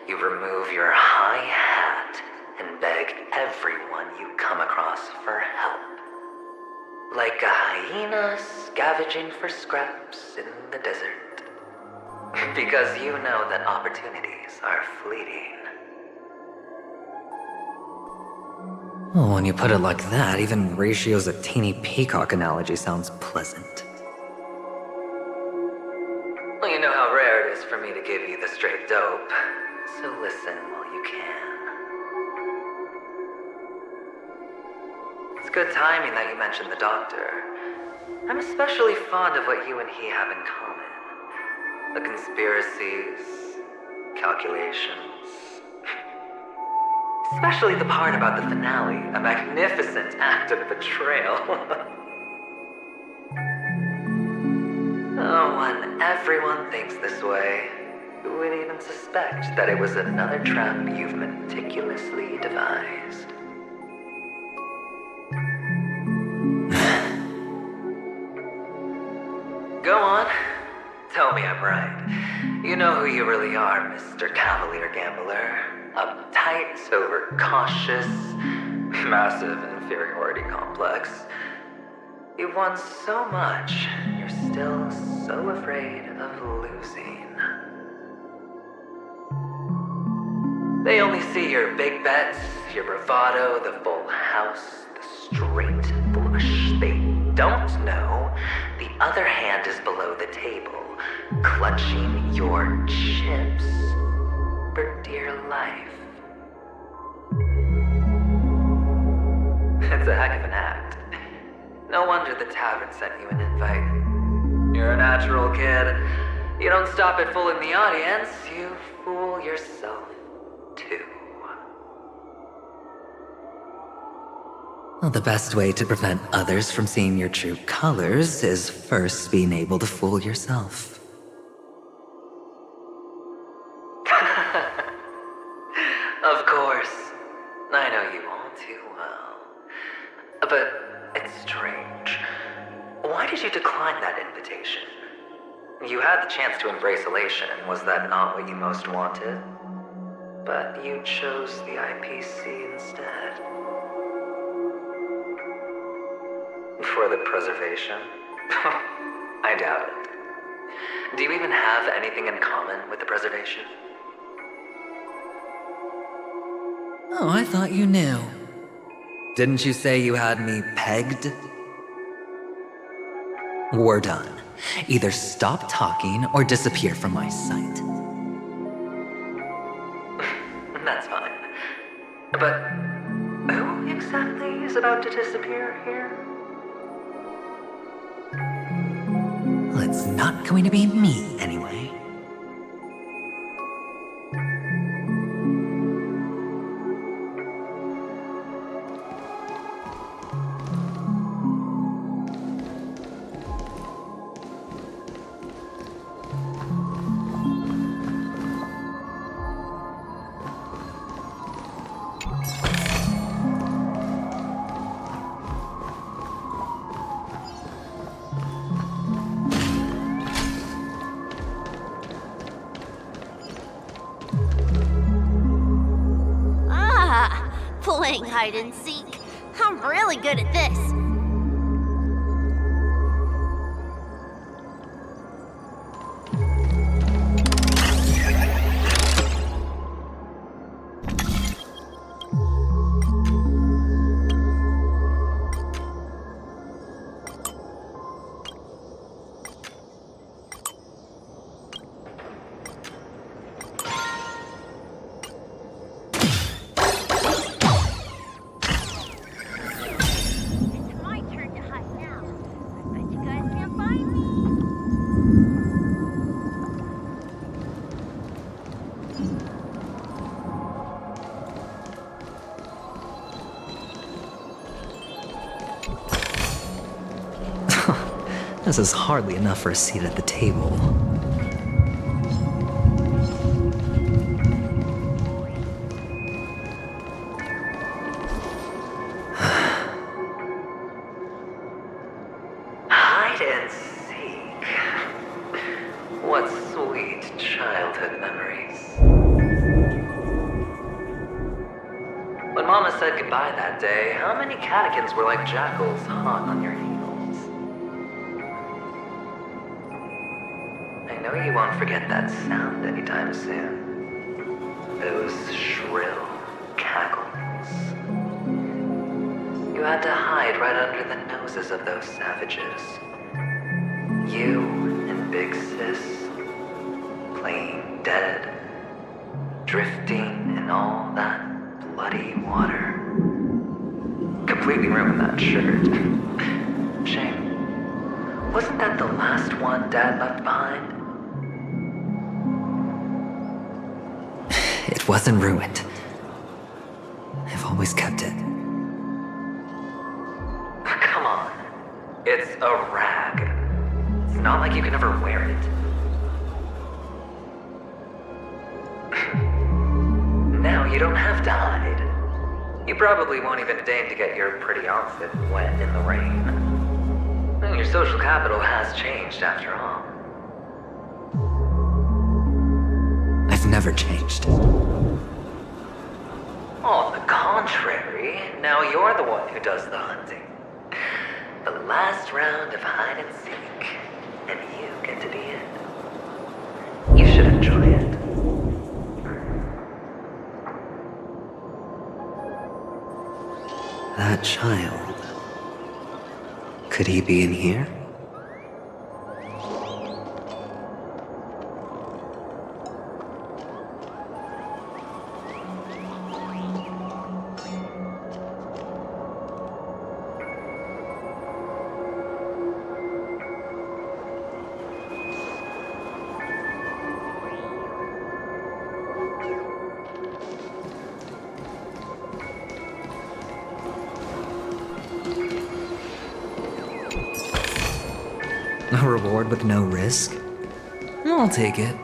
you remove your high hat and beg everyone you come across for help. Like a hyena scavenging for scraps in the desert. Because you know that opportunities are fleeting. Well, when you put it like that, even Ratio's a teeny peacock analogy sounds pleasant. Well, you know how rare it is for me to give you the straight dope, so listen while you can. It's good timing that you mentioned the doctor. I'm especially fond of what you and he have in common. The conspiracies, calculations. Especially the part about the finale, a magnificent act of betrayal. Oh, when everyone thinks this way, who would even suspect that it was another trap you've meticulously devised? Go on. Tell me I'm right. You know who you really are, Mr. Cavalier Gambler. Uptight, overcautious, massive inferiority complex. You've won so much, you're still so afraid of losing. They only see your big bets, your bravado, the full house, the straight flush. They don't know the other hand is below the table, clutching your chips for dear life. It's a heck of an act. No wonder the tavern sent you an invite. You're a natural kid. You don't stop at fooling the audience, you fool yourself, too. Well, the best way to prevent others from seeing your true colors is first being able to fool yourself. Of course. I know you all too well. But it's strange. Why did you decline that invitation? You had the chance to embrace elation, and was that not what you most wanted? But you chose the IPC instead. For the preservation? I doubt it. Do you even have anything in common with the preservation? Oh, I thought you knew. Didn't you say you had me pegged? We're done. Either stop talking or disappear from my sight. That's fine. But who exactly is about to disappear here? Well, it's not going to be me, anyway. Playing hide and seek. I'm really good at this. This is hardly enough for a seat at the table. Hide and seek. What sweet childhood memories. When Mama said goodbye that day, how many catechins were like jackals hot on your heels? I know you won't forget that sound anytime soon. Those shrill cackles. You had to hide right under the noses of those savages. You and Big Sis, playing dead, drifting in all that bloody water. Completely ruined that shirt. Shame. Wasn't that the last one Dad left behind? It wasn't ruined. I've always kept it. Come on. It's a rag. It's not like you can ever wear it. Now you don't have to hide. You probably won't even deign to get your pretty outfit wet in the rain. And your social capital has changed after all. I've never changed. On the contrary, now you're the one who does the hunting. The last round of hide and seek, and you get to be it. You should enjoy it. That child. Could he be in here? A reward with no risk? I'll take it.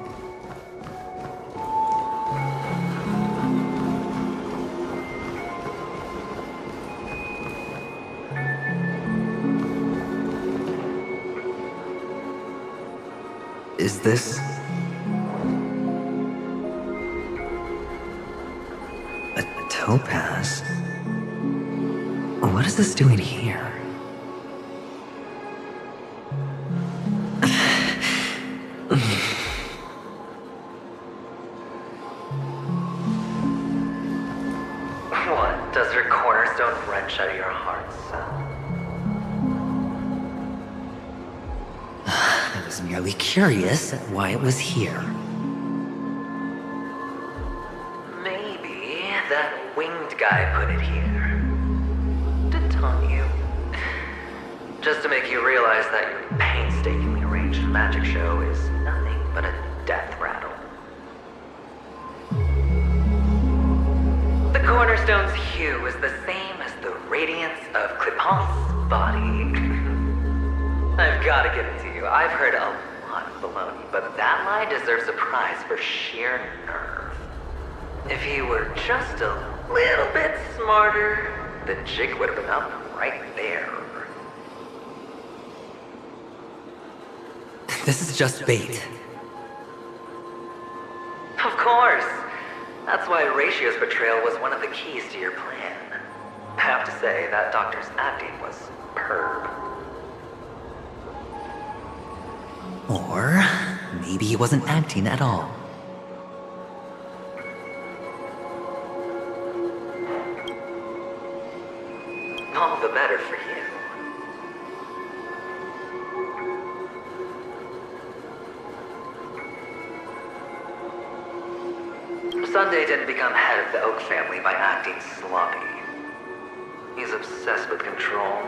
Is this... a topaz? What is this doing here? What does your cornerstone wrench out of your heart, son? I was merely curious at why it was here. Maybe that winged guy put it here. To taunt you. Just to make you realize that your painstakingly arranged magic show is nothing but a death rattle. The cornerstone's hue is the same as the radiance of Clipant's body. I've gotta give it to you. I've heard a lot of baloney, but that lie deserves a prize for sheer nerve. If he were just a little bit smarter, the jig would have been up right there. This is just bait. Of course. That's why Ratio's betrayal was one of the keys to your plan. I have to say, that doctor's acting was superb. Or maybe he wasn't acting at all. All the better for you. Sunday didn't become head of the Oak family by acting sloppy. He's obsessed with control.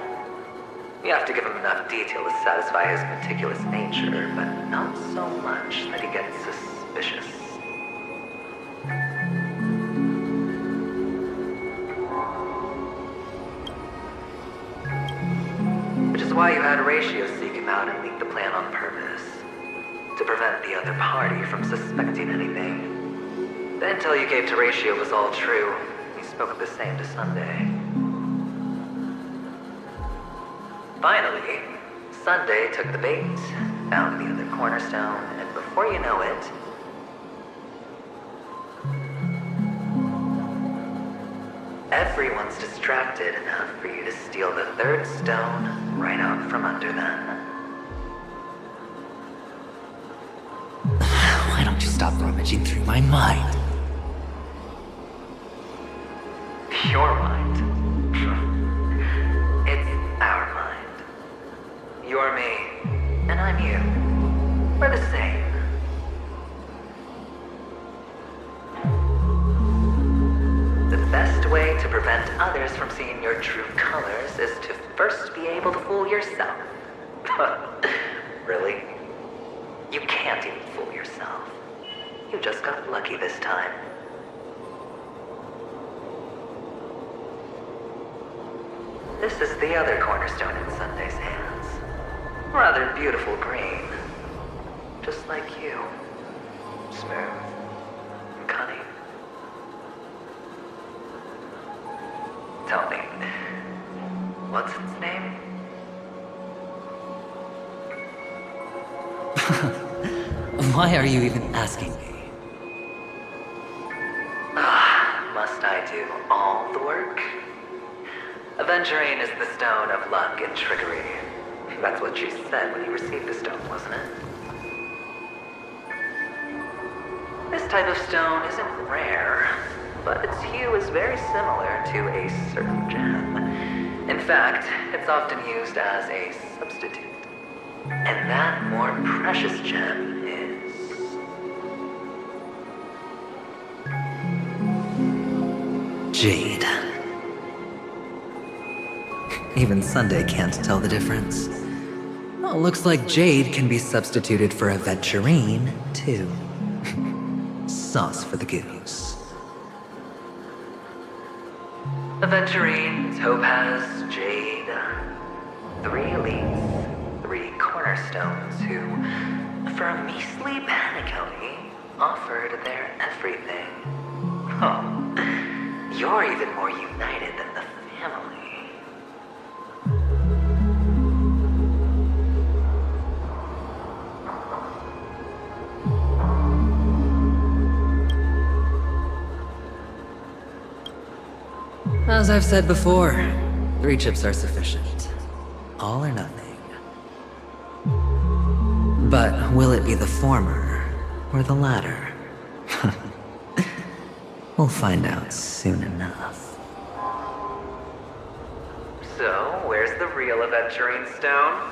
You have to give him enough detail to satisfy his meticulous nature, but not so much that he gets suspicious. Which is why you had Ratio seek him out and leak the plan on purpose. To prevent the other party from suspecting anything. The intel you gave to Ratio was all true. He spoke the same to Sunday. Finally, Sunday took the bait, found the other cornerstone, and before you know it... everyone's distracted enough for you to steal the third stone right out from under them. Why don't you stop rummaging through my mind? Your mind? It's our mind. You're me, and I'm you. We're the same. The best way to prevent others from seeing your true colors is to first be able to fool yourself. Really? You can't even fool yourself. You just got lucky this time. This is the other cornerstone in Sunday's hands. Rather beautiful green. Just like you. Smooth and cunning. Tell me, what's its name? Why are you even asking me? Must I do all the work? Aventurine is the stone of luck and trickery. That's what she said when you received the stone, wasn't it? This type of stone isn't rare, but its hue is very similar to a certain gem. In fact, it's often used as a substitute. And that more precious gem is... jade. Even Sunday can't tell the difference. Well, looks like jade can be substituted for aventurine, too. Sauce for the goose. Aventurine, topaz, jade. 3 elites, 3 corner cornerstones who, for a measly penny, offered their everything. Oh, you're even more united than the family. As I've said before, 3 chips are sufficient. All or nothing. But will it be the former or the latter? We'll find out soon enough. So, where's the real adventuring stone?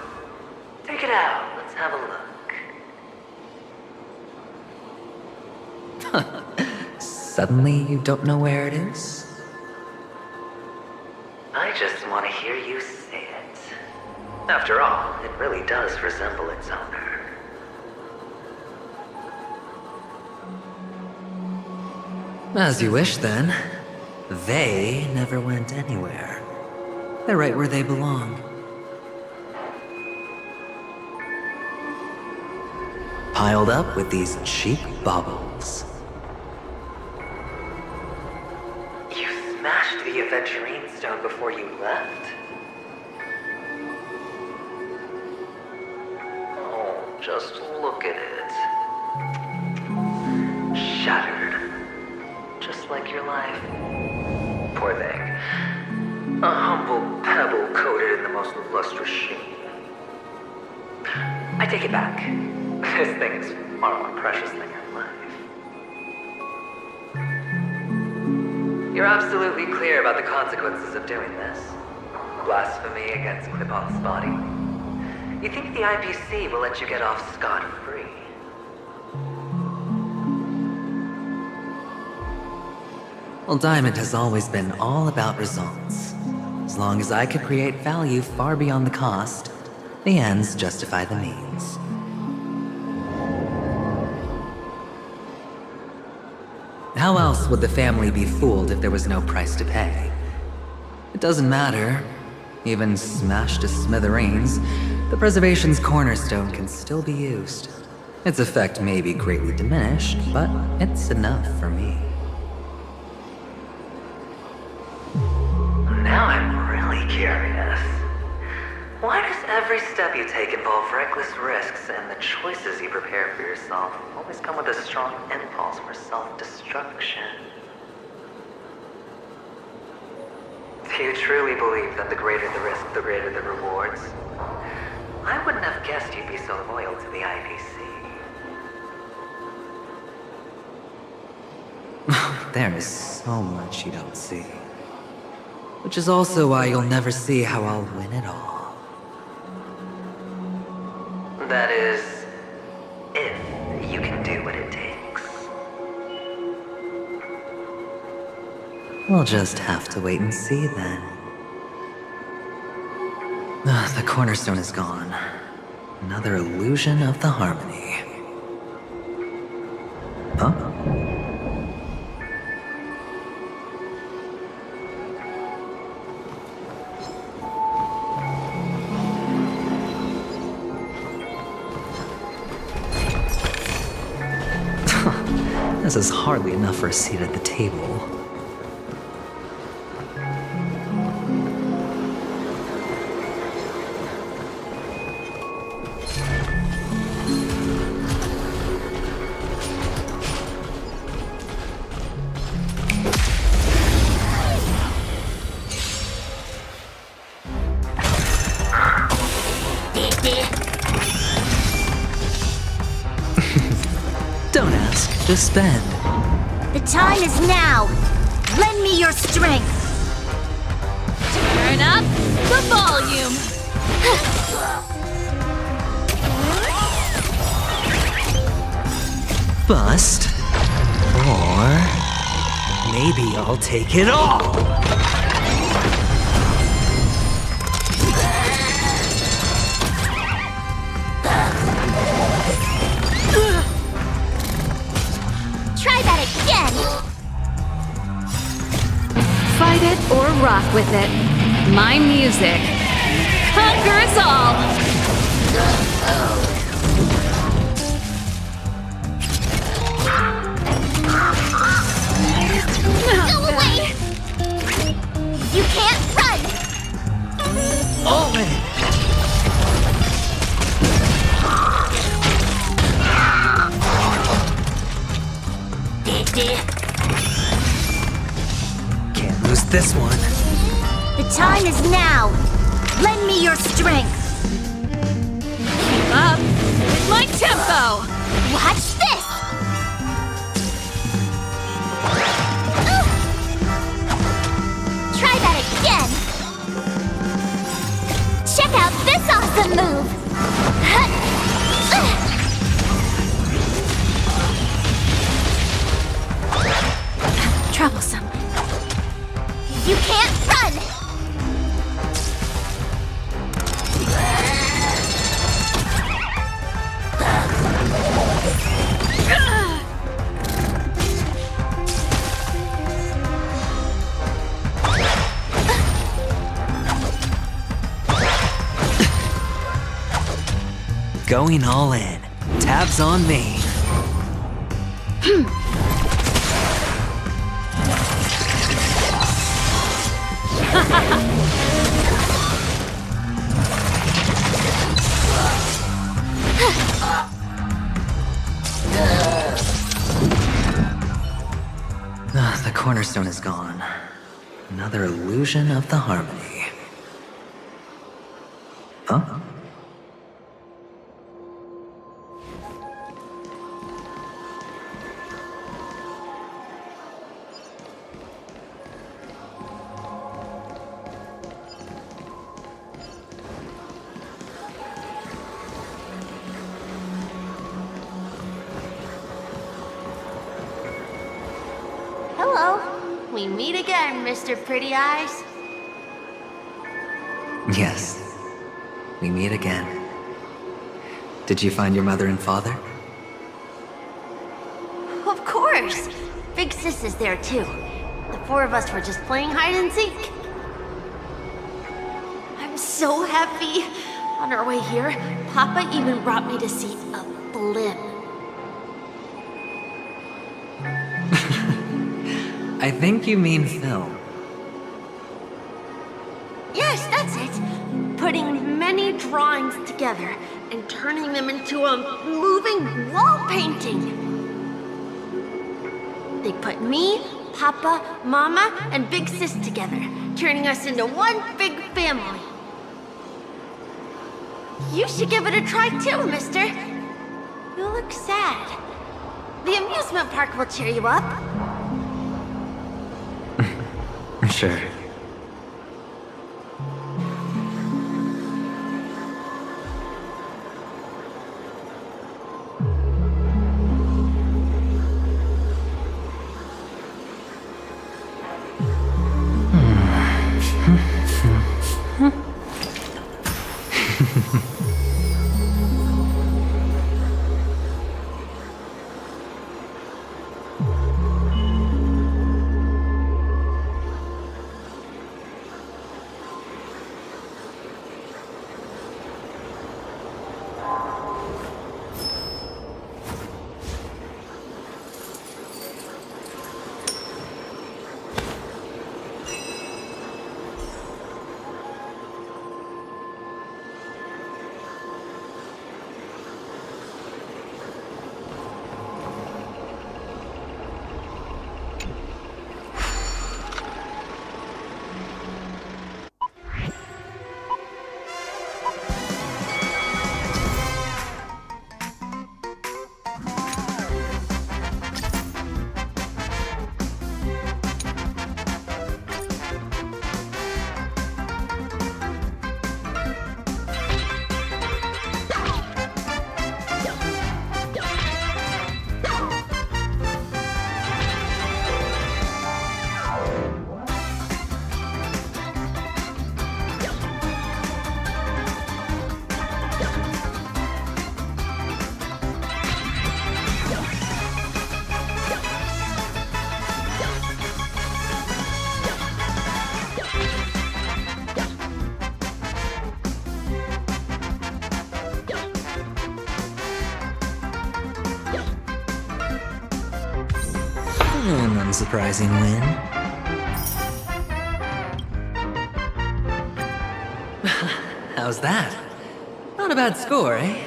Take it out, let's have a look. Suddenly you don't know where it is? I just want to hear you say it. After all, it really does resemble its owner. As you wish, then. They never went anywhere. They're right where they belong. Piled up with these cheap baubles. You smashed the aventurine stone before you left? Oh, just look at it. Shattered. Just like your life. Poor thing. A humble pebble coated in the most lustrous sheen. I take it back. This thing is far more precious than your life. You're absolutely clear about the consequences of doing this. Blasphemy against Clipoth's body. You think the IPC will let you get off scot-free? Well, Diamond has always been all about results. As long as I could create value far beyond the cost, the ends justify the means. How else would the family be fooled if there was no price to pay? It doesn't matter. Even smashed to smithereens, the preservation's cornerstone can still be used. Its effect may be greatly diminished, but it's enough for me. Now I'm really curious. Why does every step you take involve reckless risks, and the choices you prepare for yourself always come with a strong impulse for self-destruction? Do you truly believe that the greater the risk, the greater the rewards? I wouldn't have guessed you'd be so loyal to the IPC. There is so much you don't see. Which is also why you'll never see how I'll win it all. That is, if you can do what it takes. We'll just have to wait and see then. The cornerstone is gone. Another illusion of the harmony. Huh? This is hardly enough for a seat at the table. Don't ask, just spend. The time is now. Lend me your strength. Turn up the volume. Bust. Or maybe I'll take it all. Try that again. Fight it or rock with it. My music conquers all. Go away! You can't run! All in! Can't lose this one. The time is now! Lend me your strength! Keep up with my tempo! Watch this! Try that again! Check out this awesome move! Troublesome. You can't run! Going all in. Tabs on me. The cornerstone is gone. Another illusion of the harmony. Huh? Hello. We meet again, Mr. Pretty Eyes. Yes. We meet again. Did you find your mother and father? Of course. Big Sis is there too. The four of us were just playing hide and seek. I'm so happy. On our way here, Papa even brought me to see a blimp. I think you mean film. Yes, that's it. Putting many drawings together and turning them into a moving wall painting. They put me, Papa, Mama, and Big Sis together, turning us into one big family. You should give it a try too, mister. You look sad. The amusement park will cheer you up. Sure. An unsurprising win. How's that? Not a bad score, eh?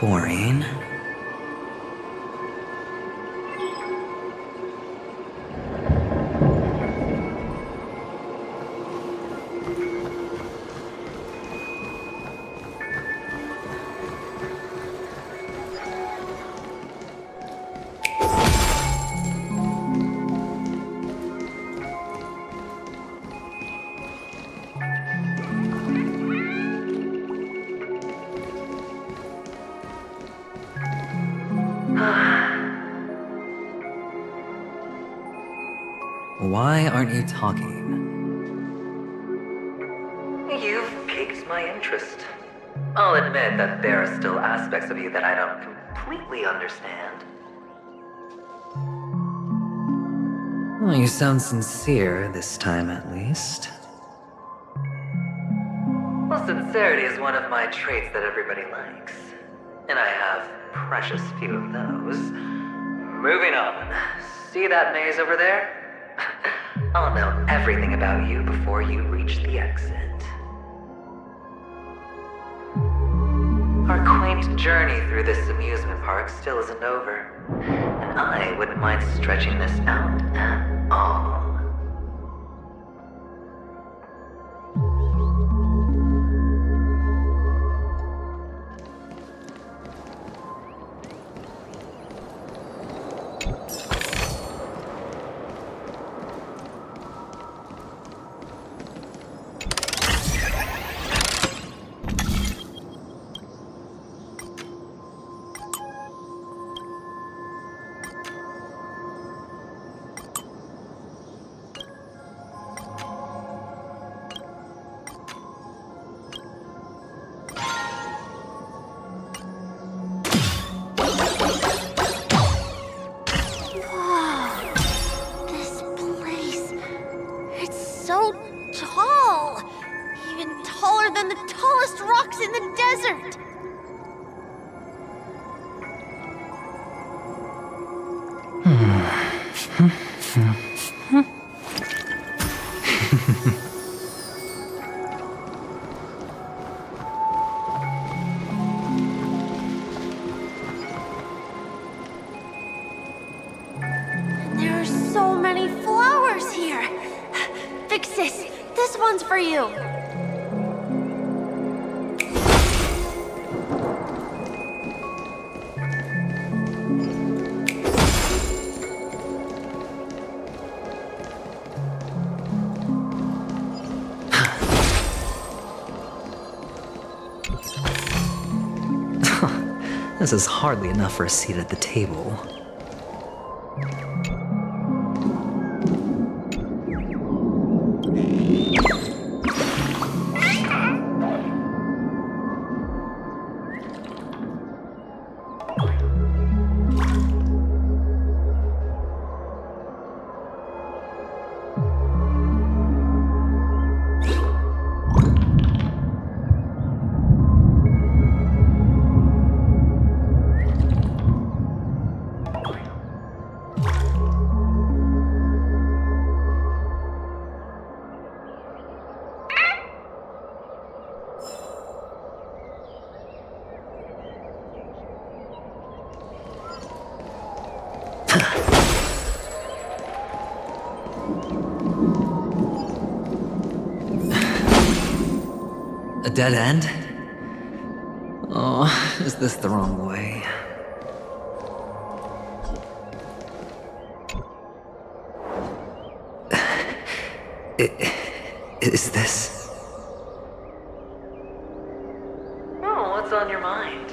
Boring. Why aren't you talking? You've piqued my interest. I'll admit that there are still aspects of you that I don't completely understand. Well, you sound sincere this time, at least. Well, sincerity is one of my traits that everybody likes. And I have precious few of those. Moving on. See that maze over there? I'll know everything about you before you reach the exit. Our quaint journey through this amusement park still isn't over, and I wouldn't mind stretching this out at all. in the desert! There are so many flowers here. Vixis, this one's for you. This is hardly enough for a seat at the table. A dead end? Oh, is this the wrong way? Is this? Oh, what's on your mind?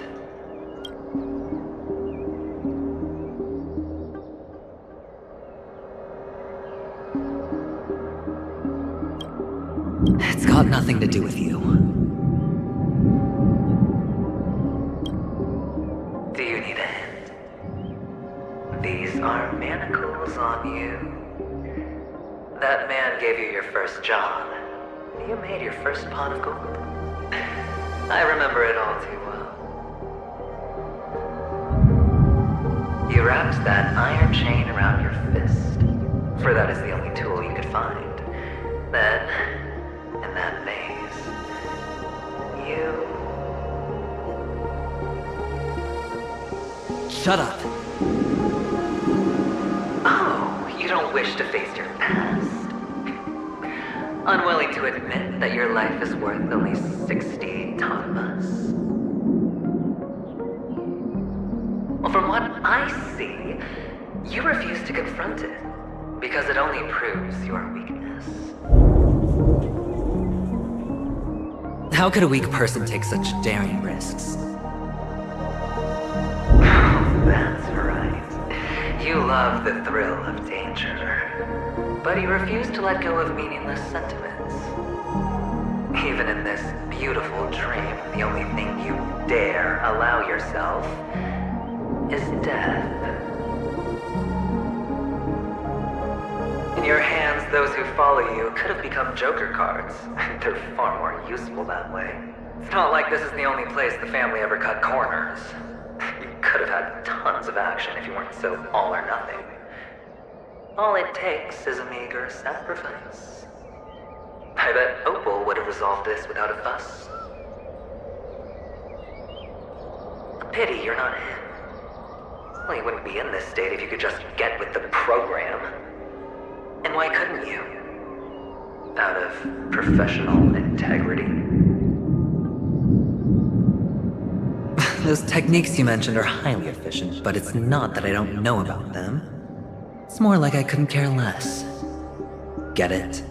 It's got nothing to do with you. Do you need a hand? These are manacles on you. That man gave you your first job. You made your first pot of gold. I remember it all too well. You wrapped that iron chain around your fist, for that is the only tool you could find. Then, in that maze, you... Shut up! Oh, you don't wish to face your past? Unwilling to admit that your life is worth only 60 tamas? Well, from what I see, you refuse to confront it, because it only proves your weakness. How could a weak person take such daring risks? That's right. You love the thrill of danger. But you refuse to let go of meaningless sentiments. Even in this beautiful dream, the only thing you dare allow yourself is death. In your hands, those who follow you could have become Joker cards. They're far more useful that way. It's not like this is the only place the family ever cut corners. You could have had tons of action if you weren't so all or nothing. All it takes is a meager sacrifice. I bet Opal would have resolved this without a fuss. A pity you're not him. Well, you wouldn't be in this state if you could just get with the program. And why couldn't you? Out of professional integrity. Those techniques you mentioned are highly efficient, but it's not that I don't know about them. It's more like I couldn't care less. Get it?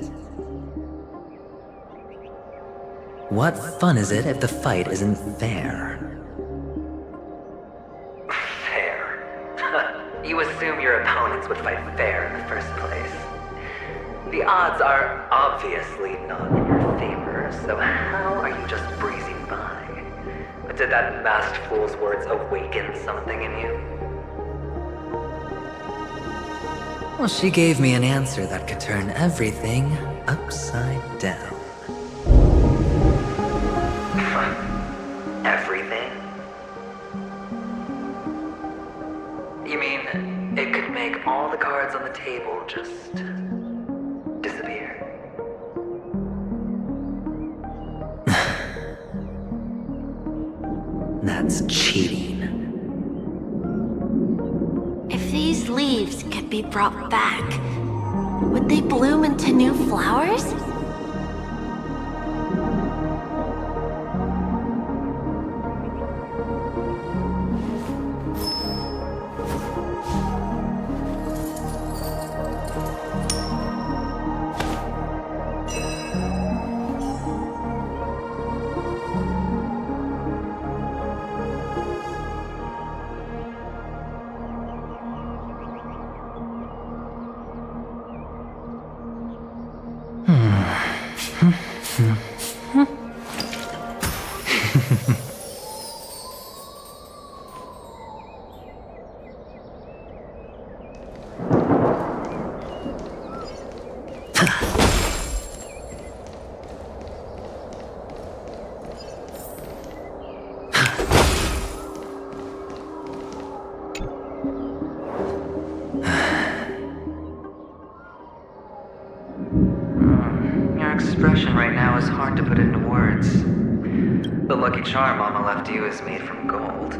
What fun is it if the fight isn't fair? Fair? You assume your opponents would fight fair in the first place. The odds are obviously not in your favor, so how are you just breezing by? Did that masked fool's words awaken something in you? Well, she gave me an answer that could turn everything upside down. Everything? You mean it could make all the cards on the table just disappear? That's cheating. If these leaves could be brought back, would they bloom into new flowers? Expression right now is hard to put into words. The lucky charm Mama left you is made from gold.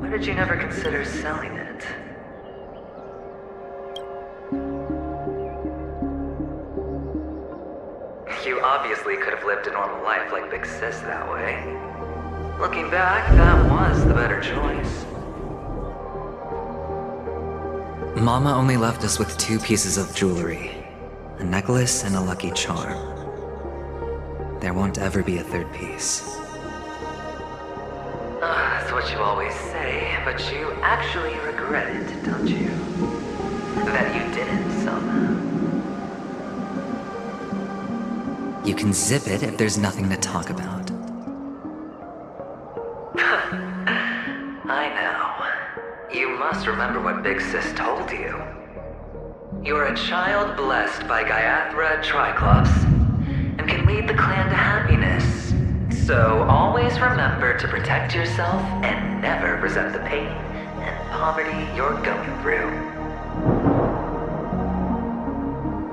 Why did you never consider selling it? You obviously could have lived a normal life like Big Sis that way. Looking back, that was the better choice. Mama only left us with 2 pieces of jewelry. A necklace and a lucky charm. There won't ever be a 3rd piece. That's what you always say, but you actually regret it, don't you? That you didn't somehow. You can zip it if there's nothing to talk about. I know. You must remember what Big Sis told you. You're a child blessed by Gaiathra Triclops, and can lead the clan to happiness. So always remember to protect yourself and never resent the pain and poverty you're going through.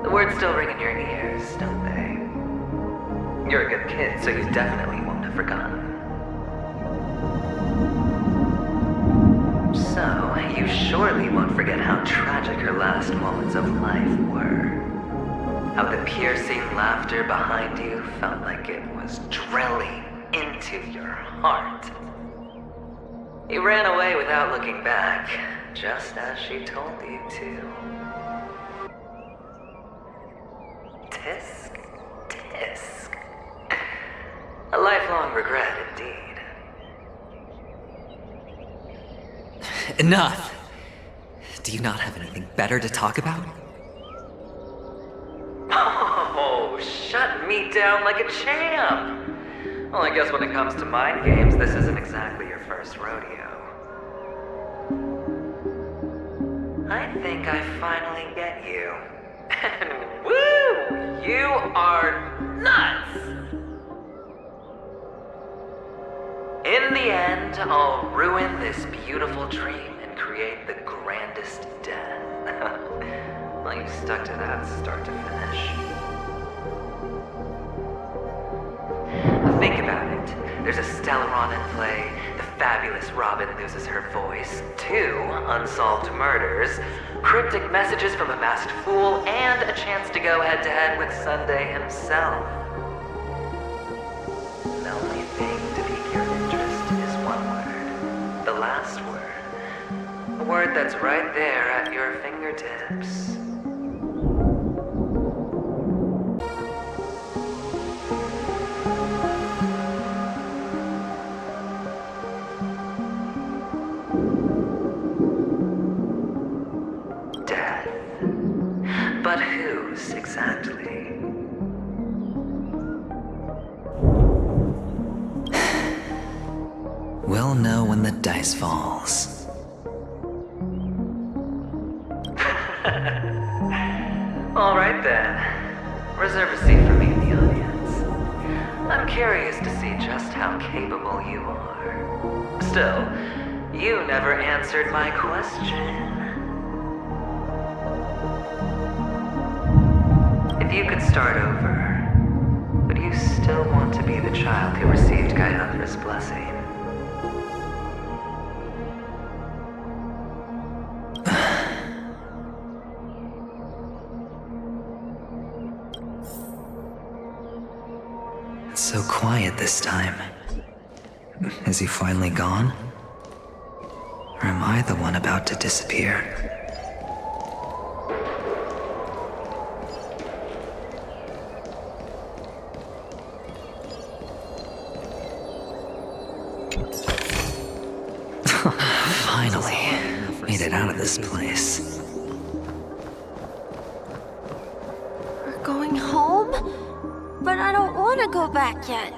The words still ring in your ears, don't they? You're a good kid, so you definitely won't have forgotten. So, you surely won't forget how tragic her last moments of life were. How the piercing laughter behind you felt like it was drilling into your heart. You ran away without looking back, just as she told you to. Tisk, tisk. A lifelong regret indeed. Enough! Do you not have anything better to talk about? Oh, shut me down like a champ! Well, I guess when it comes to mind games, this isn't exactly your first rodeo. I think I finally get you. And woo! You are nuts! In the end, I'll ruin this beautiful dream and create the grandest death. Well, you stuck to that start to finish. Think about it. There's a Stellaron in play, the fabulous Robin loses her voice, 2 unsolved murders, cryptic messages from a masked fool, and a chance to go head-to-head with Sunday himself. The only thing to pique your interest is one word. The last word. A word that's right there at your fingertips. Death. But whose exactly? We'll know when the dice falls. All right then. Reserve a seat for me in the audience. I'm curious to see just how capable you are. Still, you never answered my question. If you could start over, would you still want to be the child who received Gayathra's blessing? It's so quiet this time. Is he finally gone? Or am I the one about to disappear? Finally, made it out of this place. We're going home? But I don't want to go back yet.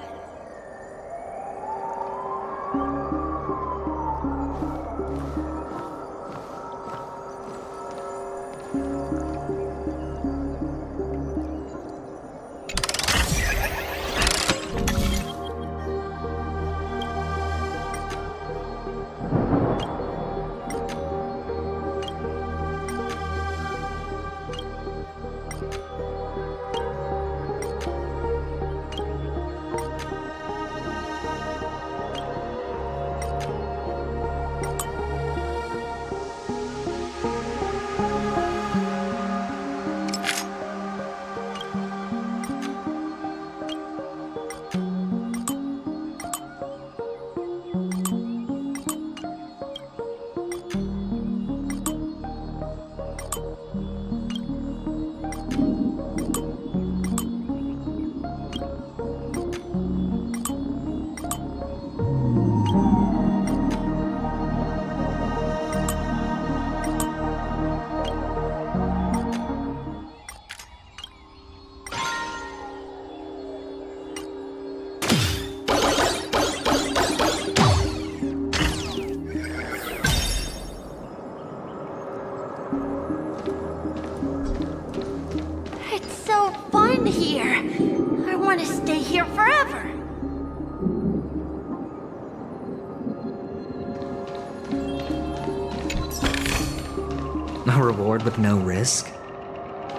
A reward with no risk?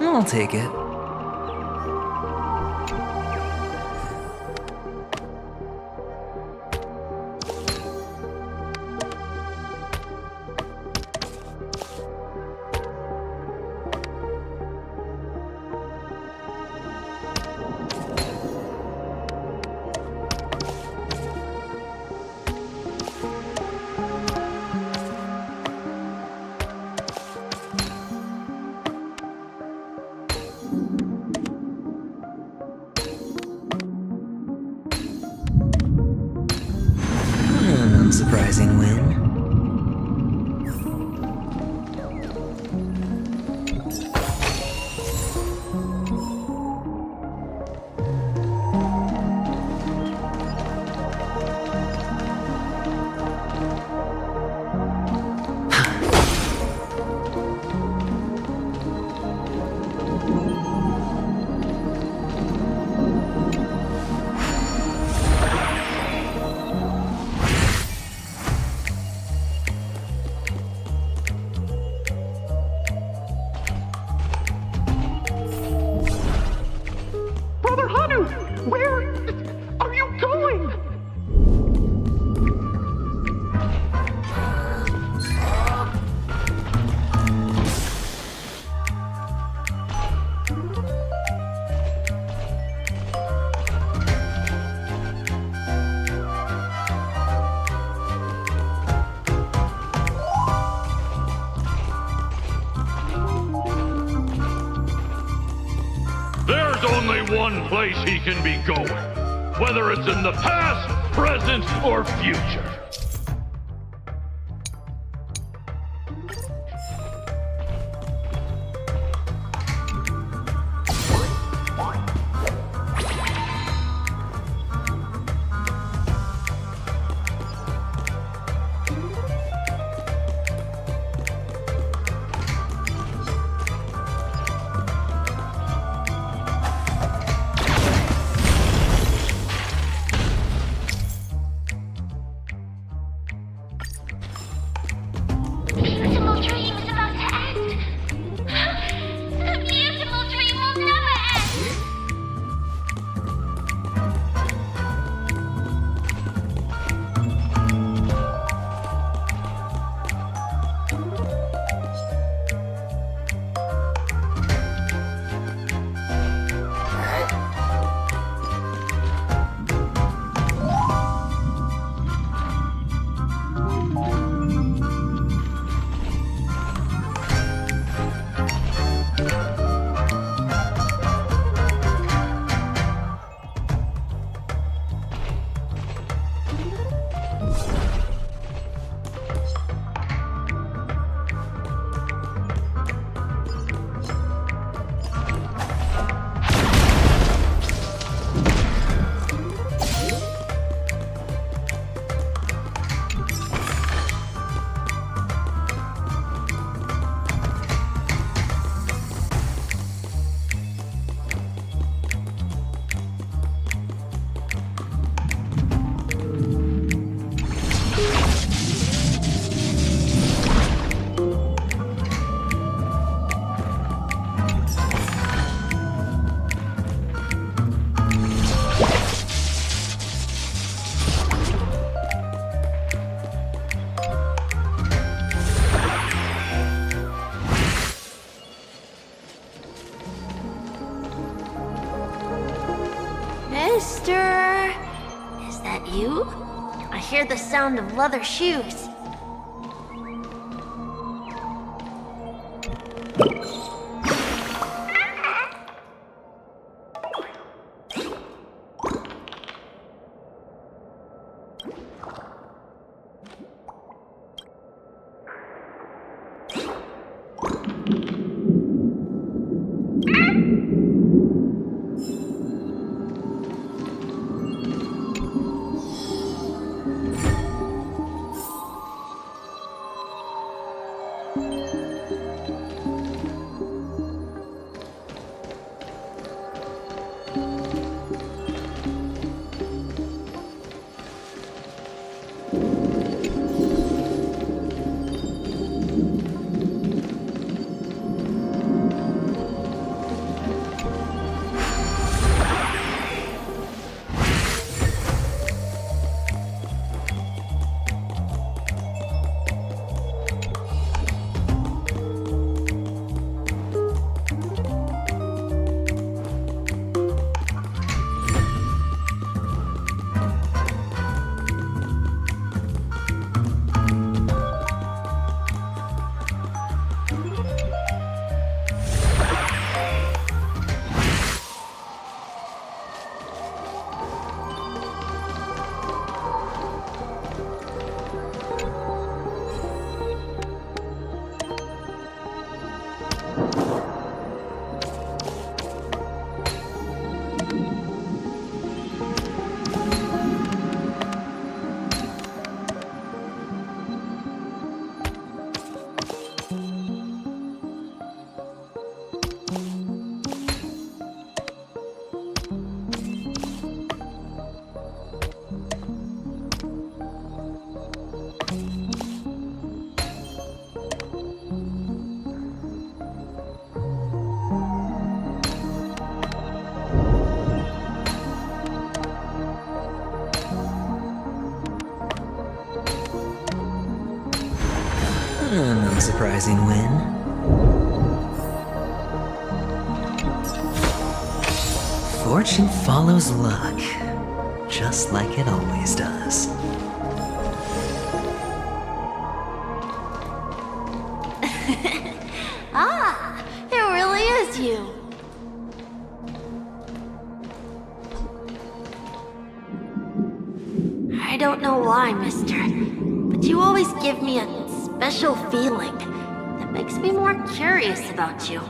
I'll take it. An unsurprising win. Brother Hanu, where are you going? There's only one place he can be going, whether it's in the past, present, or future. Beautiful dream is about to end. The beautiful dream will never end. Mister, is that you? I hear the sound of leather shoes. An unsurprising win. Fortune follows luck, just like it always does. Ah, it really is you. I don't know why, mister, but you always give me a special feeling that makes me more curious about you.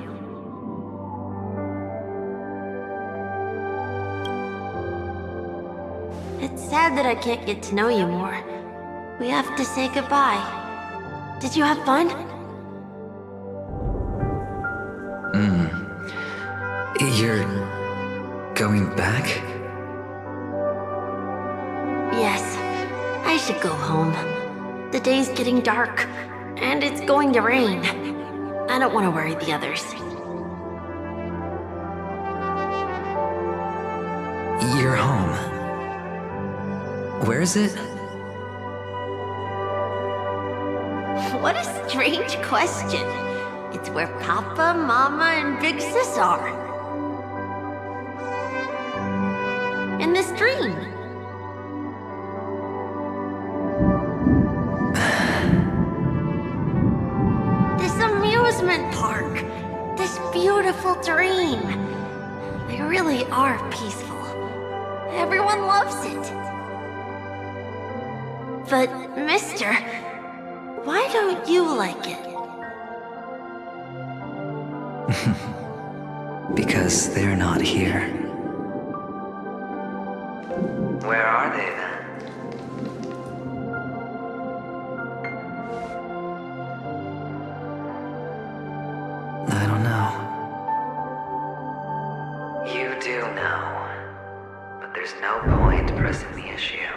It's sad that I can't get to know you more. We have to say goodbye. Did you have fun? You're going back? Yes, I should go home. The day's getting dark, and it's going to rain. I don't want to worry the others. You're home. Where is it? What a strange question. It's where Papa, Mama, and Big Sis are. In this dream. This amusement park. This beautiful dream. They really are peaceful. Everyone loves it. But, mister, why don't you like it? Because they're not here. Where are they then? I don't know. You do know. But there's no point pressing the issue.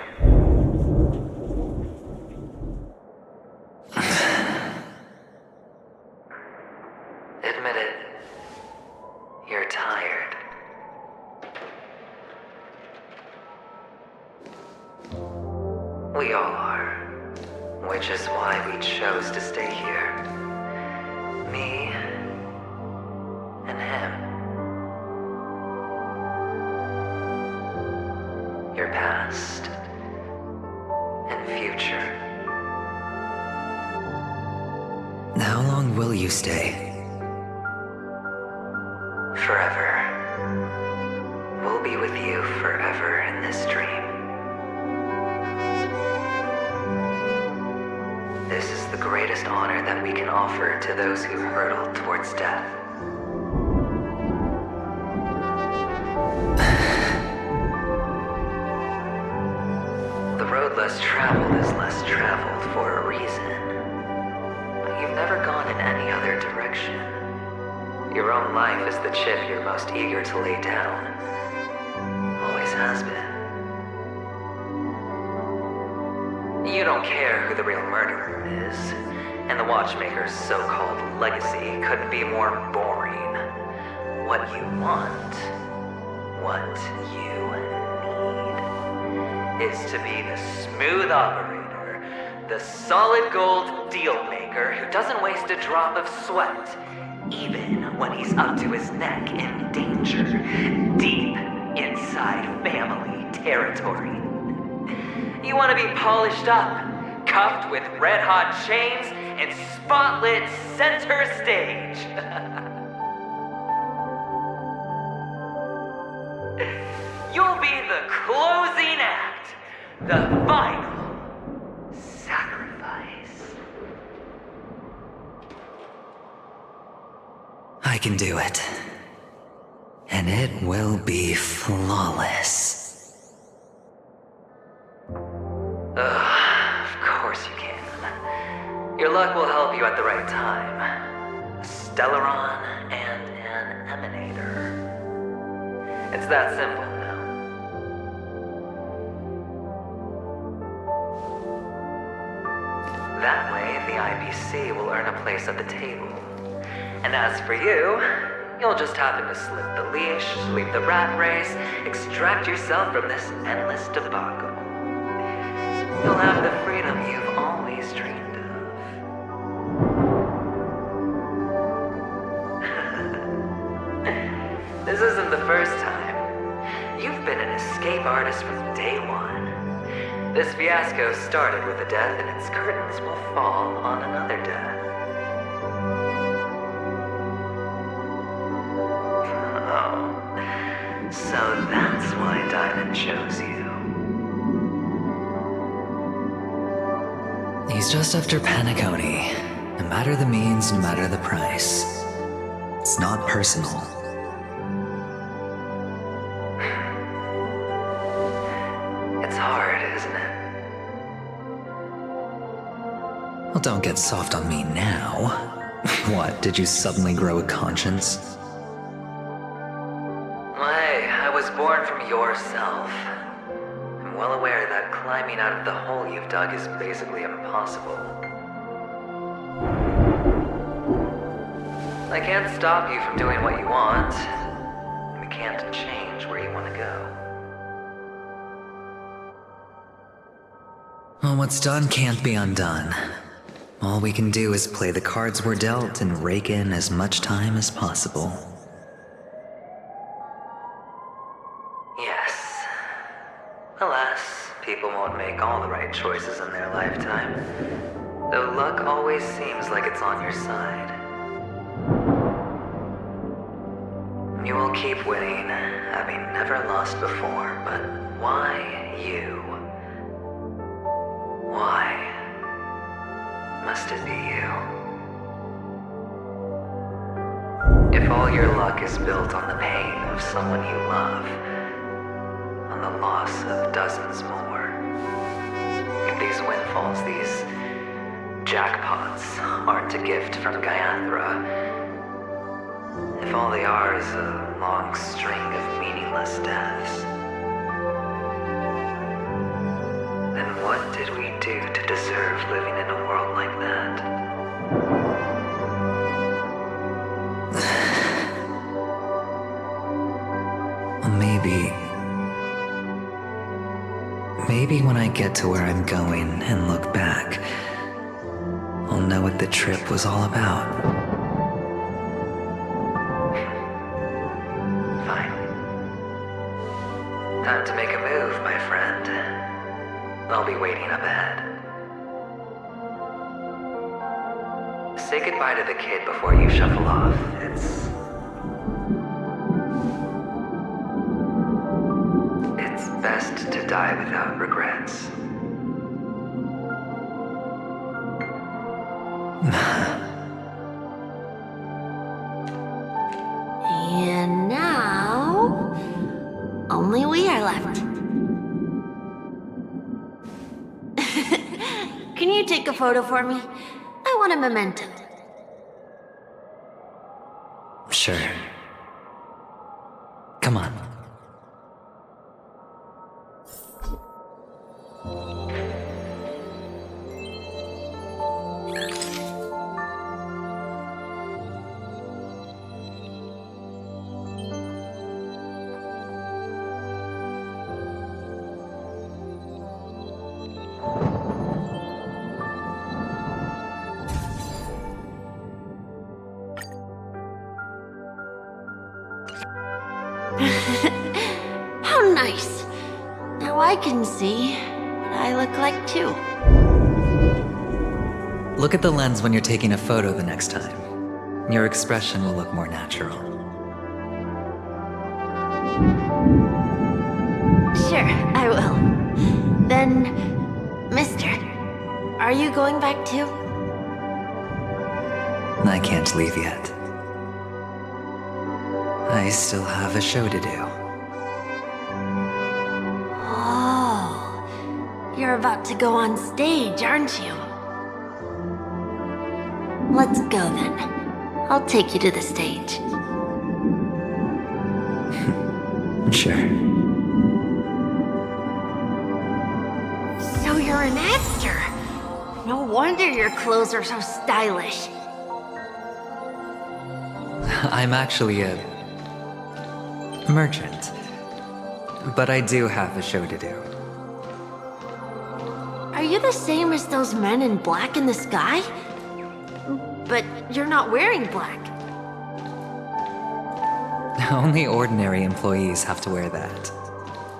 Admit it. You're tired. We all are. Which is why we chose to stay here. Me and him. Your past and future. How long will you stay? Forever. We'll be with you forever in this dream. This is the greatest honor that we can offer to those who hurtle towards death. The road less traveled is less traveled for a reason. But you've never gone in any other direction. Your own life is the chip you're most eager to lay down. Always has been. You don't care who the real murderer is, and the Watchmaker's so-called legacy couldn't be more boring. What you want, what you need, is to be the smooth operator, the solid gold deal maker who doesn't waste a drop of sweat, even when he's up to his neck in danger, deep inside family territory. You want to be polished up, cuffed with red-hot chains, and spotlit center stage. You'll be the closing act, the final sacrifice. I can do it. And it will be flawless. Of course you can. Your luck will help you at the right time. A Stellaron and an Emanator. It's that simple now. That way, the IPC will earn a place at the table. And as for you, you'll just happen to slip the leash, leave the rat race, extract yourself from this endless debacle. You'll have the freedom you've always dreamed of. promise from day one. This fiasco started with a death, and its curtains will fall on another death. Oh, so that's why Diamond chose you. He's just after Penacony. No matter the means, no matter the price. It's not personal. It's hard, isn't it? Well, don't get soft on me now. What, did you suddenly grow a conscience? Hey, I was born from yourself. I'm well aware that climbing out of the hole you've dug is basically impossible. I can't stop you from doing what you want. We can't change where you want to go. Well, what's done can't be undone. All we can do is play the cards we're dealt and rake in as much time as possible. Yes. Alas, people won't make all the right choices in their lifetime. Though luck always seems like it's on your side. You will keep winning, having never lost before, but why you? Why must it be you? If all your luck is built on the pain of someone you love, on the loss of dozens more, if these windfalls, these jackpots, aren't a gift from Gaiathra, if all they are is a long string of meaningless deaths, then what did we do to deserve living in a world like that? Maybe when I get to where I'm going and look back, I'll know what the trip was all about. Time to make a move, my friend. I'll be waiting up ahead. Say goodbye to the kid before you shuffle off. It's best to die without regrets. And now, only we are left. Can you take a photo for me? I want a memento. Sure. Come on. How nice. Now I can see what I look like too. Look at the lens when you're taking a photo the next time. Your expression will look more natural. Sure, I will. Then, mister, are you going back too? I can't leave yet. I still have a show to do. Oh, you're about to go on stage, aren't you? Let's go then. I'll take you to the stage. Sure. So you're an actor. No wonder your clothes are so stylish. I'm actually a merchant. But I do have a show to do. Are you the same as those men in black in the sky? But you're not wearing black. Only ordinary employees have to wear that.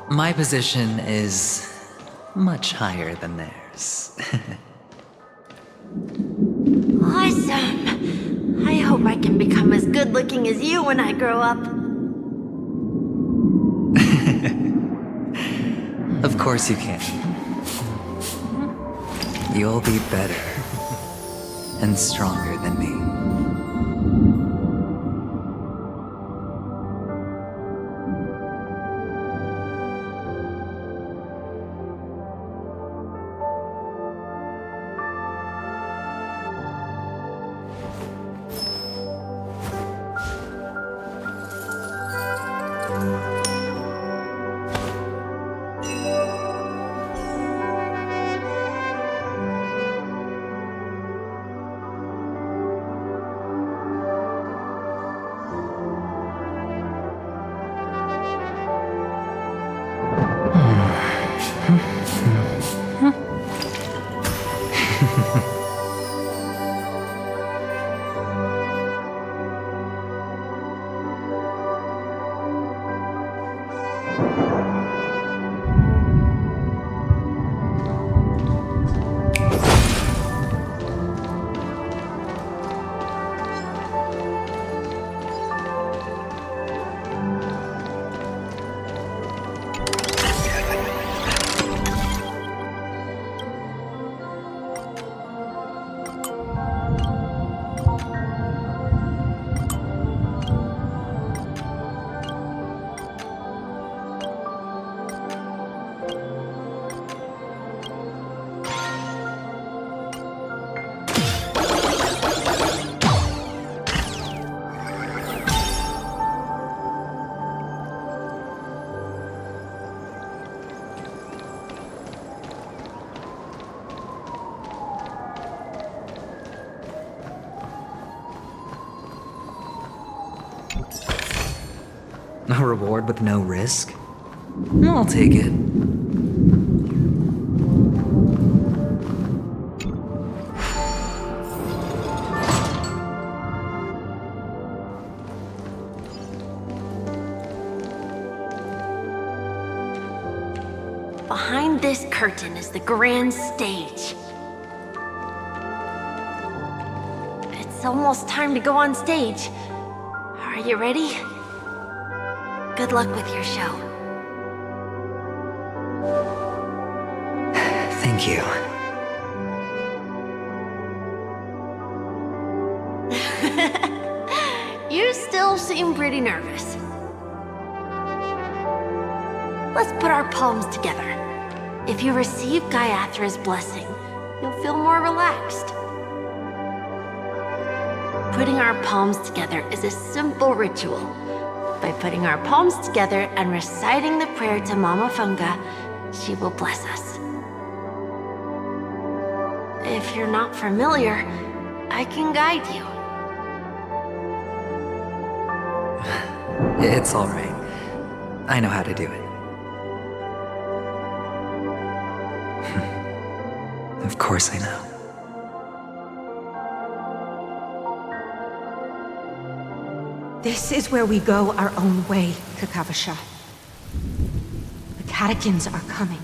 My position is much higher than theirs. Awesome! I hope I can become as good looking as you when I grow up. Of course you can. You'll be better and stronger than me. A reward with no risk? I'll take it. Behind this curtain is the grand stage. It's almost time to go on stage. Are you ready? Good luck with your show. Thank you. You still seem pretty nervous. Let's put our palms together. If you receive Gayathra's blessing, you'll feel more relaxed. Putting our palms together is a simple ritual. By putting our palms together and reciting the prayer to Mama Funga, she will bless us. If you're not familiar, I can guide you. It's all right. I know how to do it. Of course I know. This is where we go our own way, Kakavasha. The catechins are coming.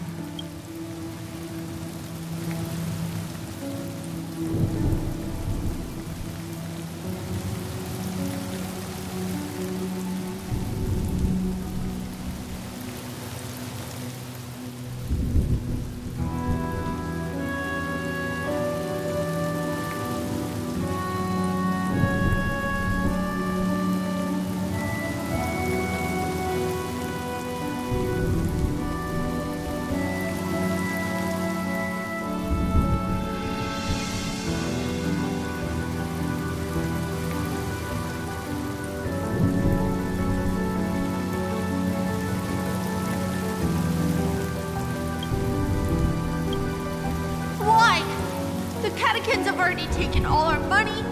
Catechins have already taken all our money,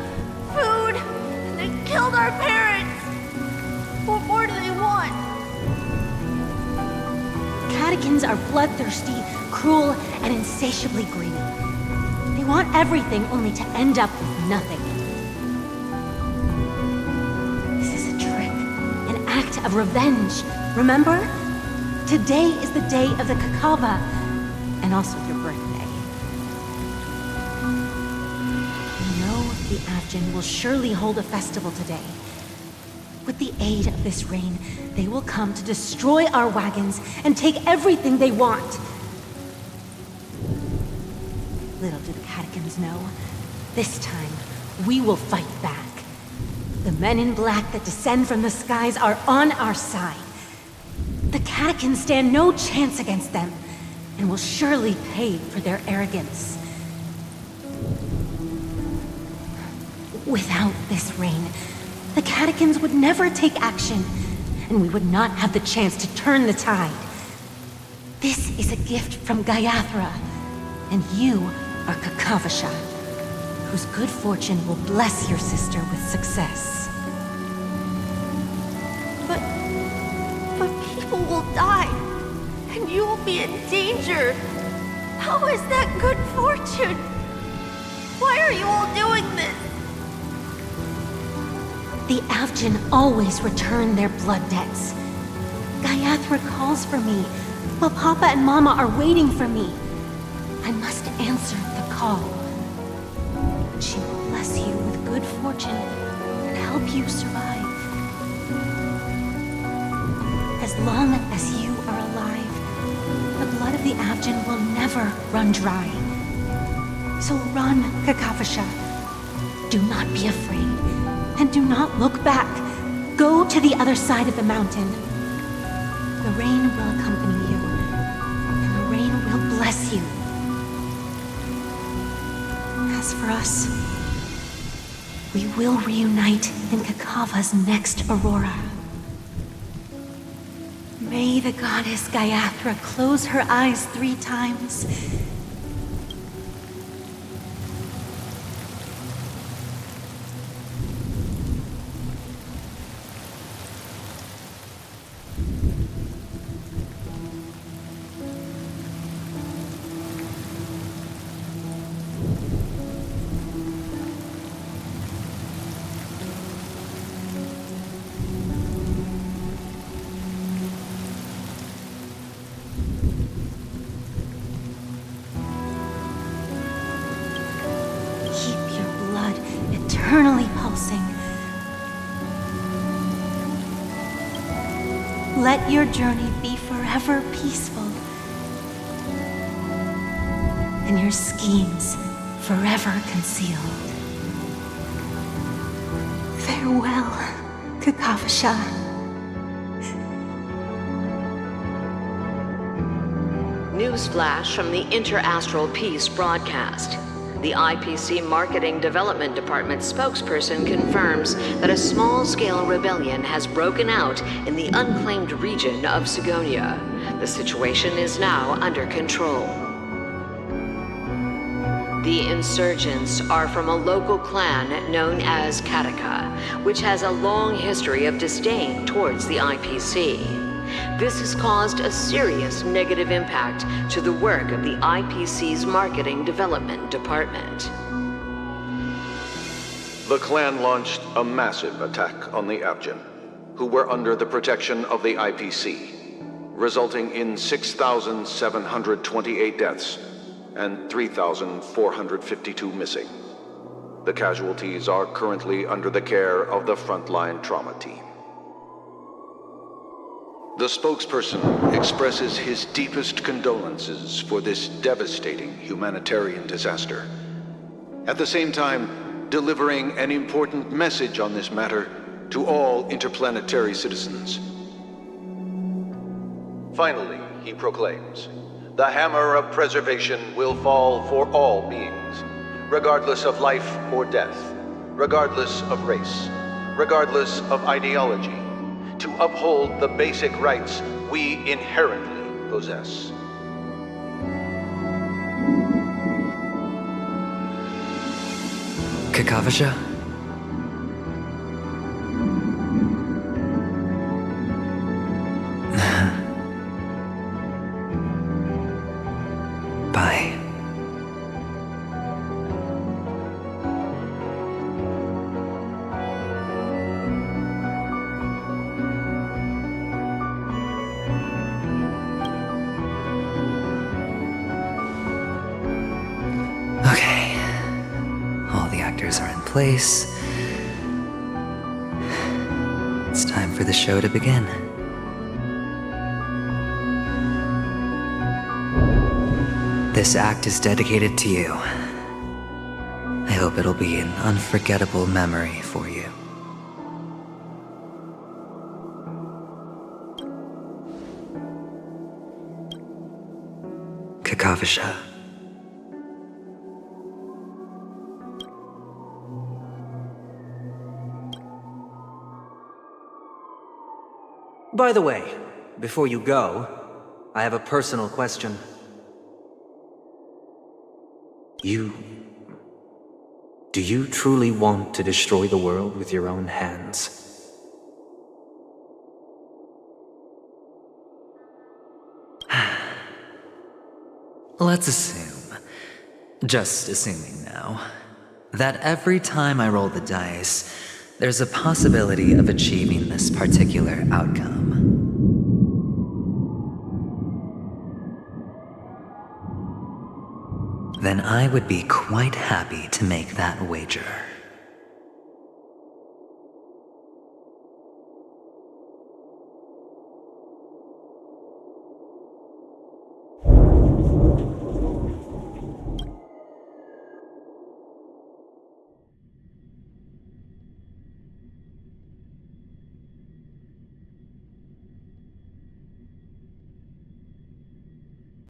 food, and they killed our parents. What more do they want? Catechins are bloodthirsty, cruel, and insatiably greedy. They want everything only to end up with nothing. This is a trick, an act of revenge, remember? Today is the day of the Kakava, and also your birthday. You know the Avgin will surely hold a festival today. With the aid of this rain, they will come to destroy our wagons and take everything they want. Little do the catechins know, this time we will fight back. The men in black that descend from the skies are on our side. The catechins stand no chance against them, and will surely pay for their arrogance. Without this rain, the catechins would never take action, and we would not have the chance to turn the tide. This is a gift from Gayathra, and you are Kakavasha, whose good fortune will bless your sister with success. But people will die, and you will be in danger. How is that good fortune? Why are you all doing this? The Avgin always return their blood debts. Gayathra calls for me, while Papa and Mama are waiting for me. I must answer the call. She will bless you with good fortune and help you survive. As long as you are alive, the blood of the Avgin will never run dry. So run, Kakavasha. Do not be afraid, and do not look back. Go to the other side of the mountain. The rain will accompany you, and the rain will bless you. As for us, we will reunite in Kakava's next aurora. May the goddess Gayathra close her eyes 3 times. Eternally pulsing. Let your journey be forever peaceful, and your schemes forever concealed. Farewell, Kakavasha. Newsflash from the Interastral Peace broadcast. The IPC Marketing Development Department spokesperson confirms that a small-scale rebellion has broken out in the unclaimed region of Sigonia. The situation is now under control. The insurgents are from a local clan known as Kataka, which has a long history of disdain towards the IPC. This has caused a serious negative impact to the work of the IPC's Marketing Development Department. The clan launched a massive attack on the Avgin, who were under the protection of the IPC, resulting in 6,728 deaths and 3,452 missing. The casualties are currently under the care of the frontline trauma team. The spokesperson expresses his deepest condolences for this devastating humanitarian disaster, at the same time delivering an important message on this matter to all interplanetary citizens. Finally, he proclaims, the hammer of preservation will fall for all beings, regardless of life or death, regardless of race, regardless of ideology, to uphold the basic rights we inherently possess. Kakavasha? Bye. characters are in place. It's time for the show to begin. This act is dedicated to you. I hope it'll be an unforgettable memory for you. Kakavasha. By the way, before you go, I have a personal question. Do you truly want to destroy the world with your own hands? Let's assume, just assuming now, that every time I roll the dice, there's a possibility of achieving this particular outcome. Then I would be quite happy to make that wager.